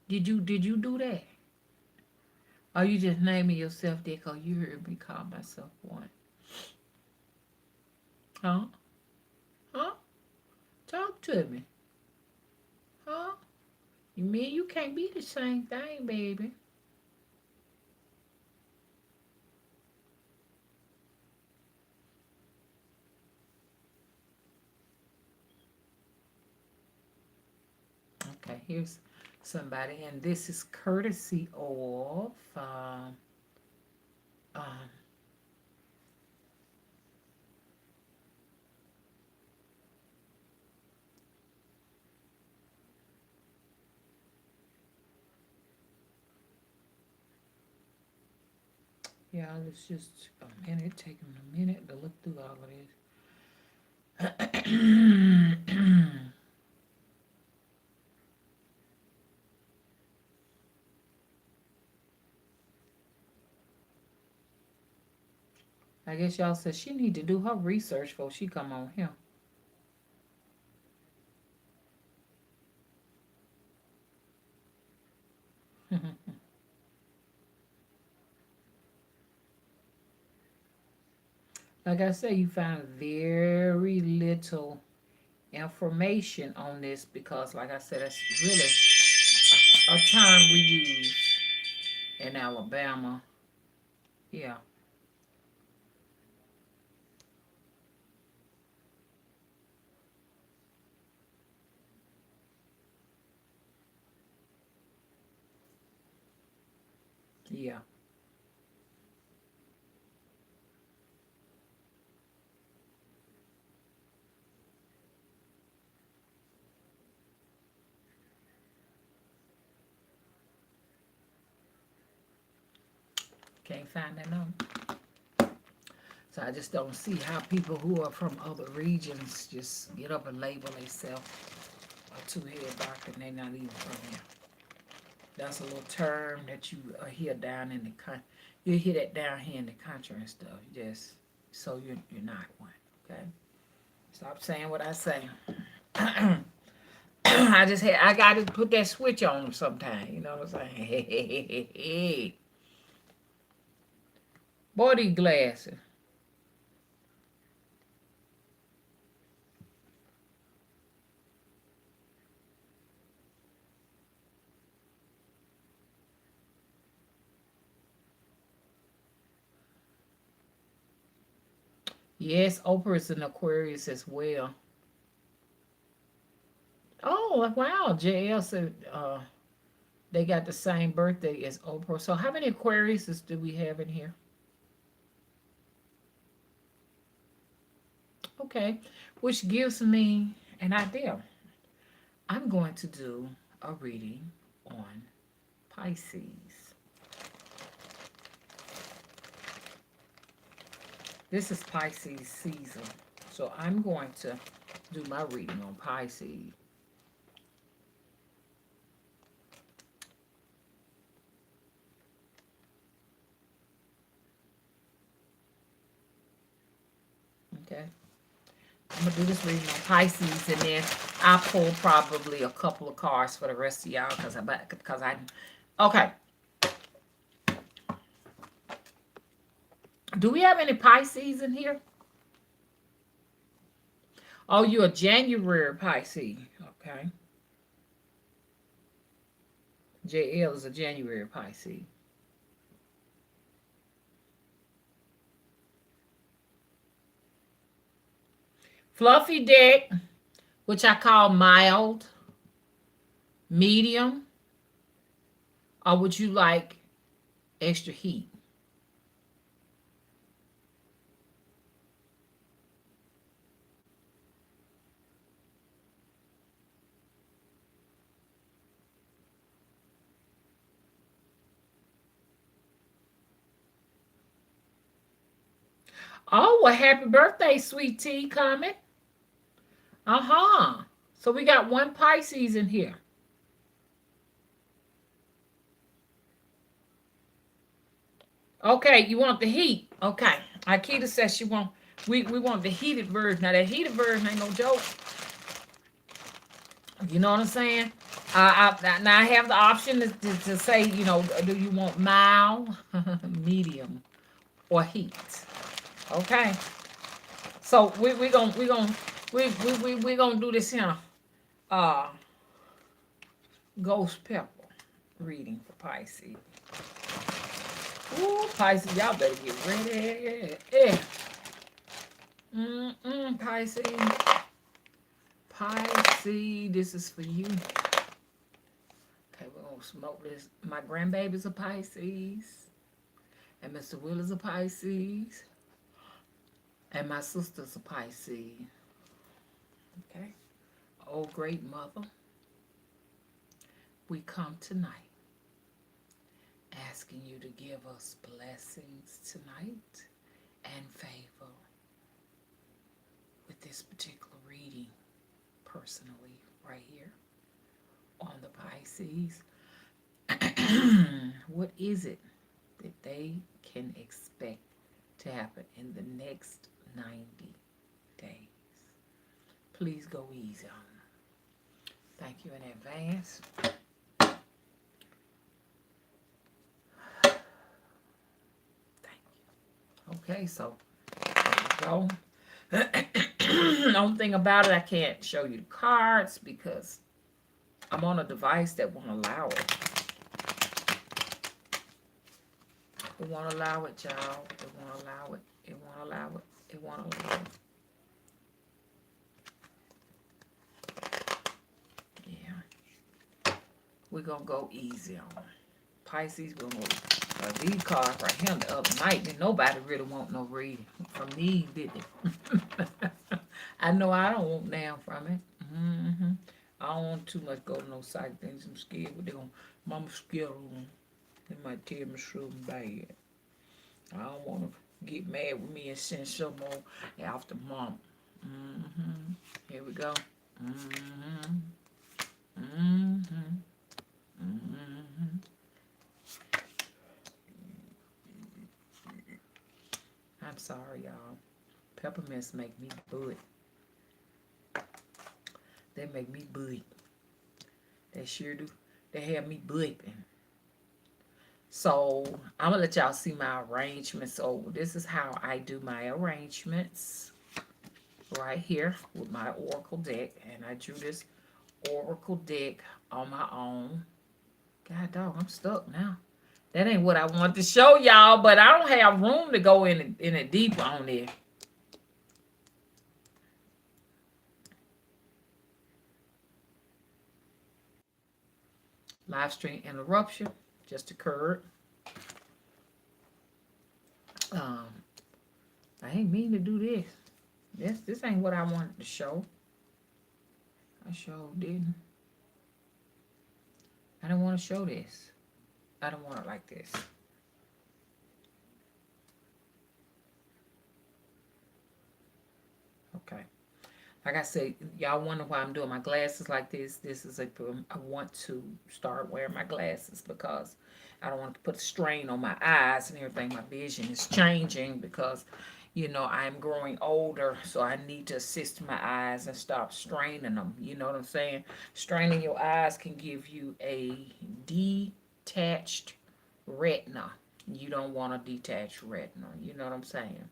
Did you do that? Oh, you just naming yourself there because you heard me call myself one. Huh? Huh? Talk to me. Huh? You mean you can't be the same thing, baby? Okay, here's somebody, and this is courtesy of um, yeah, it's just a minute, taking a minute to look through all of this. I guess y'all said she need to do her research before she come on here. Like I say, you find very little information on this because, like I said, it's really a term we use in Alabama. Yeah, yeah. Can't find that number. So I just don't see how people who are from other regions just get up and label themselves a two-head doctor and they're not even from here. That's a little term that you hear down in the country. You hear that down here in the country and stuff. Just so you're not one. Okay. Stop saying what I say. I got to put that switch on them sometime. You know what I'm saying? Hey. Boy, these glasses. Yes, Oprah is an Aquarius as well. Oh, wow. JL said they got the same birthday as Oprah. So how many Aquariuses do we have in here? Okay, which gives me an idea. I'm going to do a reading on Pisces. This is Pisces season. So I'm going to do my reading on Pisces. Okay. I'm going to do this reading on Pisces, and then I'll pull probably a couple of cards for the rest of y'all okay. Do we have any Pisces in here? Oh, you're a January Pisces. Okay. JL is a January Pisces. Fluffy deck, which I call mild, medium, or would you like extra heat? Oh, well, happy birthday, sweet tea, comment. So we got one Pisces in here. Okay, you want the heat. Okay. Akita says we want the heated version. Now that heated version ain't no joke. You know what I'm saying? Now I have the option to say, do you want mild, medium, or heat? Okay. So we gonna do this here. Uh, Ghost pepper reading for Pisces. Ooh, Pisces, y'all better get ready. Yeah. Pisces. Pisces, this is for you. Okay, we're gonna smoke this. My grandbaby's a Pisces, and Mr. Will is a Pisces, and my sister's a Pisces. Okay, oh great mother, we come tonight asking you to give us blessings tonight and favor with this particular reading personally right here on the Pisces. What is it that they can expect to happen in the next 90 days? Please go easy on them. Thank you in advance. Thank you. Okay, so there we go. The only thing about it, I can't show you the cards because I'm on a device that won't allow it. It won't allow it, y'all. It won't allow it. It won't allow it. It won't allow it. Yeah. We're going to go easy on them. Pisces, we're going to these cards right here the other night, and nobody really want no reading from these, did they? I know I don't want down from it. I don't want too much go to no psych things. I'm scared what they going to, mama scared of them. They might tell me something bad. I don't want to get mad with me and send some more after mom. Here we go. I'm sorry, y'all. Peppermints make me bud. They make me bud. They sure do. They have me blipping. So I'm gonna let y'all see my arrangements. So this is how I do my arrangements right here with my oracle deck, and I drew this oracle deck on my own. God dog, I'm stuck now. That ain't what I want to show y'all, but I don't have room to go in it deep on there. Live stream interruption just occurred. I ain't mean to do this. This ain't what I wanted to show. I sure didn't. I don't want to show this. I don't want it like this. Okay. Like I said, y'all wonder why I'm doing my glasses like this. This is I want to start wearing my glasses because I don't want to put a strain on my eyes and everything. My vision is changing because, I'm growing older, so I need to assist my eyes and stop straining them. You know what I'm saying? Straining your eyes can give you a detached retina. You don't want a detached retina. You know what I'm saying?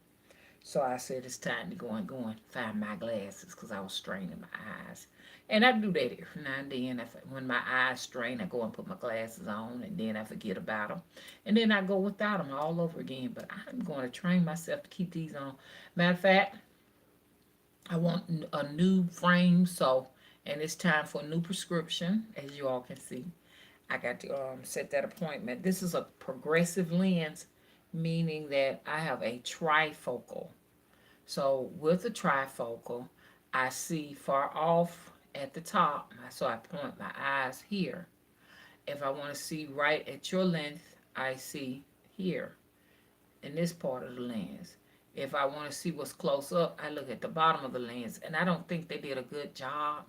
So I said it's time to go and find my glasses because I was straining my eyes. And I do that every now and then. When my eyes strain, I go and put my glasses on, and then I forget about them. And then I go without them all over again. But I'm going to train myself to keep these on. Matter of fact, I want a new frame, and it's time for a new prescription, as you all can see. I got to set that appointment. This is a progressive lens, meaning that I have a trifocal. So with the trifocal, I see far off at the top, so I point my eyes here. If I want to see right at your length, I see here in this part of the lens. If I want to see what's close up, I look at the bottom of the lens. And I don't think they did a good job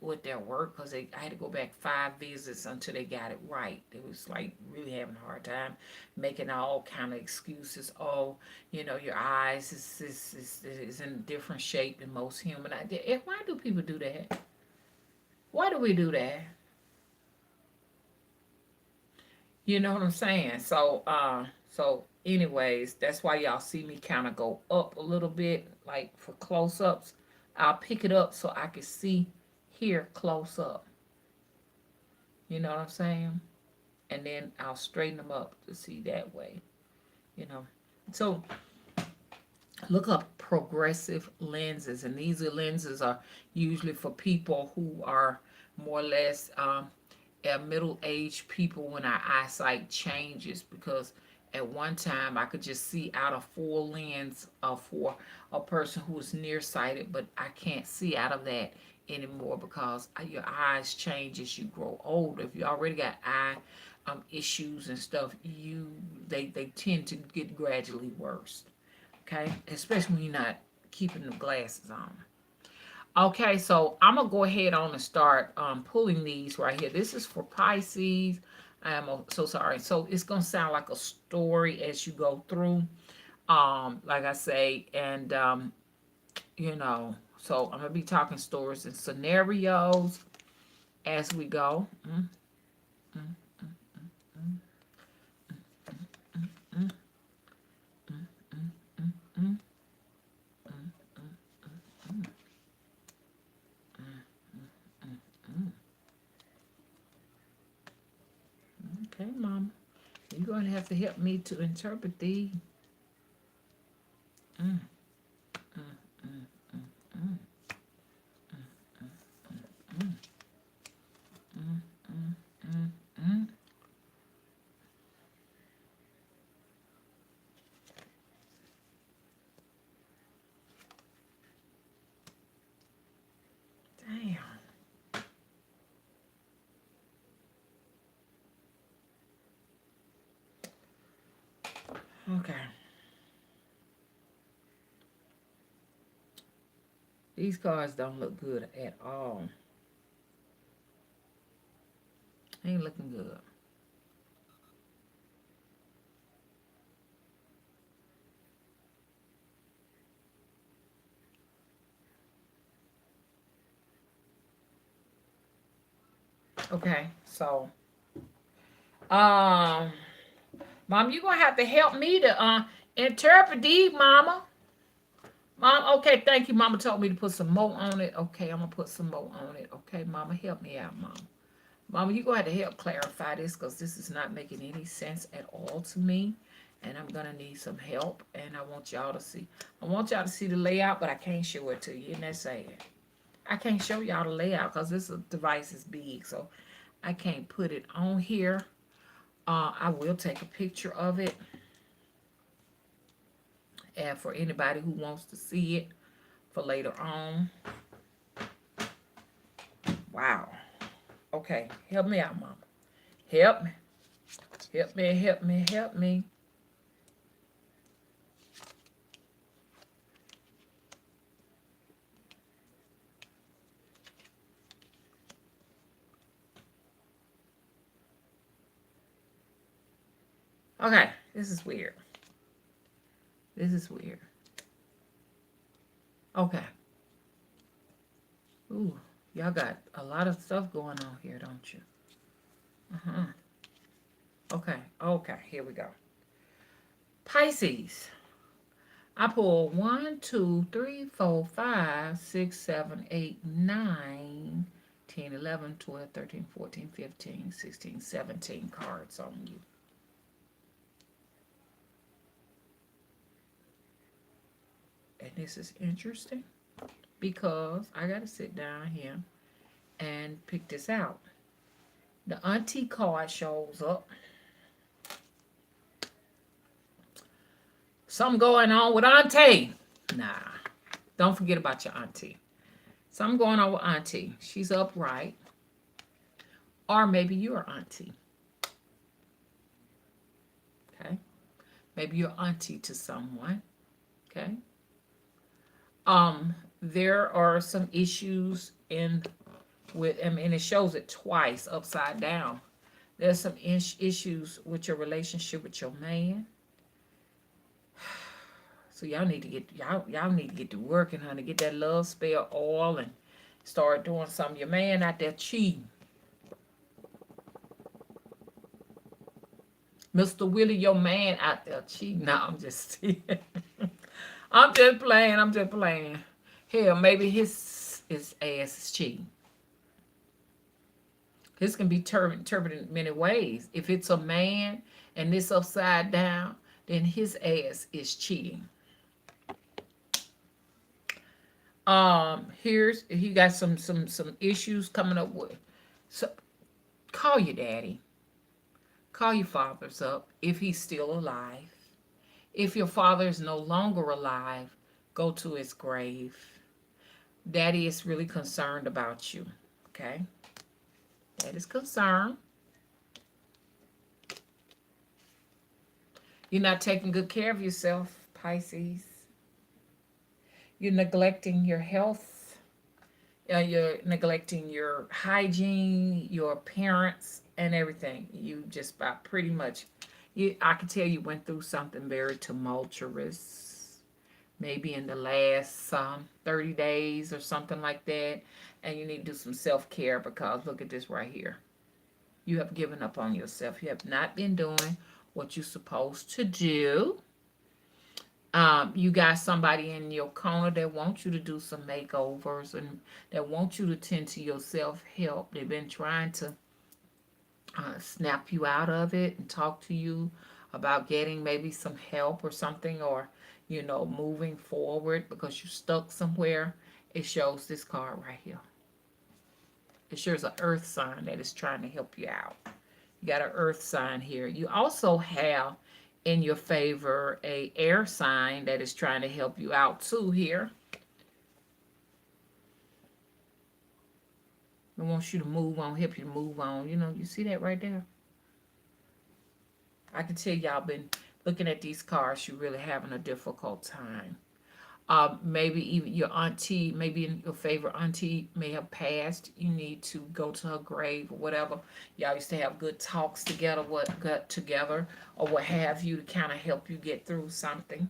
with their work because I had to go back 5 visits until they got it right. It was like really having a hard time making all kind of excuses. Oh, your eyes is in a different shape than most human. Why do people do that? Why do we do that? You know what I'm saying? So anyways, that's why y'all see me kind of go up a little bit, like for close-ups. I'll pick it up so I can see here close up. You know what I'm saying? And then I'll straighten them up to see that way. You know. So look up progressive lenses, and these lenses are usually for people who are more or less middle-aged people when our eyesight changes, because at one time I could just see out of full lens for a person who is nearsighted, but I can't see out of that anymore because your eyes change as you grow older. If you already got eye issues and stuff, they tend to get gradually worse. Okay, especially when you're not keeping the glasses on. Okay, so I'm gonna go ahead on and start pulling these right here. This is for Pisces. So sorry. So it's gonna sound like a story as you go through. Like I say, and you know, so I'm gonna be talking stories and scenarios as we go. Okay, Mama, you're gonna have to help me to interpret these. Damn. Okay. These cards don't look good at all. Ain't looking good. Okay, so Mom, you gonna have to help me to interpret these, Mama. Mom, okay, thank you. Mama told me to put some more on it. Okay, I'm gonna put some more on it. Okay, Mama, help me out, Mama. Mama, you gonna have to help clarify this because this is not making any sense at all to me. And I'm gonna need some help. And I want y'all to see. I want y'all to see the layout, but I can't show it to you. Isn't that sad? I can't show y'all the layout because this device is big, so I can't put it on here. I will take a picture of it. And for anybody who wants to see it for later on. Wow. Okay, help me out, Mama. Help me. Help me, help me, help me. Okay, this is weird. This is weird. Okay. Ooh, y'all got a lot of stuff going on here, don't you? Uh-huh. Okay, here we go. Pisces. I pull 1, 2, 3, 4, 5, 6, 7, 8, 9, 10, 11, 12, 13, 14, 15, 16, 17 cards on you. And this is interesting because I got to sit down here and pick this out. The auntie card shows up. Something going on with auntie. Nah, don't forget about your auntie. Something going on with auntie. She's upright. Or maybe you're auntie. Okay. Maybe you're auntie to someone. Okay. There are some issues and it shows it twice upside down. There's some issues with your relationship with your man. So y'all need to get to working, honey. Get that love spell oil and start doing something. Your man out there cheating. Mr. Willie, your man out there cheating. No, I'm just I'm just playing. I'm just playing. Hell, maybe his ass is cheating. This can be interpreted in many ways. If it's a man and this upside down, then his ass is cheating. Here's he got some issues coming up with. So call your daddy. Call your fathers up if he's still alive. If your father is no longer alive, go to his grave. Daddy is really concerned about you. Okay? That is concern. You're not taking good care of yourself, Pisces. You're neglecting your health. You're neglecting your hygiene, your appearance, and everything. You just about pretty much, I can tell you went through something very tumultuous, maybe in the last 30 days or something like that. And you need to do some self-care because look at this right here. You have given up on yourself. You have not been doing what you're supposed to do. You got somebody in your corner that wants you to do some makeovers and that wants you to tend to your self-help. They've been trying to snap you out of it and talk to you about getting maybe some help or something, or moving forward because you're stuck somewhere. It shows this card right here. It shows an earth sign that is trying to help you out. You got an earth sign here. You also have in your favor a air sign that is trying to help you out too here. It wants you to move on, help you to move on. You see that right there? I can tell y'all been looking at these cards, you're really having a difficult time. Maybe even your auntie, maybe in your favorite auntie may have passed. You need to go to her grave or whatever. Y'all used to have good talks together, or what have you to kind of help you get through something.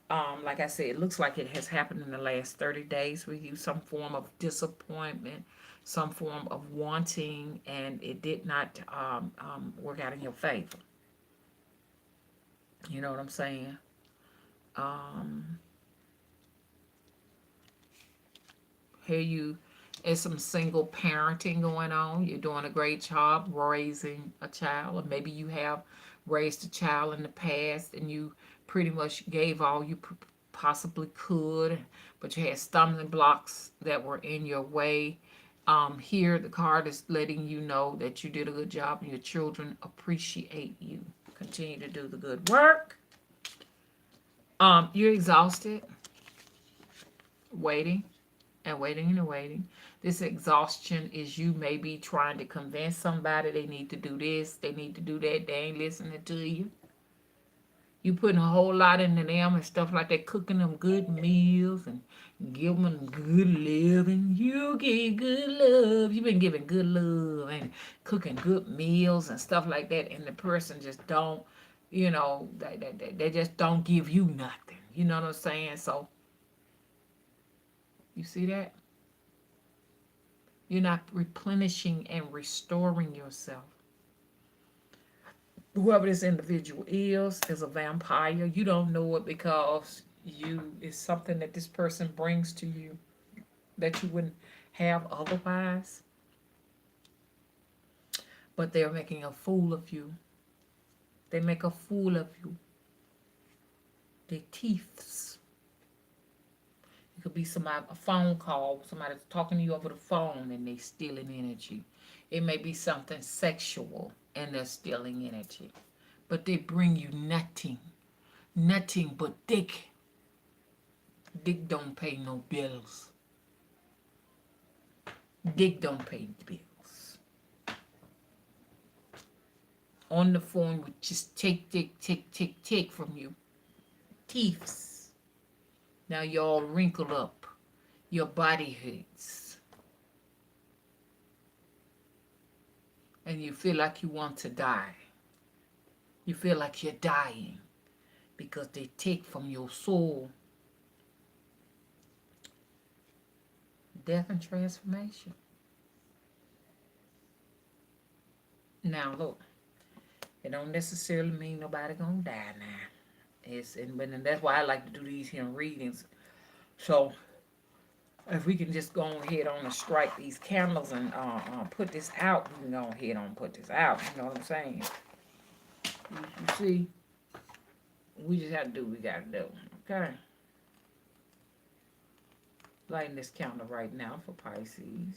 Like I said, it looks like it has happened in the last 30 days with you, some form of disappointment, some form of wanting, and it did not work out in your favor. You know what I'm saying? Here you is some single parenting going on. You're doing a great job raising a child, or maybe you have raised a child in the past and you pretty much gave all you possibly could, but you had stumbling blocks that were in your way. Here the card is letting you know that you did a good job and your children appreciate you. Continue to do the good work. You're exhausted, waiting and waiting and waiting. This exhaustion is you maybe trying to convince somebody they need to do this, they need to do that, they ain't listening to you. You putting a whole lot into them and stuff like that, cooking them good meals and giving them good love, and you get good love. You've been giving good love and cooking good meals and stuff like that, and the person just don't, they just don't give you nothing. You know what I'm saying? So, you see that? You're not replenishing and restoring yourself. Whoever this individual is a vampire. You don't know it because it's something that this person brings to you that you wouldn't have otherwise. But they're making a fool of you. They make a fool of you. They're thieves. It could be a phone call, somebody's talking to you over the phone and they stealing energy. It may be something sexual and they're stealing energy. But they bring you nothing. Nothing but dick. Dick don't pay no bills. Dick don't pay bills. On the phone would just take from you. Thieves. Now you're all wrinkled up. Your body hurts. And you feel like you want to die. You feel like you're dying because they take from your soul. Death and transformation. Now look, It don't necessarily mean nobody gonna die now. And that's why I like to do these here readings. So if we can just go ahead on and strike these candles and put this out, we can go ahead and put this out. You know what I'm saying? You see, we just have to do what we gotta do. Okay. Lighting this candle right now for Pisces.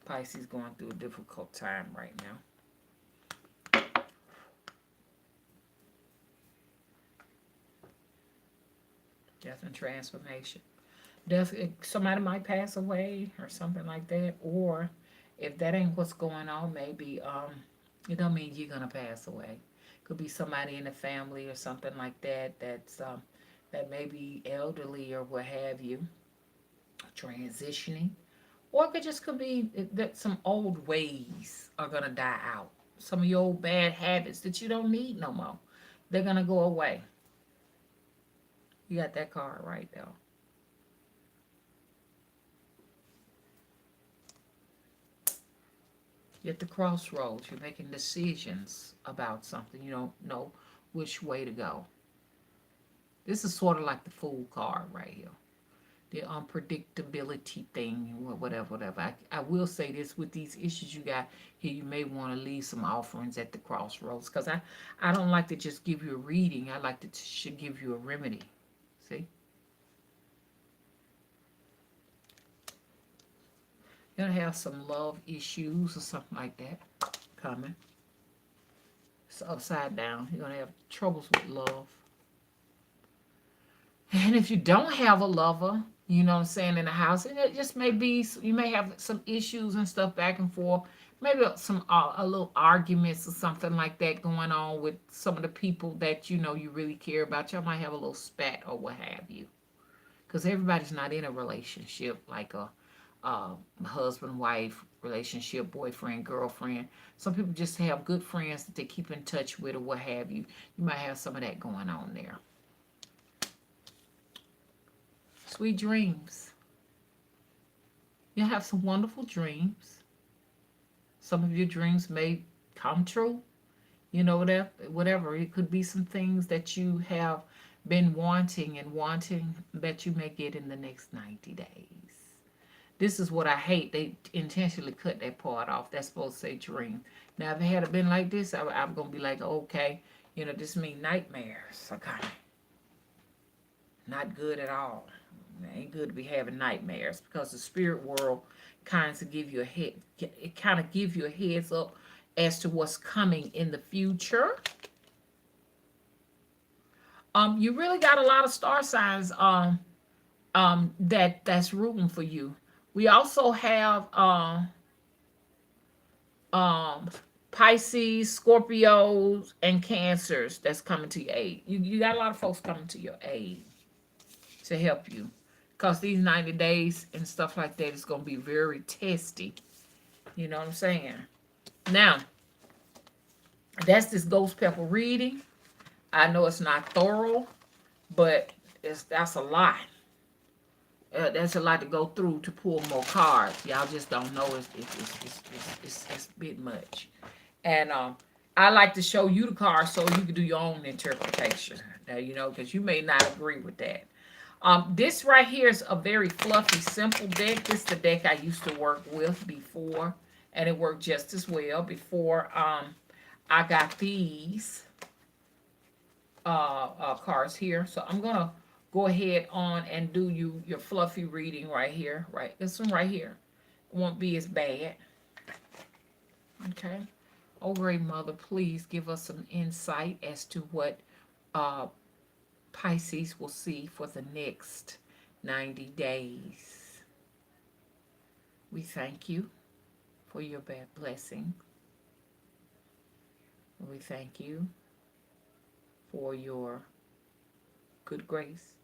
Pisces going through a difficult time right now. Death and transformation. Death, somebody might pass away or something like that. Or if that ain't what's going on, maybe it don't mean you're gonna pass away. Could be somebody in the family or something like that that may be elderly or what have you, transitioning. Or could be that some old ways are gonna die out. Some of your old bad habits that you don't need no more. They're gonna go away. You got that card right there. You're at the crossroads. You're making decisions about something. You don't know which way to go. This is sort of like the Fool card right here. The unpredictability thing, whatever. I will say this, with these issues you got here, you may want to leave some offerings at the crossroads, because I don't like to just give you a reading. I like to should give you a remedy. See? You're going to have some love issues or something like that coming. It's upside down. You're going to have troubles with love. And if you don't have a lover, you know what I'm saying, in the house, and it just may be, you may have some issues and stuff back and forth. Maybe some a little arguments or something like that going on with some of the people that you know you really care about. Y'all might have a little spat or what have you. Because everybody's not in a relationship like a husband, wife relationship, boyfriend, girlfriend. Some people just have good friends that they keep in touch with or what have you. You might have some of that going on there. Sweet dreams. You'll have some wonderful dreams. Some of your dreams may come true. You know, whatever. It could be some things that you have been wanting that you may get in the next 90 days. This is what I hate. They intentionally cut that part off. That's supposed to say dream. Now, if it had been like this, I'm going to be like, okay, you know, this means nightmares. Okay. Not good at all. It ain't good to be having nightmares, because the spirit world kind of give you a heads up as to what's coming in the future. You really got a lot of star signs that's rooting for you. We also have Pisces, Scorpios, and Cancers that's coming to your aid. You got a lot of folks coming to your aid to help you, because these 90 days and stuff like that is going to be very testy. You know what I'm saying? Now, that's this ghost pepper reading. I know it's not thorough, but that's a lot. That's a lot to go through to pull more cards. Y'all just don't know. It's a bit much. And I like to show you the cards so you can do your own interpretation. Now, you know, because you may not agree with that. This right here is a very fluffy, simple deck. This is the deck I used to work with before, and it worked just as well before I got these cards here. So I'm going to go ahead on and do your fluffy reading right here. Right, this one right here. It won't be as bad. Okay. Oh, great mother, please give us some insight as to what Pisces will see for the next 90 days. We thank you for your bad blessing. We thank you for your good grace.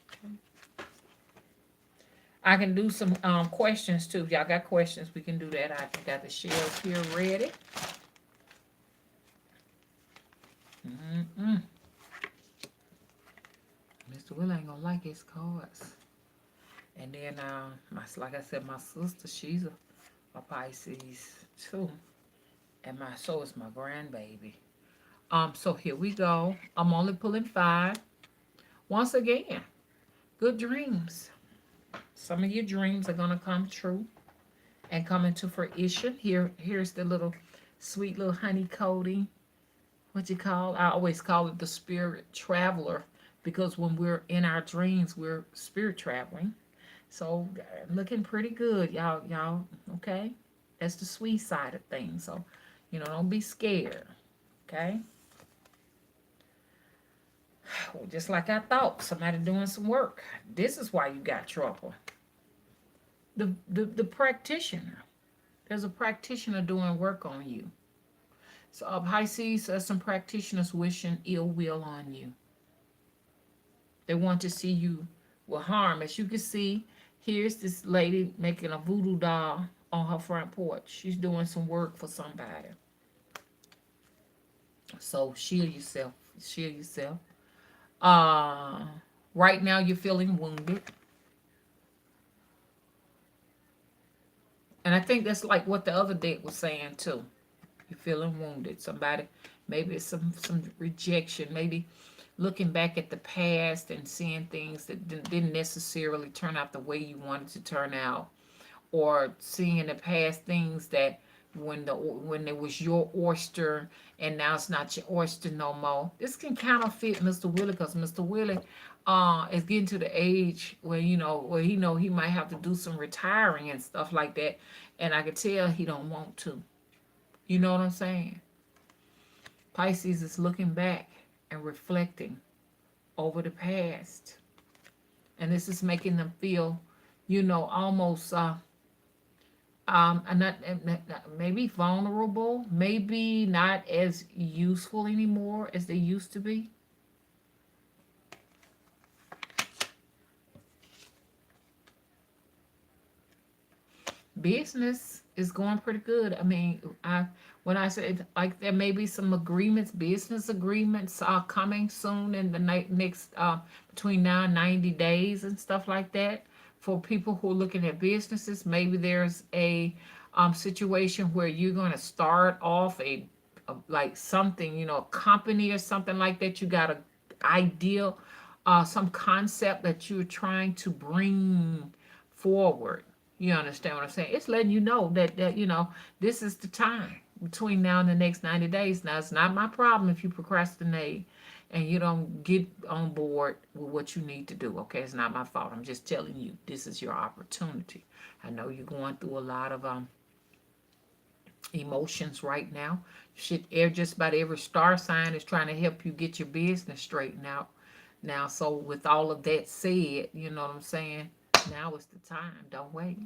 Okay. I can do some questions too. If y'all got questions, we can do that. I got the shells here ready. Mr. Will ain't gonna like his cards. And then, like I said, my sister, she's a Pisces too. And so is my grandbaby. So here we go. I'm only pulling 5. Once again, good dreams. Some of your dreams are gonna come true and come into fruition. Here's the little sweet little honey coating. What you call? I always call it the spirit traveler because when we're in our dreams, we're spirit traveling. So looking pretty good, y'all. Okay, that's the sweet side of things. So, don't be scared. Okay. Well, just like I thought, somebody doing some work. This is why you got trouble. The practitioner. There's a practitioner doing work on you. So Pisces, some practitioners wishing ill will on you. They want to see you with harm. As you can see, here's this lady making a voodoo doll on her front porch. She's doing some work for somebody. So shield yourself. Shield yourself. Right now you're feeling wounded. And I think that's like what the other deck was saying too. You're feeling wounded. Somebody, maybe it's some rejection. Maybe looking back at the past and seeing things that didn't necessarily turn out the way you wanted to turn out, or seeing in the past things that when it was your oyster and now it's not your oyster no more. This can kind of fit Mr. Willie because Mr. Willie is getting to the age where where he might have to do some retiring and stuff like that, and I could tell he don't want to. You know what I'm saying? Pisces is looking back and reflecting over the past, and this is making them feel, almost not maybe vulnerable, maybe not as useful anymore as they used to be. Business is going pretty good. I mean, when I said like there may be some agreements, business agreements are coming soon in the next between now and 90 days and stuff like that. For people who are looking at businesses, maybe there's a situation where you're going to start off a like something, a company or something like that. You got an idea, some concept that you're trying to bring forward. You understand what I'm saying? It's letting you know that this is the time between now and the next 90 days. Now, it's not my problem if you procrastinate and you don't get on board with what you need to do. Okay, it's not my fault. I'm just telling you, this is your opportunity. I know you're going through a lot of emotions right now. Just about every star sign is trying to help you get your business straightened out. Now, so with all of that said, you know what I'm saying? Now is the time. Don't wait.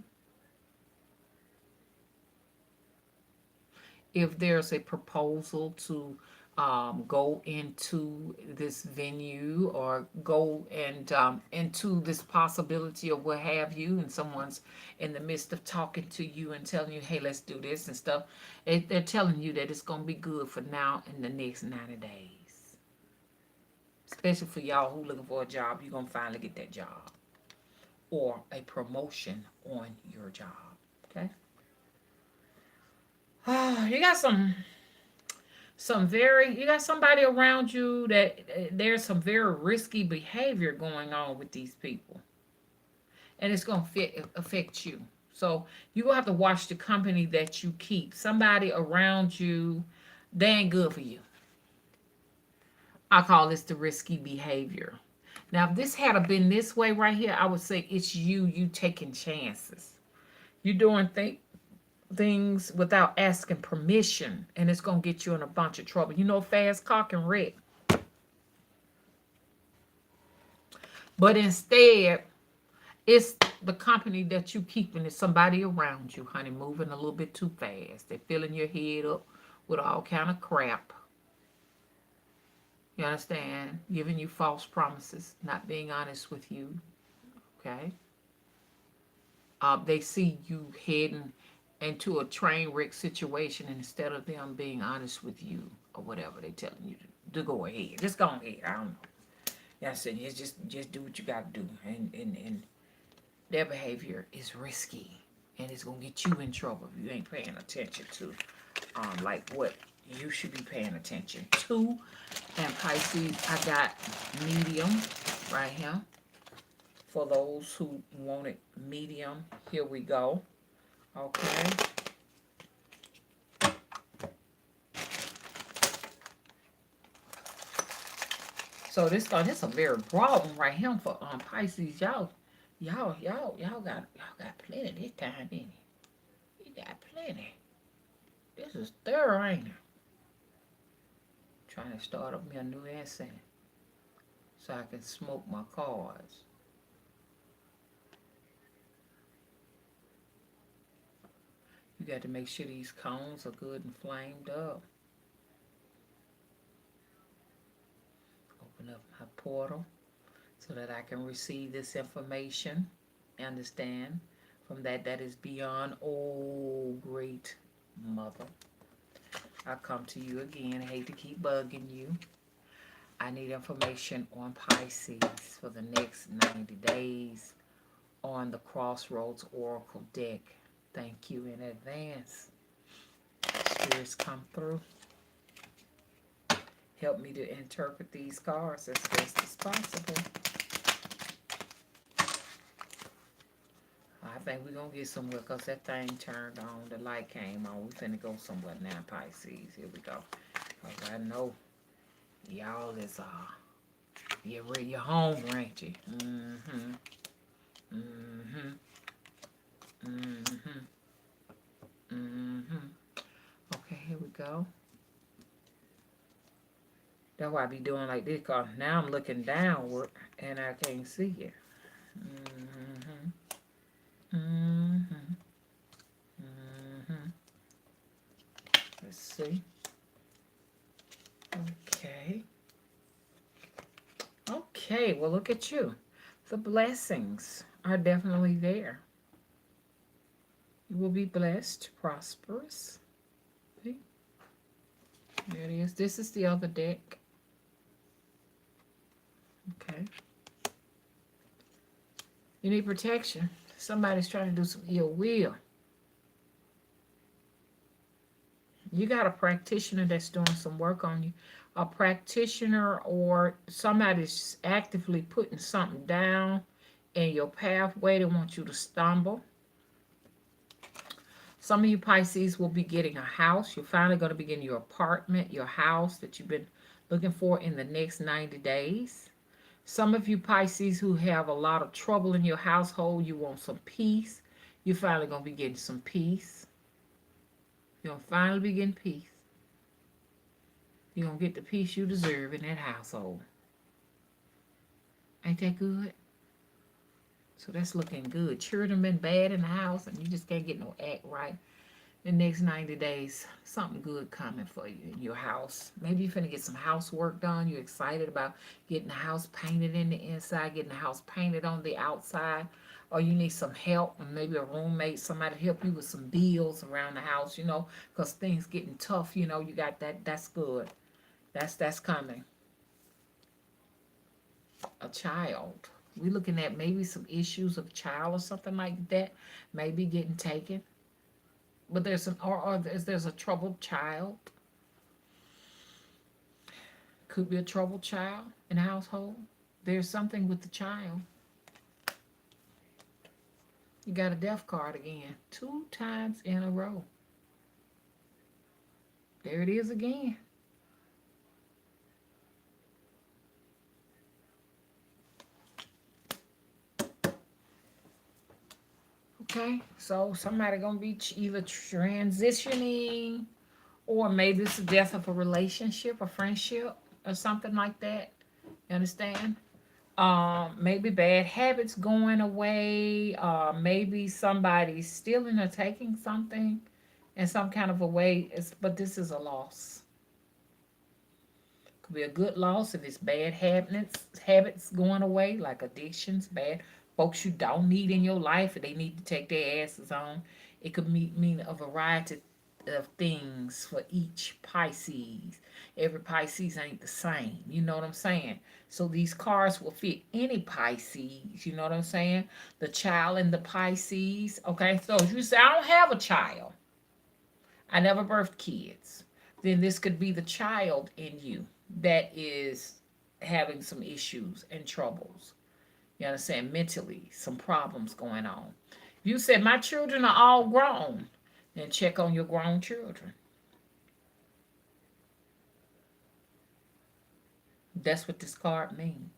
If there's a proposal to go into this venue or go and into this possibility or what have you, and someone's in the midst of talking to you and telling you, hey, let's do this and stuff, they're telling you that it's going to be good for now and the next 90 days. Especially for y'all who looking for a job, you're going to finally get that job. Or a promotion on your job. Okay. You got you got somebody around you that there's some very risky behavior going on with these people, and it's gonna affect you. So you gonna have to watch the company that you keep. Somebody around you, they ain't good for you. I call this the risky behavior. Now, if this had been this way right here, I would say it's you taking chances. You're doing things without asking permission, and it's going to get you in a bunch of trouble. Fast cock and wreck. But instead, it's the company that you keeping. It's somebody around you, honey, moving a little bit too fast. They're filling your head up with all kind of crap. You understand? Giving you false promises, not being honest with you. Okay? They see you heading into a train wreck situation, and instead of them being honest with you or whatever, they telling you to go ahead. Just go ahead. I don't know. Yeah, I said, just do what you got to do. And their behavior is risky, and it's going to get you in trouble if you ain't paying attention to like what you should be paying attention to. And Pisces, I got medium right here. For those who wanted medium, here we go. Okay. So this a very broad one right here for Pisces. Y'all got plenty this time, didn't you? You got plenty. This is thorough, ain't it? Trying to start up me a new incense so I can smoke my cards. You got to make sure these cones are good and flamed up. Open up my portal so that I can receive this information. Understand? From that is beyond, oh, great mother. I come to you again. I hate to keep bugging you. I need information on Pisces for the next 90 days on the Crossroads Oracle deck. Thank you in advance. Spirits, come through. Help me to interpret these cards as best as possible. I think we're going to get somewhere because that thing turned on. The light came on. We're finna go somewhere now, Pisces. Here we go. Because I know y'all is, you're hungry, ain't you? Mm-hmm. Mm-hmm. Mm-hmm. Mm-hmm. Okay, here we go. That's why I be doing like this, because now I'm looking downward and I can't see it. Mm-hmm. Mm-hmm. Mm-hmm. Let's see. Okay. Okay, well, look at you. The blessings are definitely there. You will be blessed, prosperous. See? There it is. This is the other deck. Okay. You need protection. Somebody's trying to do some ill will. You got a practitioner that's doing some work on you. A practitioner or somebody's actively putting something down in your pathway. They want you to stumble. Some of you Pisces will be getting a house. You're finally going to be getting your apartment, your house that you've been looking for in the next 90 days. Some of you Pisces who have a lot of trouble in your household, you want some peace. You're finally going to be getting some peace. You're going to finally be getting peace. You're going to get the peace you deserve in that household. Ain't that good? So that's looking good. Children been bad in the house and you just can't get no act right. The next 90 days, something good coming for you in your house. Maybe you're finna get some housework done. You're excited about getting the house painted in the inside, getting the house painted on the outside. Or you need some help, and maybe a roommate, somebody to help you with some bills around the house, you know, because things getting tough, you know, you got that. That's good. That's coming. A child. We're looking at maybe some issues of child or something like that. Maybe getting taken. But there's there's a troubled child. Could be a troubled child in the household. There's something with the child. You got a death card again. 2 times in a row. There it is again. Okay, so somebody gonna be either transitioning, or maybe it's the death of a relationship, a friendship, or something like that. You understand? Maybe bad habits going away. Maybe somebody's stealing or taking something in some kind of a way. But this is a loss. Could be a good loss if it's bad habits going away, like addictions, bad folks you don't need in your life, and they need to take their asses on. It could mean a variety of things for each Pisces. Every Pisces ain't the same. You know what I'm saying? So these cards will fit any Pisces. You know what I'm saying? The child and the Pisces. Okay, so if you say, I don't have a child. I never birthed kids. Then this could be the child in you that is having some issues and troubles. You understand? Mentally, some problems going on. If you said, my children are all grown, then check on your grown children. That's what this card means.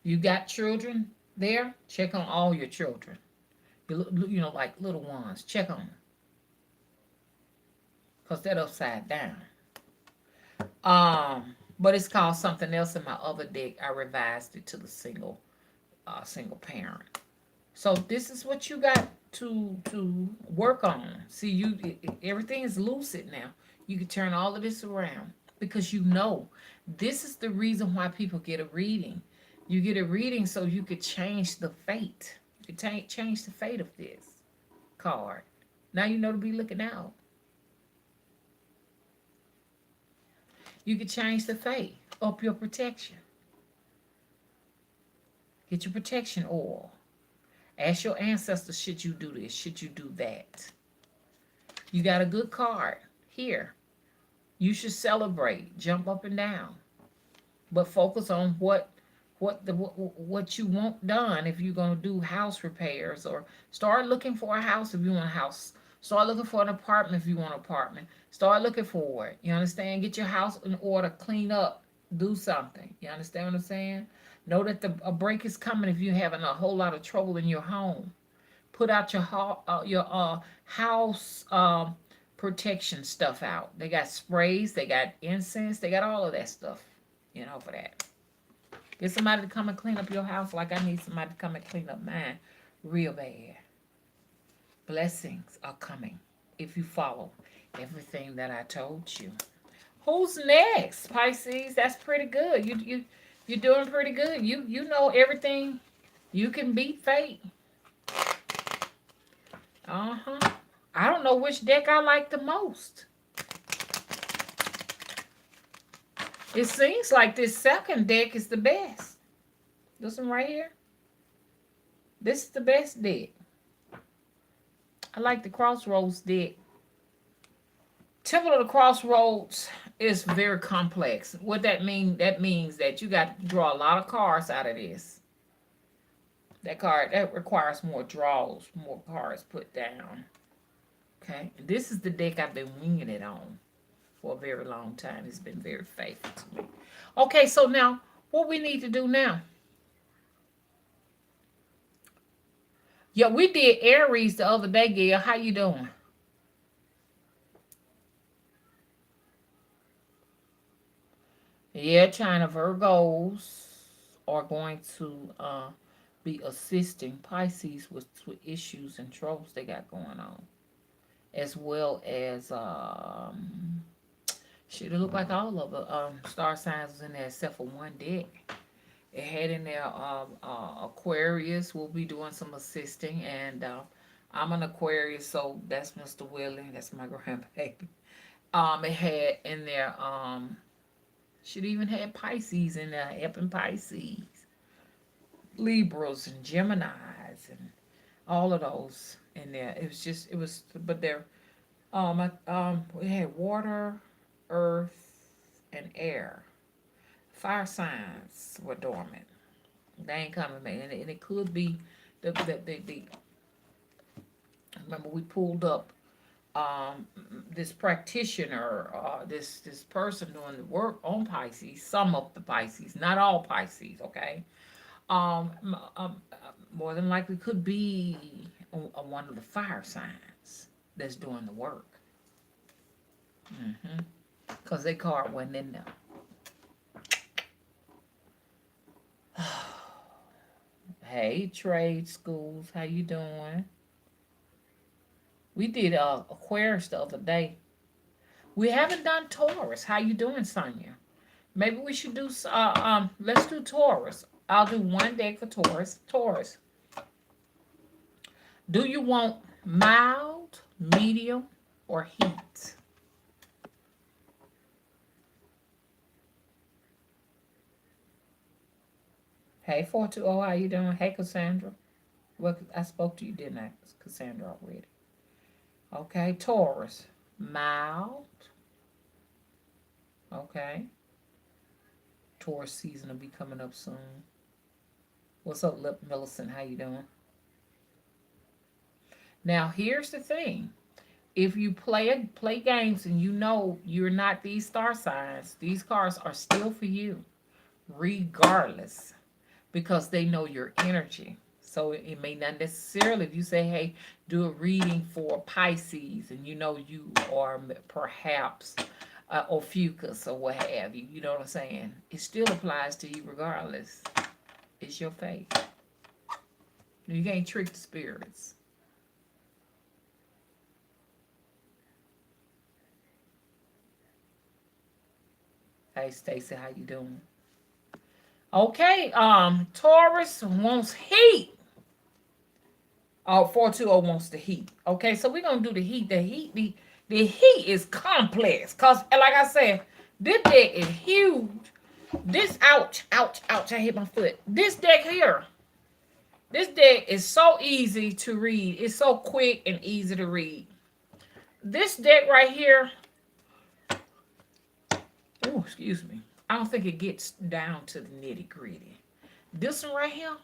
You got children there? Check on all your children. You know, like little ones. Check on them. Because they're upside down. But it's called something else in my other deck. I revised it to the single parent. So this is what you got to work on. See, everything is lucid now. You can turn all of this around because you know this is the reason why people get a reading. You get a reading so you could change the fate. You could change the fate of this card. Now you know to be looking out. You could change the fate. Up your protection. Get your protection oil. Ask your ancestors, should you do this? Should you do that? You got a good card here. You should celebrate, jump up and down, but focus on what you want done. If you're gonna do house repairs, or start looking for a house if you want a house. Start looking for an apartment if you want an apartment. Start looking for it. You understand? Get your house in order, clean up, do something. You understand what I'm saying? Know that a break is coming if you're having a whole lot of trouble in your home. Put out your house protection stuff out. They got sprays, they got incense, they got all of that stuff, you know, for that. Get somebody to come and clean up your house like I need somebody to come and clean up mine real bad. Blessings are coming if you follow everything that I told you. Who's next, Pisces? That's pretty good. You're doing pretty good. You know everything. You can beat fate. I don't know which deck I like the most. It seems like this second deck is the best. This one right here. This is the best deck. I like the Crossroads deck. Temple of the Crossroads is very complex. What that means? That means that you got to draw a lot of cards out of this. That card, that requires more draws, more cards put down. Okay, this is the deck I've been winging it on for a very long time. It's been very faithful to me. Okay, so now what we need to do now? Yeah, we did Aries the other day, Gail. How you doing? Yeah, China Virgos are going to be assisting Pisces with issues and troubles they got going on, as well as shit. It looked like all of the star signs was in there except for one deck. It had in there Aquarius will be doing some assisting, and I'm an Aquarius, so that's Mr. Willie. That's my grandbaby. It had in there should even had Pisces in there, helping Pisces, Libras and Geminis and all of those in there. But they're we had water, earth, and air. Fire signs were dormant. They ain't coming back, and it could be the remember we pulled up this practitioner, this person doing the work on Pisces, some of the Pisces, not all Pisces, okay? More than likely could be one of the fire signs that's doing the work. Because they card wasn't in there. Hey, trade schools, how you doing? We did Aquarius the other day. We haven't done Taurus. How you doing, Sonia? Maybe we should do let's do Taurus. I'll do one deck for Taurus. Taurus. Do you want mild, medium, or heat? Hey, 420, how you doing? Hey, Cassandra. Well, I spoke to you, didn't I, Cassandra, already? Okay, Taurus. mild. Okay. Taurus season will be coming up soon. What's up, Millicent? How you doing? Now, here's the thing. If you play games and you know you're not these star signs, these cards are still for you, regardless, because they know your energy. So it may not necessarily, if you say, hey, do a reading for Pisces, and you know you are perhaps Ophiuchus or what have you, you know what I'm saying? It still applies to you regardless. It's your faith. You can't trick the spirits. Hey, Stacy, how you doing? Okay, Taurus wants heat. Oh, 420 wants the heat. Okay, so we're gonna do the heat. The heat is complex. Cause like I said, this deck is huge. This ouch, I hit my foot. This deck here. This deck is so easy to read. It's so quick and easy to read. This deck right here. Oh, excuse me. I don't think it gets down to the nitty gritty. This one right here,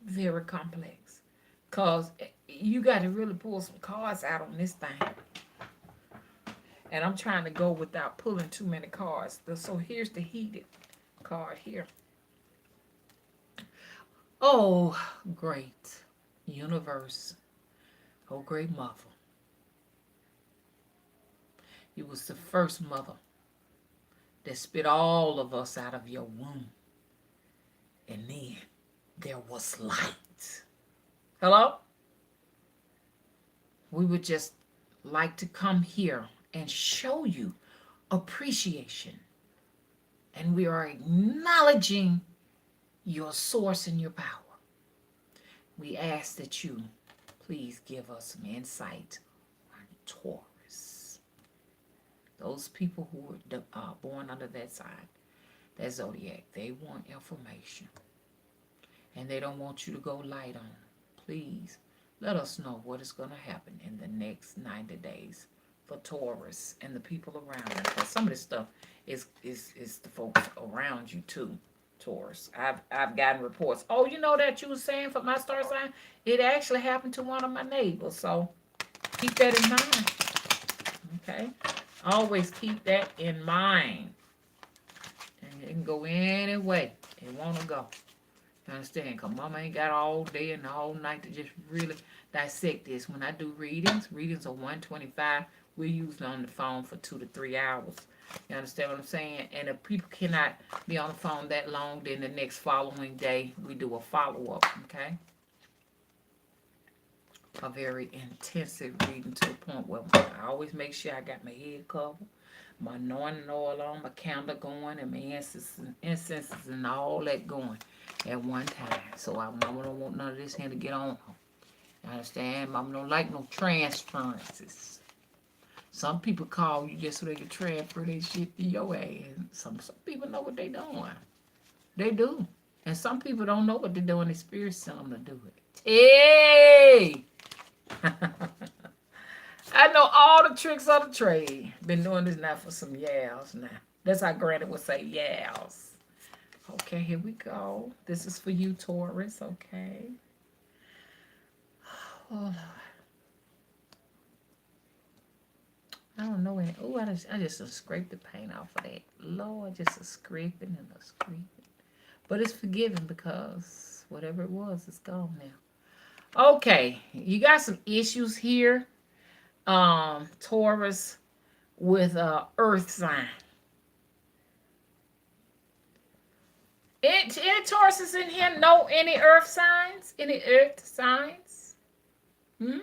very complex. Because you got to really pull some cards out on this thing. And I'm trying to go without pulling too many cards. So here's the heated card here. Oh, great universe. Oh, great mother. You was the first mother that spit all of us out of your womb. And then there was light. Hello? We would just like to come here and show you appreciation. And we are acknowledging your source and your power. We ask that you please give us some insight on Taurus. Those people who are born under that sign, that zodiac, they want information. And they don't want you to go light on. Please let us know what is going to happen in the next 90 days for Taurus and the people around them. Because some of this stuff is the folks around you too, Taurus. I've gotten reports. Oh, you know that you were saying for my star sign? It actually happened to one of my neighbors. So keep that in mind. Okay? Always keep that in mind. And it can go any way it want to go. You understand? Because mama ain't got all day and the whole night to just really dissect this. When I do readings are 125. We're usually on the phone for 2 to 3 hours. You understand what I'm saying? And if people cannot be on the phone that long, then the next following day, we do a follow-up, okay? A very intensive reading to the point where I always make sure I got my head covered, my anointing oil on, my candle going, and my incenses and all that going at one time. So mama don't want none of this here to get on her. You understand? Mama don't like no transferences. Some people call you just so they can transfer their shit to your ass. Some people know what they doing. They do. And some people don't know what they're doing. The spirit sent them to do it. Hey! I know all the tricks of the trade. Been doing this now for some years now. That's how Granny would say years. Okay, here we go. This is for you, Taurus, okay? Oh, Lord. I don't know any. Oh, I just scraped the paint off of that. Lord, just a scraping and a scraping. But it's forgiven because whatever it was, it's gone now. Okay, you got some issues here, Taurus, with earth sign. Any Tauruses in here know any earth signs? Any earth signs? Hmm?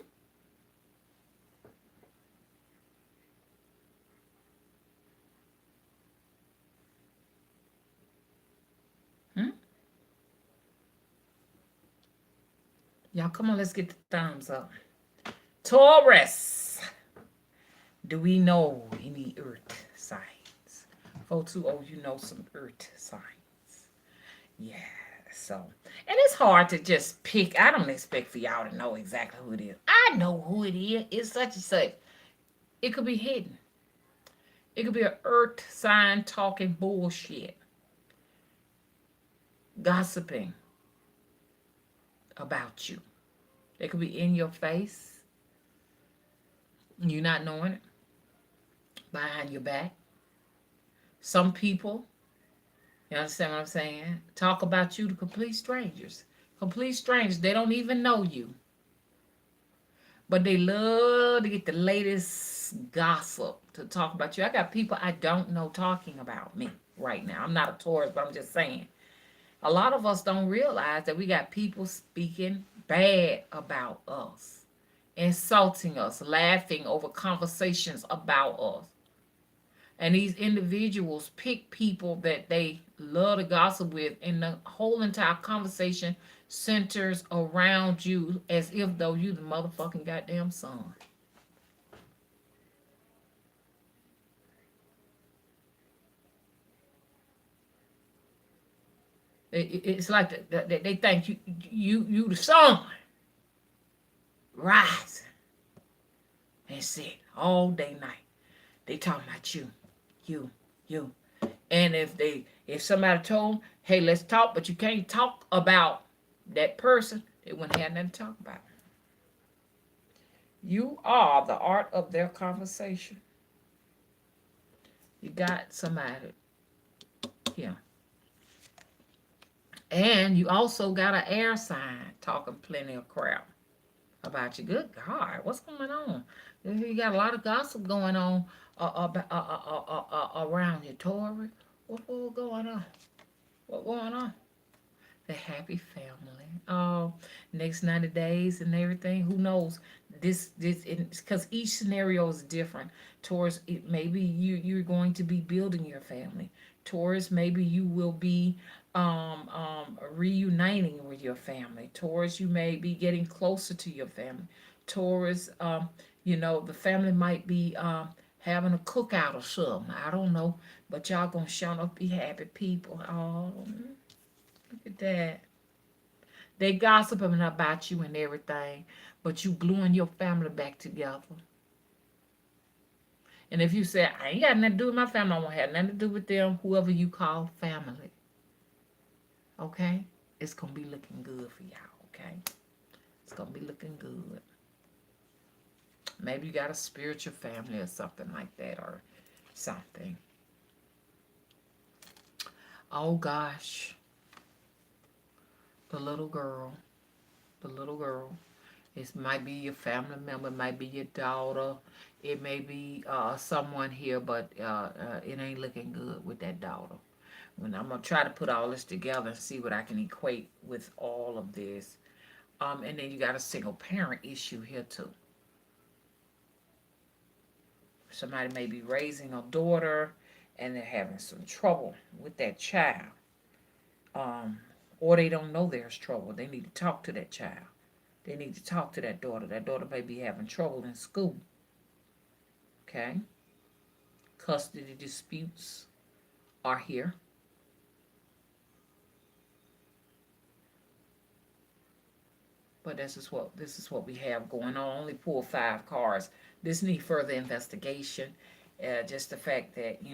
Y'all, come on, let's get the thumbs up. Taurus. Do we know any earth signs? 420, you know some earth signs. Yeah, so. And it's hard to just pick. I don't expect for y'all to know exactly who it is. I know who it is. It's such and such. It could be hidden. It could be an earth sign talking bullshit, gossiping about you. They could be in your face, you not knowing it, behind your back. Some people, you understand what I'm saying, talk about you to complete strangers. Complete strangers, they don't even know you. But they love to get the latest gossip to talk about you. I got people I don't know talking about me right now. I'm not a tourist, but I'm just saying. A lot of us don't realize that we got people speaking bad about us, insulting us, laughing over conversations about us. And these individuals pick people that they love to gossip with, and the whole entire conversation centers around you as if though you the motherfucking goddamn son. It's like they think you the son rising and sit all day night. They talking about you, you. And if somebody told them, hey, let's talk, but you can't talk about that person, they wouldn't have nothing to talk about. You are the art of their conversation. You got somebody here. And you also got an air sign talking plenty of crap about you. Good God, what's going on? You got a lot of gossip going on around you, Tori. What's going on? What's going on? The happy family. Next 90 days and everything. Who knows? This because each scenario is different. Towards it, maybe you're going to be building your family. Taurus, maybe you will be reuniting with your family. Taurus, you may be getting closer to your family. Taurus, the family might be having a cookout or something. I don't know, but y'all gonna show up be happy people. Oh, look at that. They gossiping about you and everything, but you gluing your family back together. And if you say, I ain't got nothing to do with my family, I won't have nothing to do with them, whoever you call family. Okay? It's going to be looking good for y'all, okay? It's going to be looking good. Maybe you got a spiritual family or something like that or something. Oh, gosh. The little girl. It might be your family member, it might be your daughter, it may be someone here, but it ain't looking good with that daughter. When I'm gonna try to put all this together and see what I can equate with all of this. And then you got a single parent issue here too. Somebody may be raising a daughter and they're having some trouble with that child. Or they don't know there's trouble. They need to talk to that child. They need to talk to that daughter. That daughter may be having trouble in school. Okay? Custody disputes are here. But this is what we have going on. Only pull 5 cards. This needs further investigation. Just the fact that,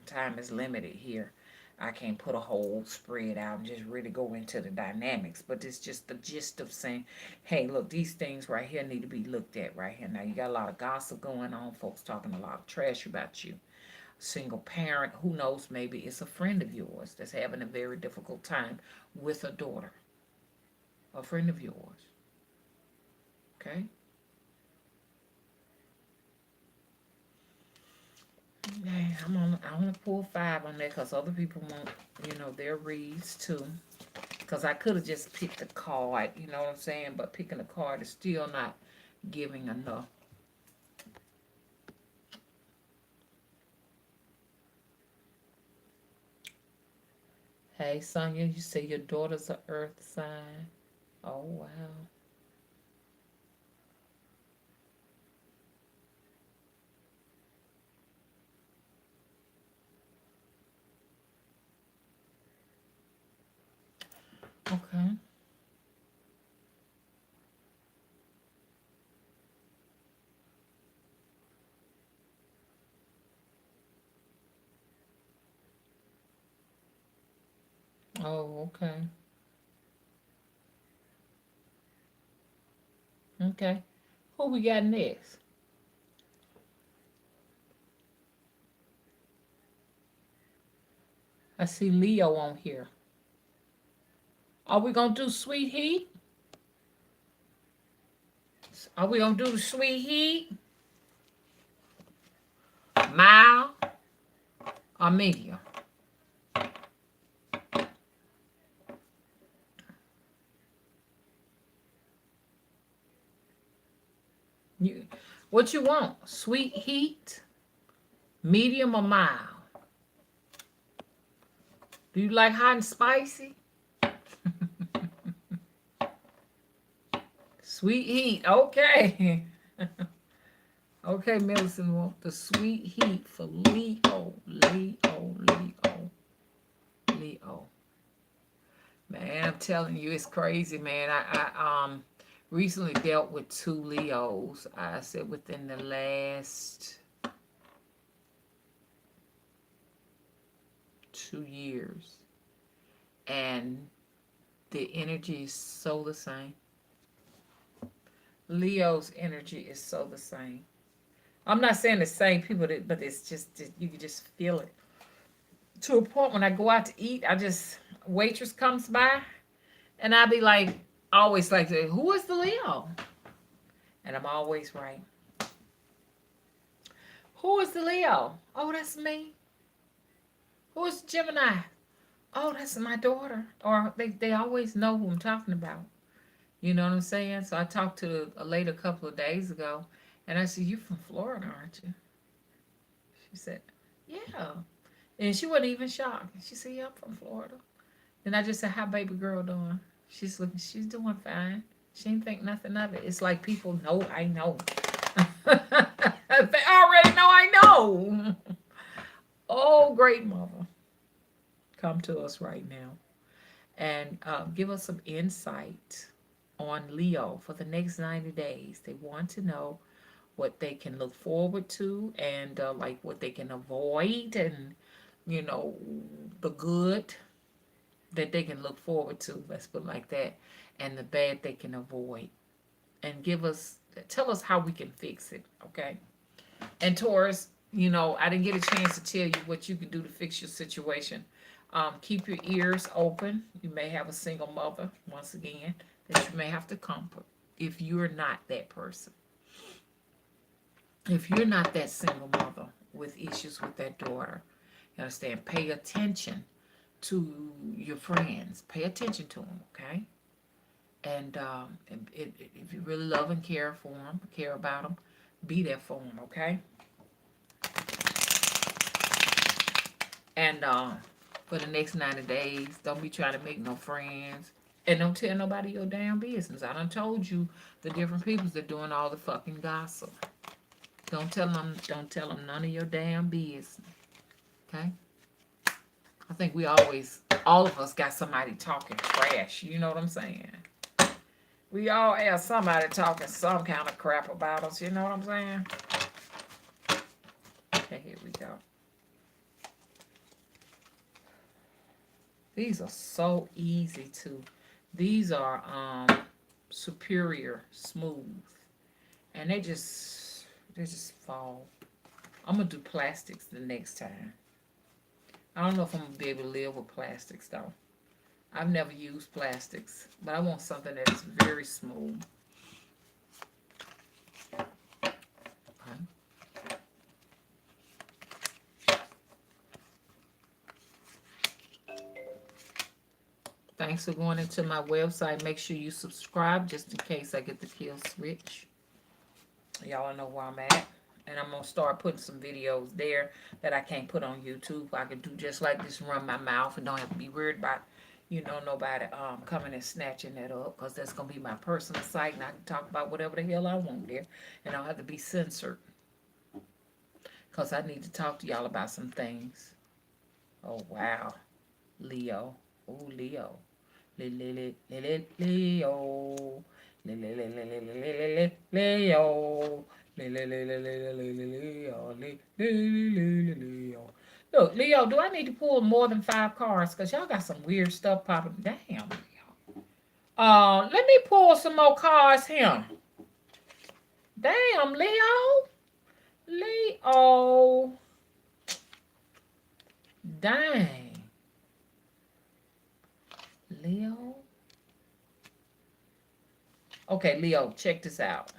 time is limited here. I can't put a whole spread out and just really go into the dynamics. But it's just the gist of saying, hey, look, these things right here need to be looked at right here. Now, you got a lot of gossip going on. Folks talking a lot of trash about you. Single parent, who knows, maybe it's a friend of yours that's having a very difficult time with a daughter. A friend of yours. Okay? Man, I want to pull 5 on that because other people want, their reads too. Because I could have just picked a card, you know what I'm saying? But picking a card is still not giving enough. Hey, Sonia, you say your daughter's an earth sign. Oh, wow. Okay. Oh, okay. Okay. Who we got next? I see Leo on here. Are we gonna do sweet heat? Are we gonna do the sweet heat? Mild or medium? You, what you want? Sweet heat, medium or mild? Do you like hot and spicy? Sweet heat. Okay. Okay, Millicent want the sweet heat for Leo. Leo, Leo, Leo. Man, I'm telling you, it's crazy, man. I recently dealt with 2 Leos. I said within the last 2 years. And the energy is so the same. Leo's energy is so the same. I'm not saying the same people, but it's just, you can just feel it. To a point when I go out to eat, waitress comes by, and I be like, always like, who is the Leo? And I'm always right. Who is the Leo? Oh, that's me. Who is Gemini? Oh, that's my daughter. Or they always know who I'm talking about. You know what I'm saying? So I talked to a lady a couple of days ago, and I said, "You from Florida, aren't you?" She said, "Yeah." And she wasn't even shocked. She said, "Yeah, I'm from Florida." And I just said, "How baby girl doing?" She's looking. She's doing fine. She didn't think nothing of it. It's like people know I know. They already know I know. Oh, great mother, come to us right now and give us some insight on Leo for the next 90 days. They want to know what they can look forward to and like what they can avoid and, you know, the good that they can look forward to, let's put it like that, and the bad they can avoid. And tell us how we can fix it, okay? And Taurus, I didn't get a chance to tell you what you can do to fix your situation. Keep your ears open. You may have a single mother, once again, that you may have to comfort if you're not that person. If you're not that single mother with issues with that daughter, you understand? Pay attention to your friends. Pay attention to them, okay? And if you really love and care for them, care about them, be there for them, okay? And for the next 90 days, don't be trying to make no friends. And don't tell nobody your damn business. I done told you the different peoples that doing all the fucking gossip. Don't tell them none of your damn business. Okay? I think all of us got somebody talking trash. You know what I'm saying? We all have somebody talking some kind of crap about us. You know what I'm saying? Okay, here we go. These are so easy too. These are superior smooth. And they just fall. I'm gonna do plastics the next time. I don't know if I'm gonna be able to live with plastics though. I've never used plastics, but I want something that's very smooth. Okay. Thanks for going into my website. Make sure you subscribe just in case I get the kill switch. Y'all know where I'm at. And I'm going to start putting some videos there that I can't put on YouTube. I can do just like this, run my mouth and don't have to be worried about, nobody coming and snatching that up. Because that's going to be my personal site and I can talk about whatever the hell I want there. And I don't have to be censored. Because I need to talk to y'all about some things. Oh, wow. Leo. Oh, Leo. Leo. Leo. Leo. Look, Leo, do I need to pull more than 5 cards? Because y'all got some weird stuff popping. Damn, Leo. Let me pull some more cards here. Damn, Leo. Leo. Dang. Leo. Okay, Leo, check this out.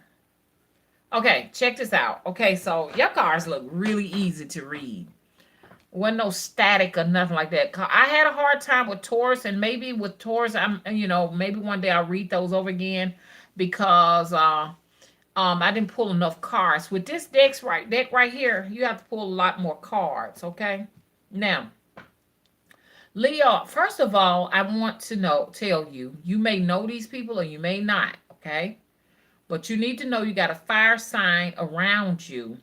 Okay, check this out. Okay, so your cards look really easy to read. Wasn't no static or nothing like that. I had a hard time with Taurus, and maybe with Taurus, maybe one day I'll read those over again because I didn't pull enough cards. With this deck right here, you have to pull a lot more cards, okay? Now, Leo, first of all, I want to tell you, you may know these people or you may not, okay? But you need to know you got a fire sign around you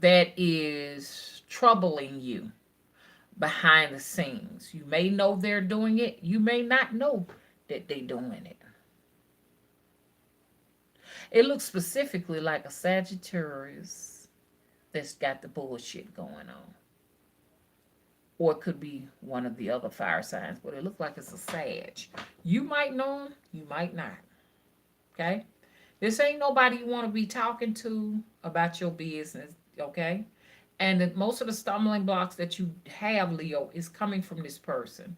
that is troubling you behind the scenes. You may know they're doing it. You may not know that they're doing it. It looks specifically like a Sagittarius that's got the bullshit going on. Or it could be one of the other fire signs, but it looks like it's a Sag. You might know them, you might not. Okay? This ain't nobody you want to be talking to about your business, okay? And most of the stumbling blocks that you have, Leo, is coming from this person.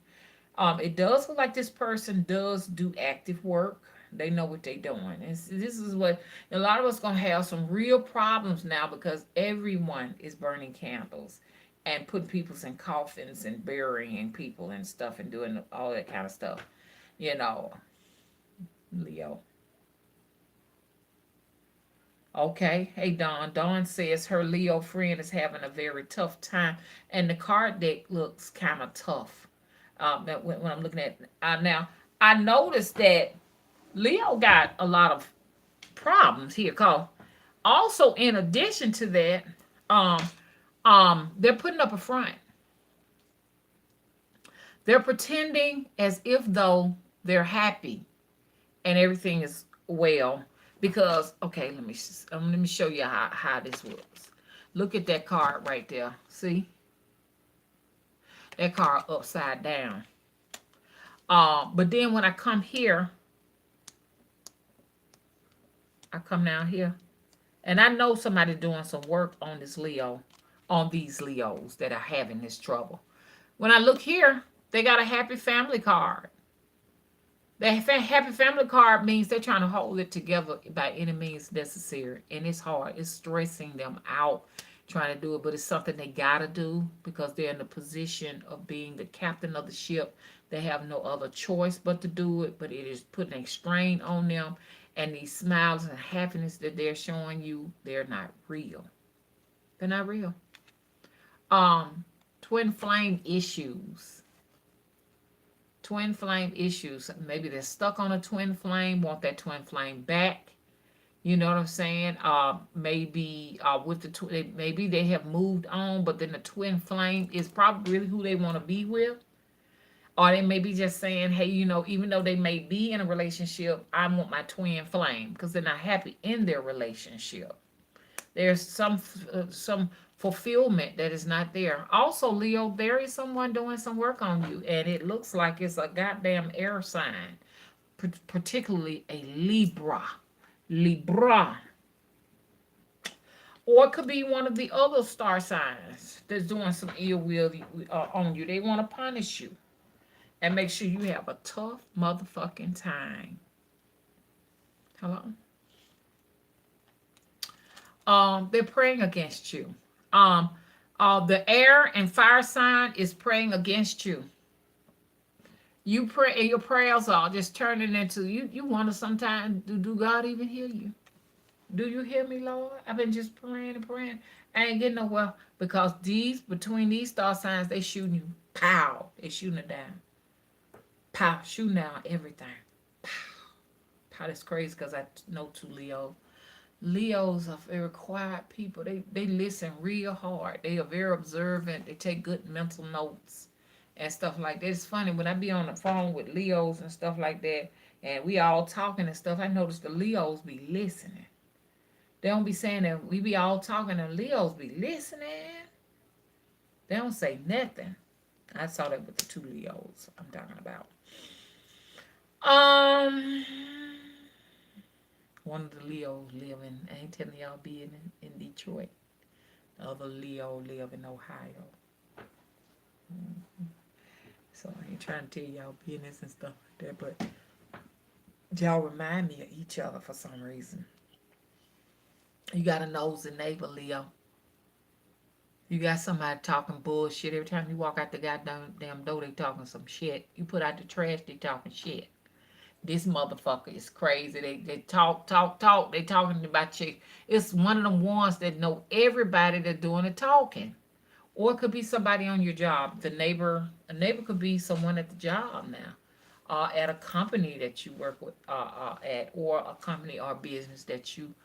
It does look like this person does do active work. They know what they're doing. And this is what a lot of us going to have some real problems now because everyone is burning candles and putting people in coffins and burying people and stuff and doing all that kind of stuff. Leo. Okay. Hey, Dawn. Dawn says her Leo friend is having a very tough time. And the card deck looks kind of tough when I'm looking at it. Now, I noticed that Leo got a lot of problems here. Cause also, in addition to that, they're putting up a front. They're pretending as if though they're happy and everything is well. Because, okay, let me show you how this looks. Look at that card right there. See? That card upside down. But then when I come here, I come down here, and I know somebody doing some work on this Leo, on these Leos that are having this trouble. When I look here, they got a happy family card. The happy family card means they're trying to hold it together by any means necessary. And it's hard. It's stressing them out trying to do it. But it's something they got to do because they're in the position of being the captain of the ship. They have no other choice but to do it. But it is putting a strain on them. And these smiles and happiness that they're showing you, they're not real. They're not real. Twin flame issues. Twin flame issues. Maybe they're stuck on a twin flame, want that twin flame back. You know what I'm saying? Maybe with the maybe they have moved on, but then the twin flame is probably really who they want to be with. Or they may be just saying, hey, even though they may be in a relationship, I want my twin flame because they're not happy in their relationship. There's some fulfillment that is not there. Also, Leo, there is someone doing some work on you, and it looks like it's a goddamn air sign, particularly a Libra. Or it could be one of the other star signs that's doing some ill will on you. They want to punish you and make sure you have a tough motherfucking time. Hello? They're praying against you. The air and fire sign is praying against you. You pray, your prayers are just turning into you wonder sometimes, do God even hear you? Do you hear me, Lord? I've been just praying and praying. I ain't getting nowhere because between these star signs, they shooting you. Pow. They shooting it down. Pow. Shooting down everything. Pow. Pow. That's crazy because I know two Leos. Leos are very quiet people. They listen real hard. They are very observant. They take good mental notes and stuff like that. It's funny when I be on the phone with Leos and stuff like that, and we all talking and stuff, I notice the Leos be listening. They don't be saying that we be all talking and Leos be listening. They don't say nothing. I saw that with the two Leos I'm talking about. Um, one of the Leos live in, I ain't telling y'all being in Detroit. The other Leo live in Ohio. So I ain't trying to tell y'all business and stuff like that, but y'all remind me of each other for some reason. You got a nosy neighbor, Leo. You got somebody talking bullshit. Every time you walk out the goddamn damn door, they talking some shit. You put out the trash, they talking shit. This motherfucker is crazy. They talk. They talking about you. It's one of them ones that know everybody that's doing the talking. Or it could be somebody on your job. A neighbor could be someone at the job now. At a company that you work with at, or a company or business that you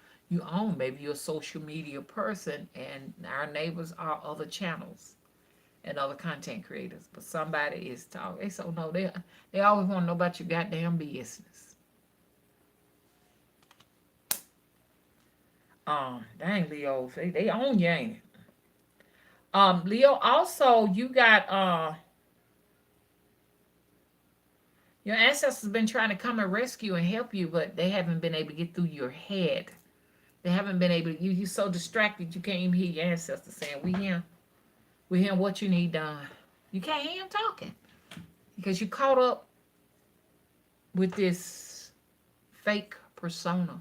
own. Maybe you're a social media person, and our neighbors are other channels and other content creators. But somebody is talking. They so no, they always want to know about your goddamn business. Dang Leo, they own you, ain't it? Leo, also you got your ancestors been trying to come and rescue and help you, but they haven't been able to get through your head. They haven't been able to. You so distracted you can't even hear your ancestors saying, we hear what you need done." You can't hear them talking because you caught up with this fake persona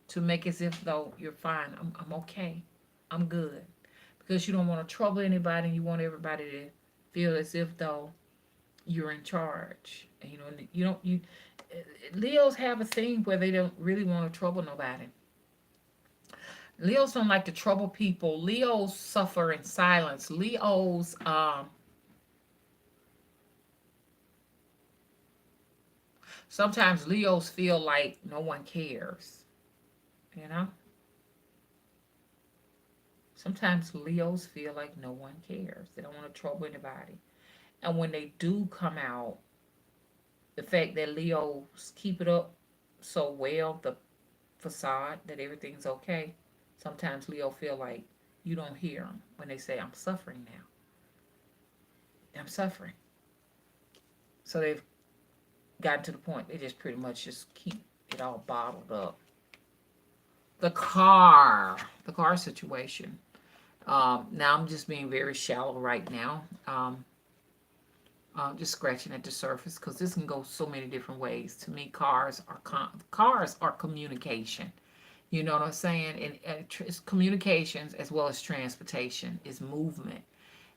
to make as if though you're fine. I'm okay. I'm good. Because you don't want to trouble anybody and you want everybody to feel as if though you're in charge. And you Leos have a thing where they don't really want to trouble nobody. Leos don't like to trouble people. Leos suffer in silence. Leos sometimes Leos feel like no one cares. You know? Sometimes Leos feel like no one cares. They don't want to trouble anybody. And when they do come out, the fact that Leos keep it up so well, the facade that everything's okay, sometimes Leo feel like you don't hear them when they say, "I'm suffering now. I'm suffering." So they've gotten to the point they just pretty much just keep it all bottled up. The car situation. Now I'm just being very shallow right now. Just scratching at the surface because this can go so many different ways. To me, cars are communication. You know what I'm saying? And it's communications as well as transportation is movement.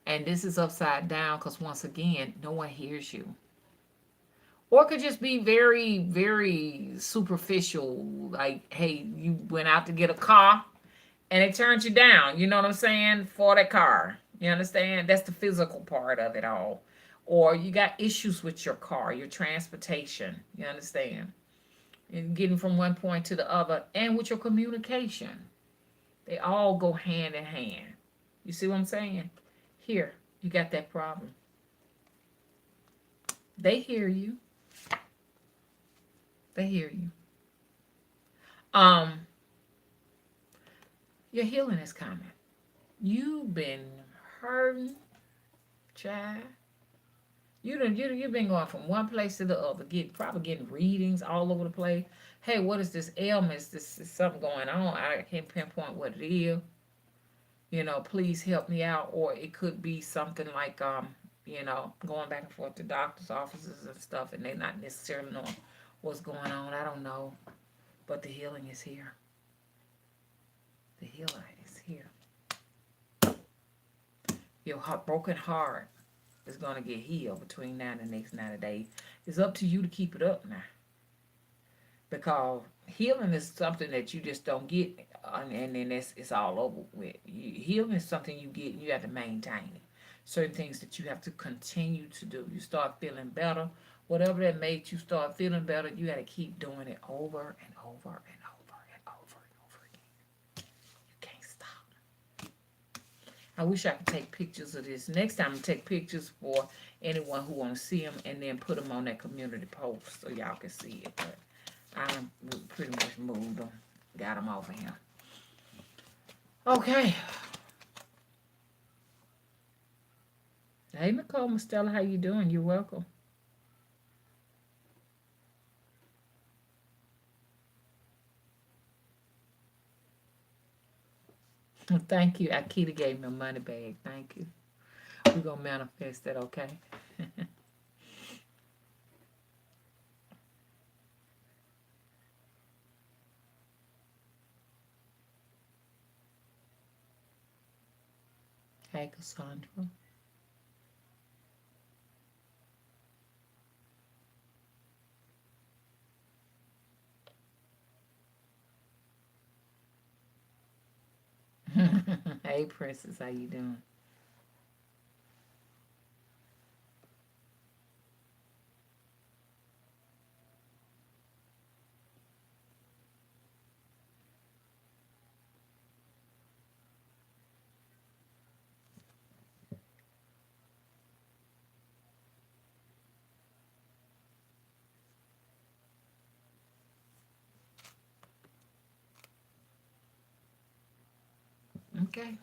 And this is upside down because once again, no one hears you. Or it could just be very, very superficial. Like, hey, you went out to get a car and it turned you down. You know what I'm saying? For that car. You understand? That's the physical part of it all. Or you got issues with your car, your transportation. You understand? And getting from one point to the other. And with your communication. They all go hand in hand. You see what I'm saying? Here, you got that problem. They hear you. They hear you. Your healing is coming. You've been hurting, child. You've been going from one place to the other, probably getting readings all over the place. Hey, what is this ailment? This is something going on. I can't pinpoint what it is. Please help me out. Or it could be something like going back and forth to doctor's offices and stuff, and they're not necessarily knowing what's going on. I don't know, but the healing is here. The healer is here. Your broken heart is going to get healed between now and the next 90 days. It's up to you to keep it up now. Because healing is something that you just don't get, and then it's all over with. Healing is something you get, and you have to maintain it. Certain things that you have to continue to do. You start feeling better. Whatever that made you start feeling better, you got to keep doing it over and over and over and over and over again. You can't stop. I wish I could take pictures of this. Next time, I'm going to take pictures for anyone who want to see them and then put them on that community post so y'all can see it. But I pretty much moved them. Got them off of him. Okay. Hey, Nicole, Miss Stella, how you doing? You're welcome. Thank you. Akita gave me a money bag. Thank you. We're going to manifest that, okay? Hey, Cassandra. Hey, Princess, how you doing? Okay.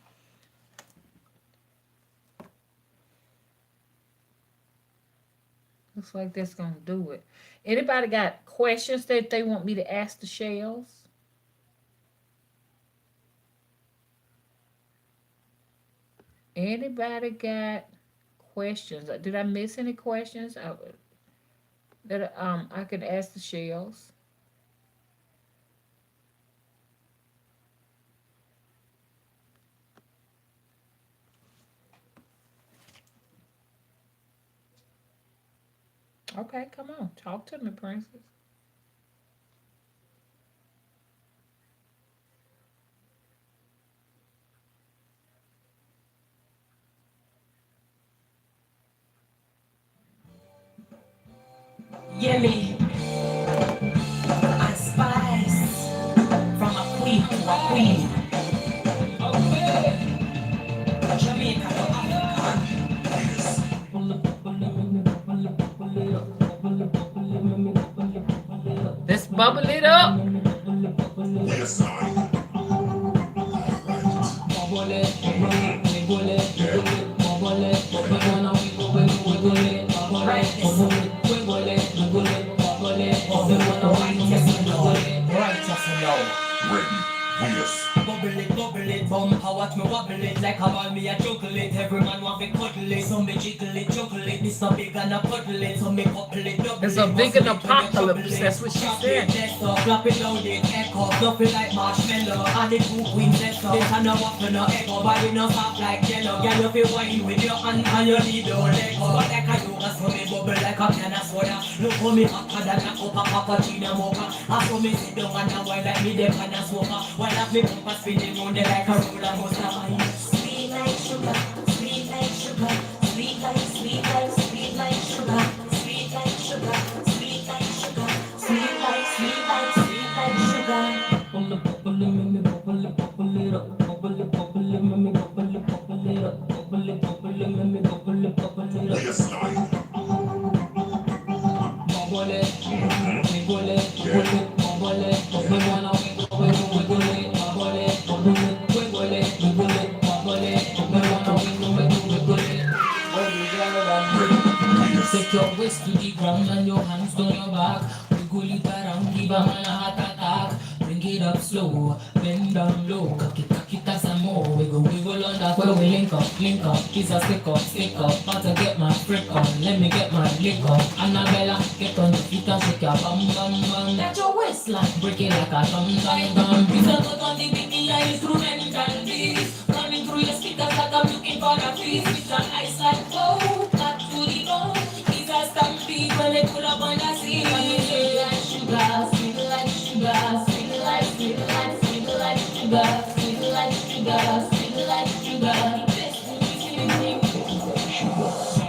Looks like that's going to do it. Anybody got questions that they want me to ask the shells? Anybody got questions? Did I miss any questions that I could ask the shells? Okay, come on. Talk to me, Princess. Yeah, me. I spice from a queen to a queen. Okay. Jamaica to Africa. Let's bubble it up. Yes, I. Ready. Yes. Bubble it, bumper, watch me wobble it. Like a ball, me a juggle it. Every man want me cuddle it. So me jiggle it, juggle it. This so big and a puddle it. So me couple it, double it. It's a big an apocalypse. That's what she said. Flop it, load it, echo. Fluffy like marshmallow. And the two queens, let's go. This and no waffle, no echo. Body no soft like jello. Girl, you feel wine with your hand and you need no leg. But like a yoga, so me bubble like a can of soda. Look for me hotter than a cup of cappuccino mocha. I saw me sit down and a wine like me dem and a sofa. While have me bumper spinning round there like a roller coaster. Sweet like sugar, sweet like sugar, sweet like sweet like sweet like sugar, sweet like sugar, sweet like sugar, sweet like sweet like sweet like sugar. Bubble it, bubble it, bubble it, bubble it up, bubble it, bubble it, bubble it, bubble it up, bubble it, bubble it, bubble it, bubble it up. Yes, I. Bubble it, wiggle it, wiggle it, bubble it, bubble it, wanna wiggle, wiggle, wiggle it, bubble it, bubble it, wiggle it, wiggle it, bubble it, bubble it, wanna wiggle, wiggle, wiggle it. Bubble it, take your waist to the ground and your hands down your back. Wiggle it around, give a man a heart attack. Bring it up slow, bend down low, cock it up some more. Wiggle, wiggle on that where we link up, is a stick up. About to get my freak on, let me get my lick on. Annabella, get on the feet and shake your bum bum bum. Let your waistline break it like a dum dum dum. Please don't go on the bikini instrumental beats. Running through your speakers like I'm looking for a feast. With an ice like oh, cut to the bone. It's a stampede when they pull up on the scene. Sweet like sugar, sweet like sugar, sweet like sweet like sweet like sugar, sweet like sugar, sweet like sugar.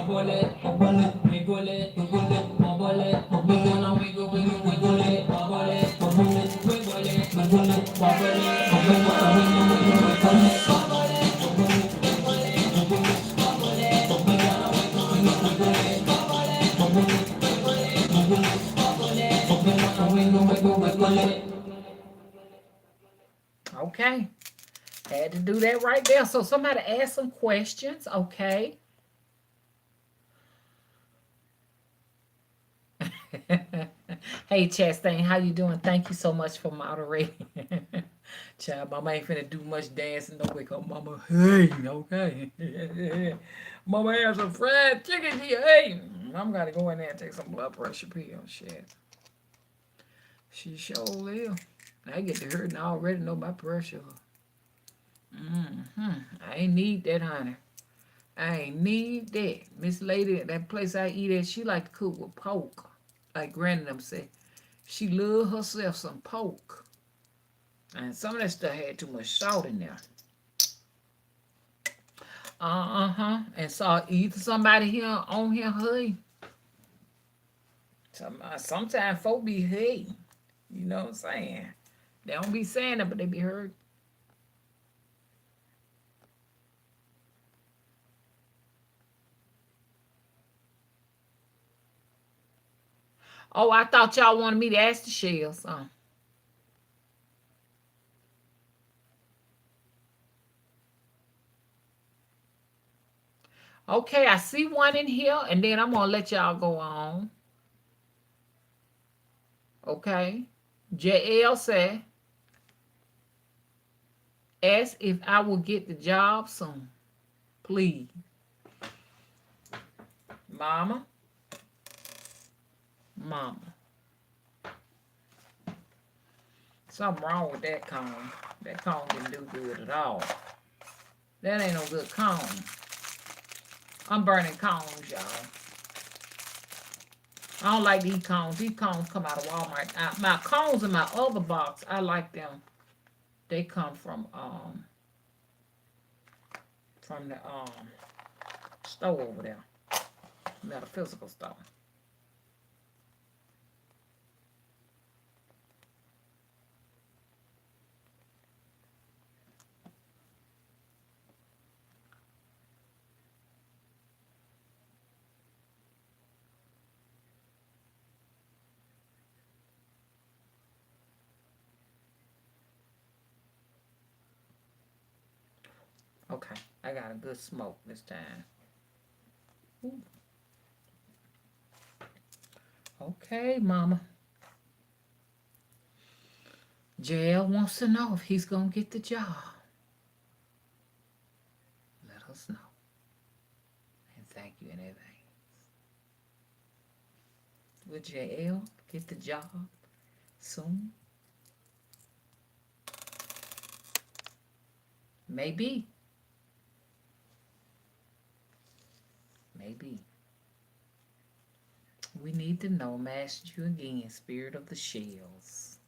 Bubble it, bubble it, wiggle it, wiggle it, bubble it, bubble it, wanna wiggle, wiggle, wiggle it, bubble it, bubble it, wiggle it, wiggle it, bubble it, bubble it, wanna wiggle, wiggle, wiggle it, bubble it, bubble it, wiggle it, wiggle it, bubble it, bubble it, wanna wiggle, wiggle, wiggle it, bubble it, bubble it, wiggle it, wiggle it, bubble it, bubble it, wanna wiggle, wiggle, wiggle it. Okay. Had to do that right there. So somebody asked some questions. Okay. Hey, Chastain, how you doing? Thank you so much for moderating. Child, mama ain't finna do much dancing. Don't wake up, mama. Hey, okay. Mama has some fried chicken here. Hey, I'm gotta go in there and take some blood pressure pills. Shit. She sure will. I get to hurting. I already know my pressure. I ain't need that, honey. I ain't need that. Miss Lady at that place I eat at, she like to cook with pork. Like Granny them say. She love herself some pork. And some of that stuff had too much salt in there. And so either somebody here on here, hey. Sometimes folk be hey. You know what I'm saying? They don't be saying it, but they be heard. Oh, I thought y'all wanted me to ask the shells. Okay, I see one in here, and then I'm gonna let y'all go on. Okay. JL said, ask if I will get the job soon. Please. Mama. Something wrong with that cone. That cone didn't do good at all. That ain't no good cone. I'm burning cones, y'all. I don't like these cones. These cones come out of Walmart. My cones in my other box, I like them. They come from the store over there. Metaphysical store. Okay, I got a good smoke this time. Ooh. Okay, Mama. JL wants to know if he's going to get the job. Let us know. And thank you in advance. Will JL get the job soon? Maybe. Maybe. We need to know, Master you again, Spirit of the Shells.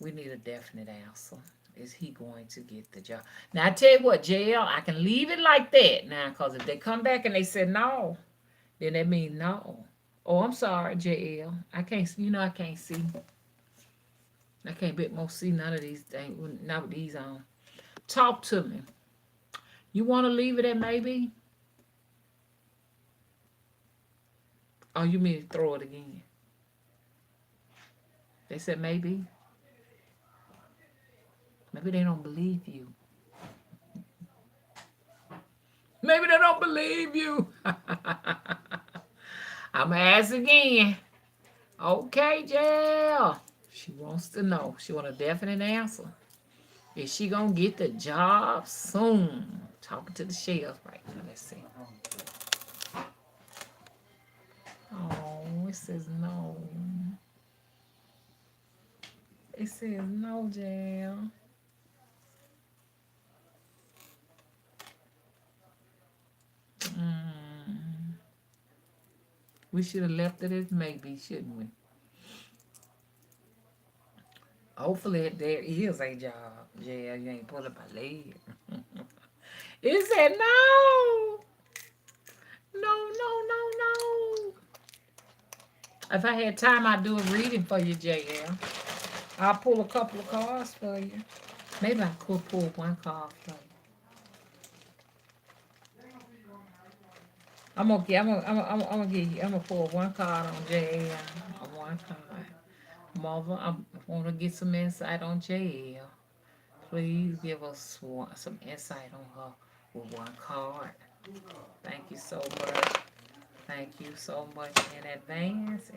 We need a definite answer. Is he going to get the job? Now, I tell you what, JL, I can leave it like that now, because if they come back and they said no, then that means no. Oh, I'm sorry, JL. I can't, I can't see. I can't bet more see none of these things, not with these on. Talk to me. You want to leave it at maybe? Oh, you mean to throw it again? They said maybe. Maybe they don't believe you. Maybe they don't believe you. I'm going to ask again. Okay, Jill. She wants to know. She wants a definite answer. Is she going to get the job soon? Talking to the shells right now. Let's see. Oh, it says no. It says no, Jill. We should have left it as maybe, shouldn't we? Hopefully there is a job. Yeah, you ain't pulling my leg. It said no. No. If I had time, I'd do a reading for you, JL. I'll pull a couple of cards for you. Maybe I could pull one card for you. I'm gonna pull one card on JL. One card. Mother, I want to get some insight on JL. Please give us some insight on her with one card. Thank you so much. Thank you so much in advance.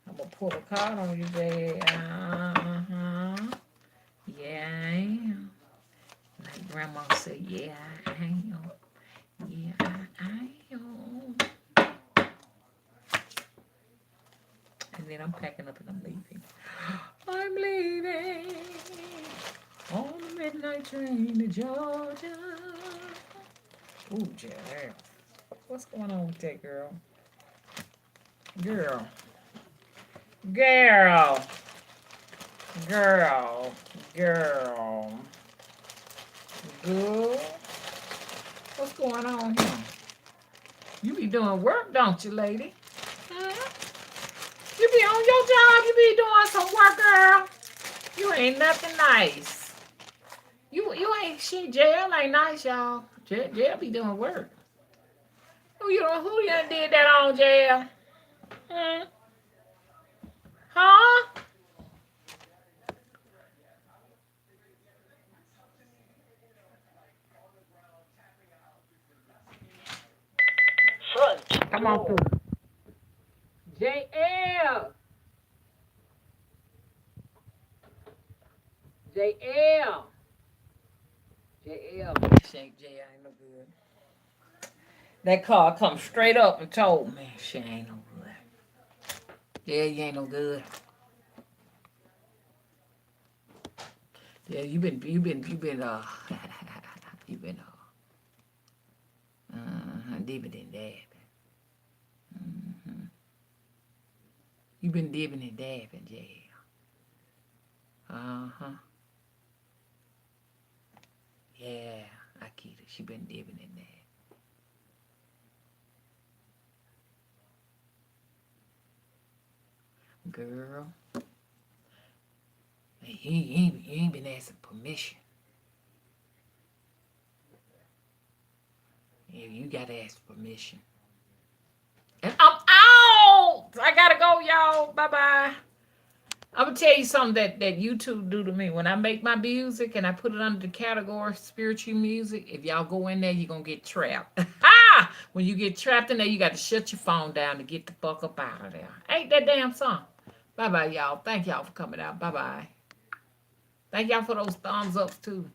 I'm gonna pull a card on you, babe. Yeah, I am. Like Grandma said, yeah, I am. Yeah, I am. And then I'm packing up and I'm leaving. I'm leaving on the midnight train to Georgia. Ooh, Jack. What's going on with that girl? Girl. Girl. Girl. Girl. Girl. What's going on here? You be doing work, don't you, lady? Huh? You be on your job. You be doing some work, girl. You ain't nothing nice. You ain't shit. Jail ain't nice, y'all. Jail be doing work. Who you done did that on, Jail? Hmm? Huh? Front. Come on through. JL. JL. JL. Shake JL ain't no good. That car come straight up and told me she ain't no good. Yeah, you ain't no good. Yeah, you been you been dipping and dabbing. You been dipping and dabbing, yeah. Yeah, Akita, she been dipping and dabbing. Girl, you ain't been asking permission. Yeah, you gotta ask permission. And I'm out. I gotta go, y'all. Bye bye. I'm gonna tell you something that YouTube do to me. When I make my music and I put it under the category spiritual music, if y'all go in there, you're gonna get trapped. When you get trapped in there, you got to shut your phone down to get the fuck up out of there. Ain't that damn song? Bye bye, y'all. Thank y'all for coming out. Bye bye. Thank y'all for those thumbs ups too.